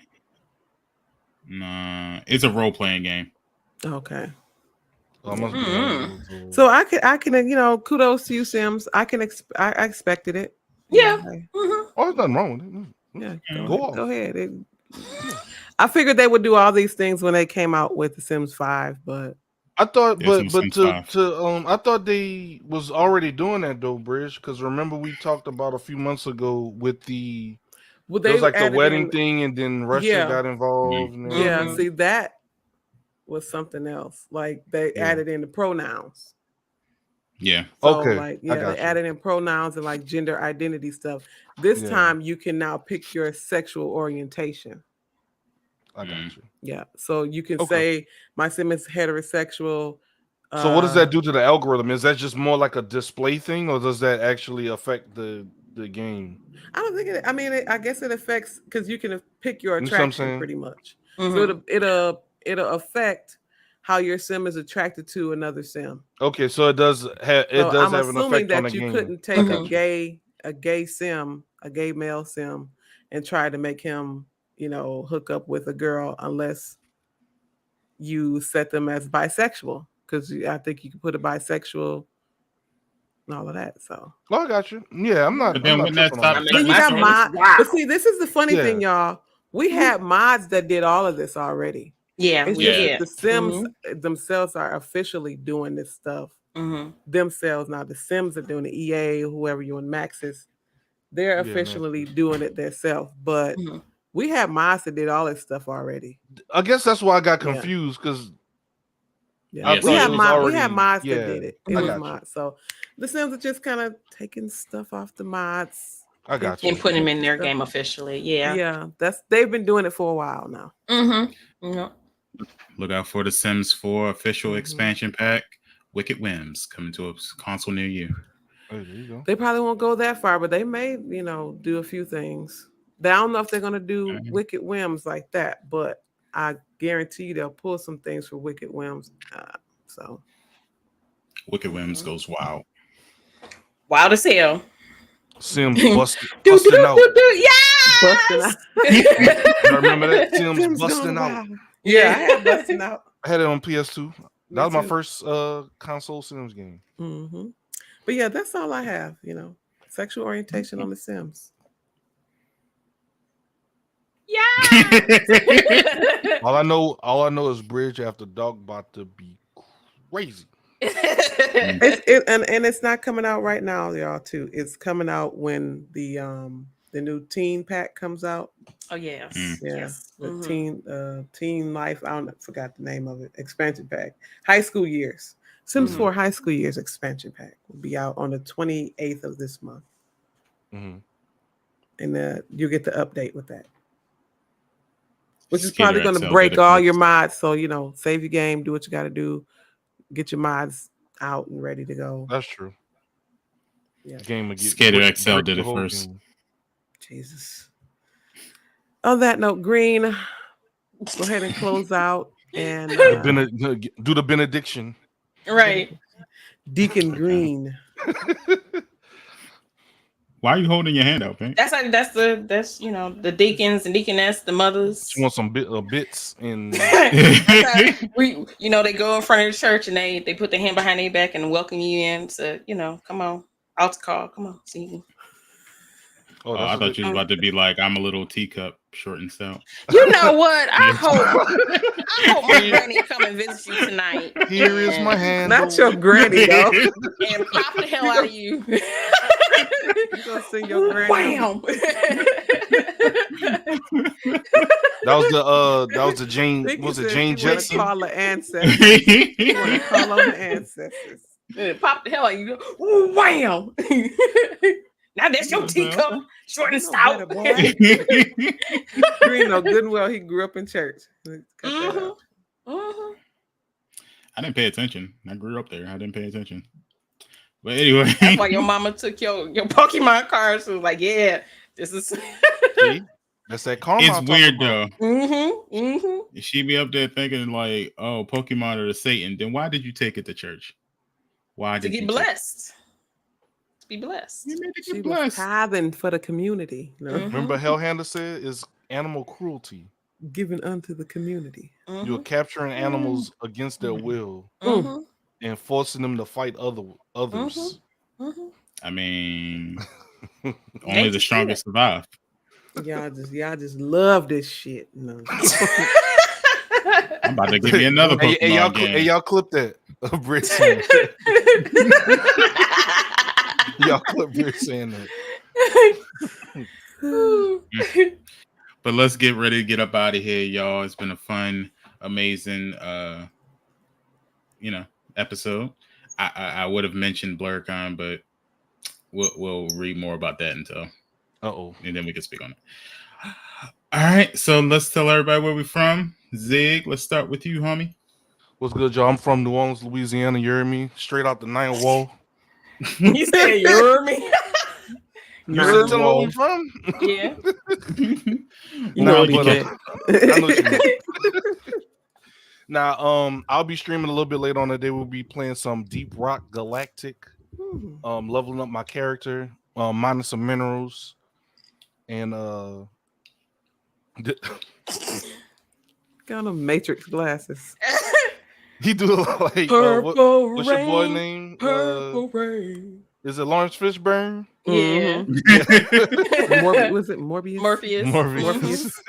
Nah, it's a role playing game. Okay. Mm-hmm. So I can you know, kudos to you, Sims. I expected it. Yeah. Okay. Oh, there's nothing wrong with it. Yeah. Go ahead. I figured they would do all these things when they came out with The Sims 5, but I thought, I thought they was already doing that though, Bridge. Because remember we talked about a few months ago with the it was like the wedding thing, and then Russia got involved. Yeah, see that was something else. Like they added in the pronouns. Yeah. So, like, they added in pronouns and like gender identity stuff. This time you can now pick your sexual orientation. I got you. Yeah. So you can say my sim is heterosexual, So what does that do to the algorithm? Is that just more like a display thing, or does that actually affect the game? I don't think it. I mean, I guess it affects because you can pick your You know what I'm attraction saying? pretty much. Mhm. So it'll affect how your sim is attracted to another sim. Okay, so it does have I'm have an assuming effect on the that you game. couldn't take Mhm. a gay sim, a gay male sim, and try to make him, hook up with a girl unless you set them as bisexual. Because I think you can put a bisexual and all of that. So. Oh, I got you. Yeah, I'm not. But then I'm not wouldn't that tripping stop on that. I Then mean, you my got son is mods. wild. But see, this is the funny Yeah. thing, y'all. We had mods that did all of this already. Yeah, It's we just did. that the Sims themselves are officially doing this stuff themselves now. The Sims are doing the EA, whoever you and Maxis, they're officially doing it themselves. But we had mods that did all this stuff already. I guess that's why I got confused because Yeah, we had mods that did it. It was mods. So the Sims are just kind of taking stuff off the mods. I got you. And putting them in their game officially. Yeah. Yeah, they've been doing it for a while now. Yeah. Look out for the Sims 4 official expansion pack. Wicked Whims coming to a console near you. Oh, there you go. They probably won't go that far, but they may, do a few things. I don't know if they're gonna do Wicked Whims like that, but I guarantee you they'll pull some things for Wicked Whims. So Wicked Whims goes wild. Wild as hell. Sims busting out. Yes! Busting out. You remember that? Sims busting out. Yeah, I had busting out. I had it on PS2. That was my first console Sims game. But yeah, that's all I have. Sexual orientation on the Sims. Yeah. all I know is Bridge After Dark about to be crazy. And it's not coming out right now, y'all. Too. It's coming out when the new teen pack comes out. Oh yes. Yes. The teen life. I forgot the name of it. Expansion pack. High school years. Sims 4 high school years expansion pack will be out on the 28th of this month. And you'll get the update with that. Which is probably going to break all your mods. So, save your game, do what you got to do, get your mods out and ready to go. That's true. Yeah. Skater XL did it first. Game. Jesus. On that note, Green, go ahead and close out and do the benediction. Right. Deacon Green. Why are you holding your hand out, man? That's the deacons and deaconess, the mothers. You want some bits and we they go in front of the church and they put their hand behind their back and welcome you in to come on, altar call, come on, see. I thought you was about to be like, I'm a little teacup, short and stout. You know what? I hope my granny come and visit you tonight. Here is my hand. Not your granny, though. And pop the hell out of you. You gonna sing your granny? Wham! That was the Jane. Was it Jane Jetson? Call the ancestors. You want to call on the ancestors? Pop the hell out of you. Wham! Now that's your teacup, short and stout. Green know good and well he grew up in church. I didn't pay attention. I grew up there. I didn't pay attention. But anyway, that's why your mama took your Pokemon cards. So was like, yeah, this is. See? That's that karma. It's weird though. She be up there thinking like, oh, Pokemon are the Satan. Then why did you take it to church? Why did to get blessed? To be blessed. She was tithing for the community. Remember, Hellhander said is animal cruelty given unto the community. You're capturing animals against their will and forcing them to fight others. I mean, only the strongest survive. Y'all just love this shit. No. I'm about to give you another Pokemon game. Hey, y'all clip that. Brit saying y'all clip Brit saying that. But let's get ready to get up out of here, y'all. It's been a fun, amazing, episode. I would have mentioned BlurCon, but we'll read more about that until. And then we can speak on it. All right, so let's tell everybody where we're from. Zig, let's start with you, homie. What's good, y'all? I'm from New Orleans, Louisiana. You hear me? Straight out the ninth wall. You said you heard me? You said tell me where I'm from? Yeah. You know what he meant. I know what you meant. Now, I'll be streaming a little bit later on the day. We'll be playing some Deep Rock Galactic, leveling up my character, mining some minerals, and got them Matrix glasses. he do like what's your boy name? Purple rain. Is it Lawrence Fishburne? Yeah. Was it Morbius? Morpheus.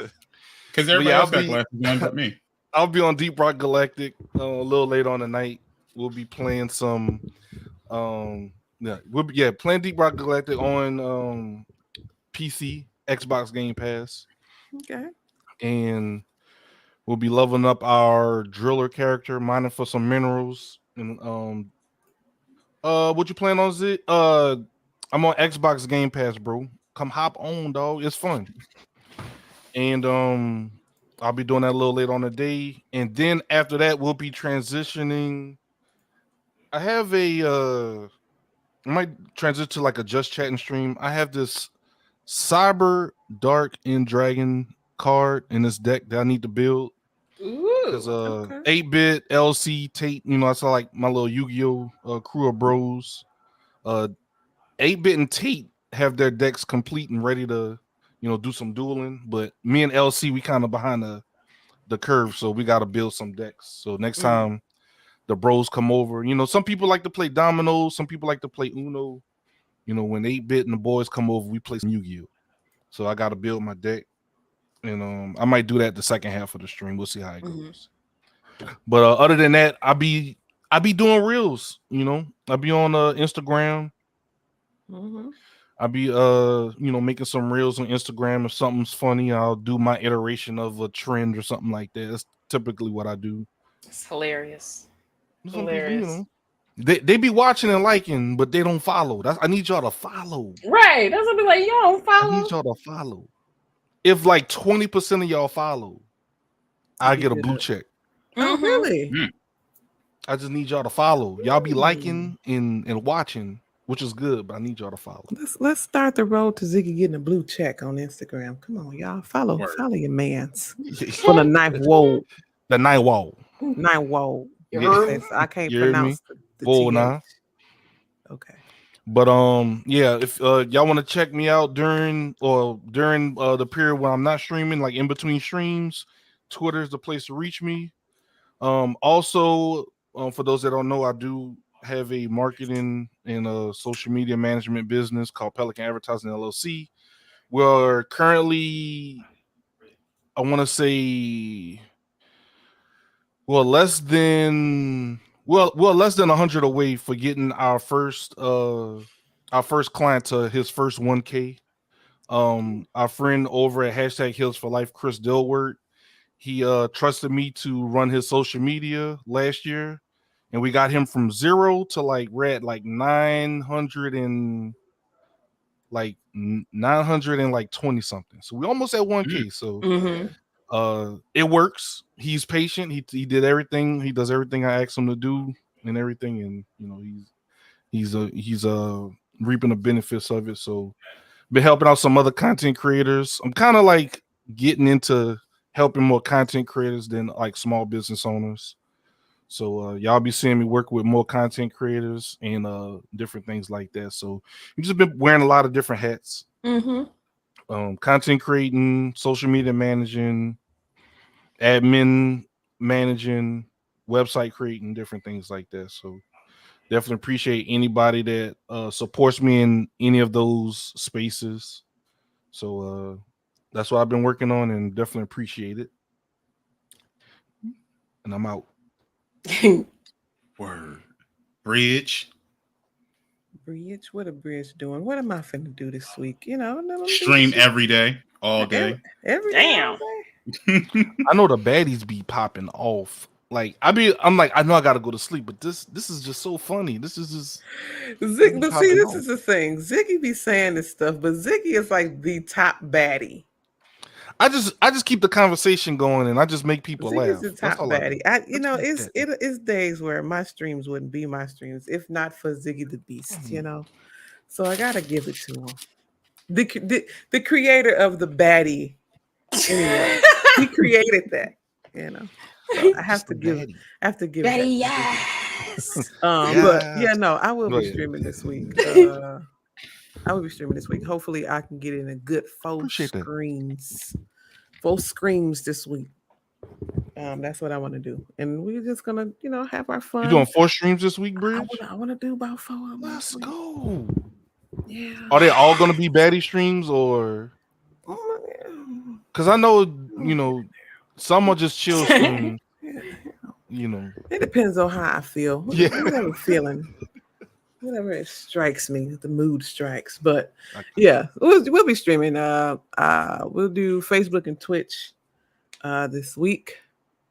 Because everybody else got glasses, none but me. I'll be on Deep Rock Galactic a little later on tonight. We'll be playing some playing Deep Rock Galactic on PC, Xbox Game Pass. Okay. And we'll be leveling up our driller character, mining for some minerals. And what you playing on, Zit? I'm on Xbox Game Pass, bro. Come hop on, dog. It's fun. And I'll be doing that a little later on the day. And then after that, we'll be transitioning. I have I might transition to like a just chatting stream. I have this Cyber Dark and Dragon card in this deck that I need to build. Because 8-bit LC Tate, I saw like my little Yu-Gi-Oh crew of bros. 8-bit and Tate have their decks complete and ready to do some dueling, but me and LC, we kind of behind the curve, so we got to build some decks. So next time the bros come over, some people like to play dominoes, some people like to play Uno. When 8-bit and the boys come over, we play some Yu-Gi-Oh. So I got to build my deck, and I might do that the second half of the stream. We'll see how it goes. But other than that, I be doing reels. I be on Instagram. I'll be making some reels on Instagram. If something's funny, I'll do my iteration of a trend or something like that. That's typically what I do. It's hilarious. People, they be watching and liking, but they don't follow. I need y'all to follow. Right. That's what be like, y'all don't follow. I need y'all to follow. If like 20% of y'all follow, I get a blue check. Oh, really? I just need y'all to follow. Y'all be liking and watching, which is good, but I need y'all to follow. Let's start the road to Ziggy getting a blue check on Instagram. Come on, y'all. Follow your mans. For the ninth wall. The ninth wall. Ninth wall. Yes. I can't pronounce the TH. Okay. But if y'all want to check me out during the period when I'm not streaming, like in between streams, Twitter is the place to reach me. Also, for those that don't know, I do have a marketing and a social media management business called Pelican Advertising LLC. We're currently, I want to say, less than 100 away for getting our first client to his first 1K. Our friend over at #Hills4Life, Chris Dilworth, he trusted me to run his social media last year, and we got him from 0 to we're at 920 something. So we almost at 1K. So it works. He's patient. He did everything. He does everything I asked him to do and everything, and he's reaping the benefits of it. So been helping out some other content creators. I'm kind of like getting into helping more content creators than like small business owners. So y'all be seeing me work with more content creators and different things like that. So you've just been wearing a lot of different hats. Content creating, social media managing, admin managing, website creating, different things like that. So definitely appreciate anybody that supports me in any of those spaces. So that's what I've been working on, and definitely appreciate it. And I'm out. Word. Bridge. What a bridge doing? What am I finna do this week? Stream every day, all day. Every damn. day. I know the baddies be popping off. Like I know I gotta go to sleep, but this is just so funny. This is just Ziggy. But see, this is the thing. Ziggy be saying this stuff, but Ziggy is like the top baddie. I just keep the conversation going, and I just make people laugh. Ziggy's the top baddie. It's days where my streams wouldn't be my streams if not for Ziggy the Beast, you know. So I gotta give it to him. The creator of the baddie. Anyway, he created that, you know. So I have to give it. Baddie, yes. But yeah, no, I will be streaming this week. I will be streaming this week. Hopefully, I can get in a good full screams this week. That's what I want to do, and we're just gonna, have our fun. You doing 4 streams this week, Bridge? I want to do about 4. Let's go. Yeah. Are they all gonna be baddie streams or? Because I know, some are just chill streams. It depends on how I feel. Whatever I'm feeling. Whatever it strikes me, the mood strikes. But yeah, we'll be streaming. We'll do Facebook and Twitch this week.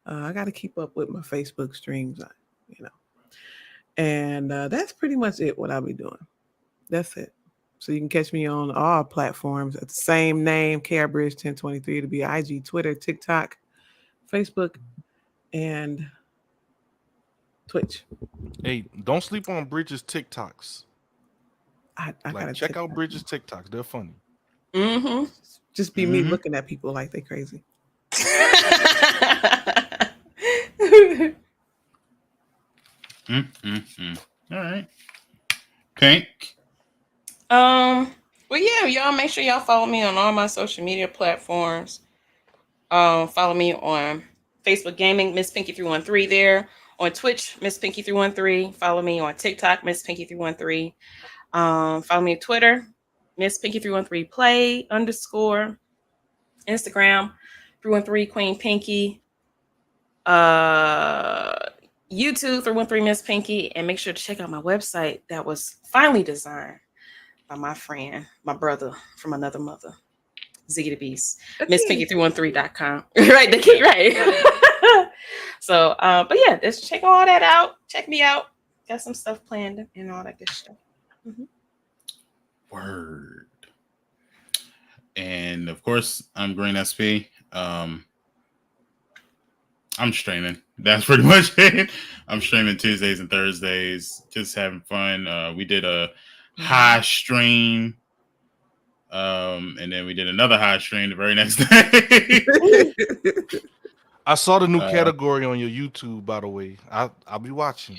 I got to keep up with my Facebook streams, and that's pretty much it. What I'll be doing. That's it. So you can catch me on all platforms at the same name, KRBridge1023. It'll be IG, Twitter, TikTok, Facebook, and Twitch. Hey, don't sleep on Bridges TikToks. I gotta check out Bridges TikToks. They're funny. Mm-hmm. Just be me looking at people like they crazy. All right. Pink. Well, yeah, y'all make sure y'all follow me on all my social media platforms. Follow me on Facebook Gaming, Miss Pinky 313 there. On Twitch, Miss Pinky 313. Follow me on TikTok, Miss Pinky 313. Follow me on Twitter, Miss Pinky 313 Play _ Instagram 313 Queen Pinky. YouTube 313 Miss Pinky, and make sure to check out my website that was finally designed by my friend, my brother from another mother, Ziggy the Beast, MissPinky313.com. Right, the key, right. So, but yeah, just check all that out. Check me out. Got some stuff planned and all that good stuff. Mm-hmm. Word. And of course, I'm Green SP. I'm streaming. That's pretty much it. I'm streaming Tuesdays and Thursdays, just having fun. We did a high stream, and then we did another high stream the very next day. I saw the new category on your YouTube, by the way. I'll be watching.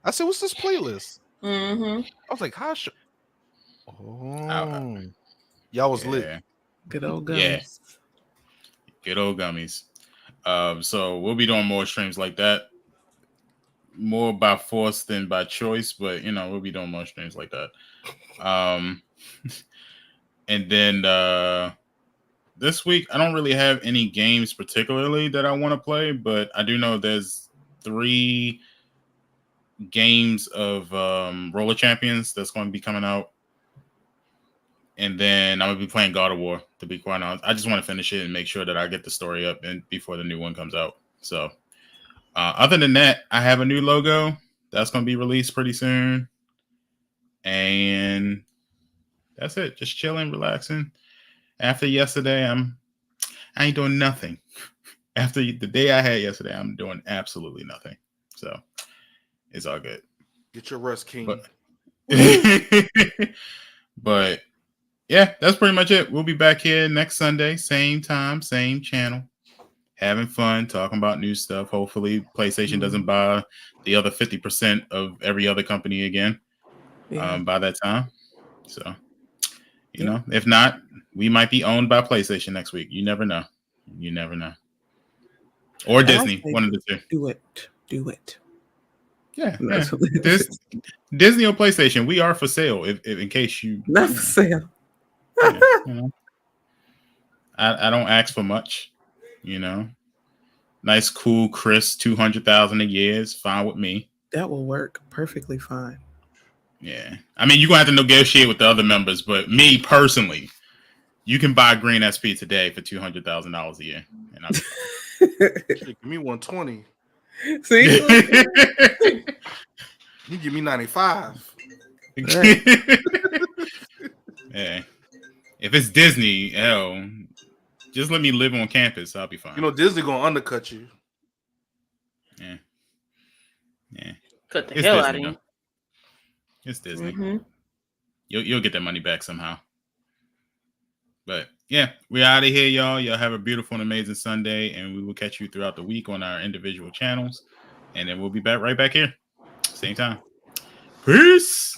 I said, "What's this playlist?" Mm-hmm. I was like, "High stream." Oh, y'all was lit. Good old gummies. Yeah. Good old gummies. So we'll be doing more streams like that, more by force than by choice, but we'll be doing more streams like that. And then this week I don't really have any games particularly that I want to play, but I do know there's 3 games of Roller Champions that's going to be coming out. And then I'm going to be playing God of War, to be quite honest. I just want to finish it and make sure that I get the story up before the new one comes out. So, other than that, I have a new logo that's going to be released pretty soon. And that's it. Just chilling, relaxing. After yesterday, I ain't doing nothing. After the day I had yesterday, I'm doing absolutely nothing. So, it's all good. Get your rest, King. But yeah, that's pretty much it. We'll be back here next Sunday, same time, same channel, having fun, talking about new stuff. Hopefully, PlayStation doesn't buy the other 50% of every other company again by that time. So, if not, we might be owned by PlayStation next week. You never know. You never know. Or Disney, one of the two. Do it. Yeah. Disney or PlayStation, we are for sale. If in case you not for sale. I don't ask for much, Nice, cool, crisp, $200,000 a year is fine with me. That will work perfectly fine. Yeah, I mean, you're gonna have to negotiate with the other members, but me personally, you can buy Green SP today for $200,000 a year, and give me 120. See, you give me 95. Yeah. If it's Disney, hell, Just let me live on campus. I'll be fine. You know, Disney gonna undercut you. Yeah. Cut the hell Disney, out of you. It's Disney. You'll get that money back somehow. But yeah, we're out of here, y'all. Y'all have a beautiful and amazing Sunday, and we will catch you throughout the week on our individual channels. And then we'll be right back here. Same time. Peace.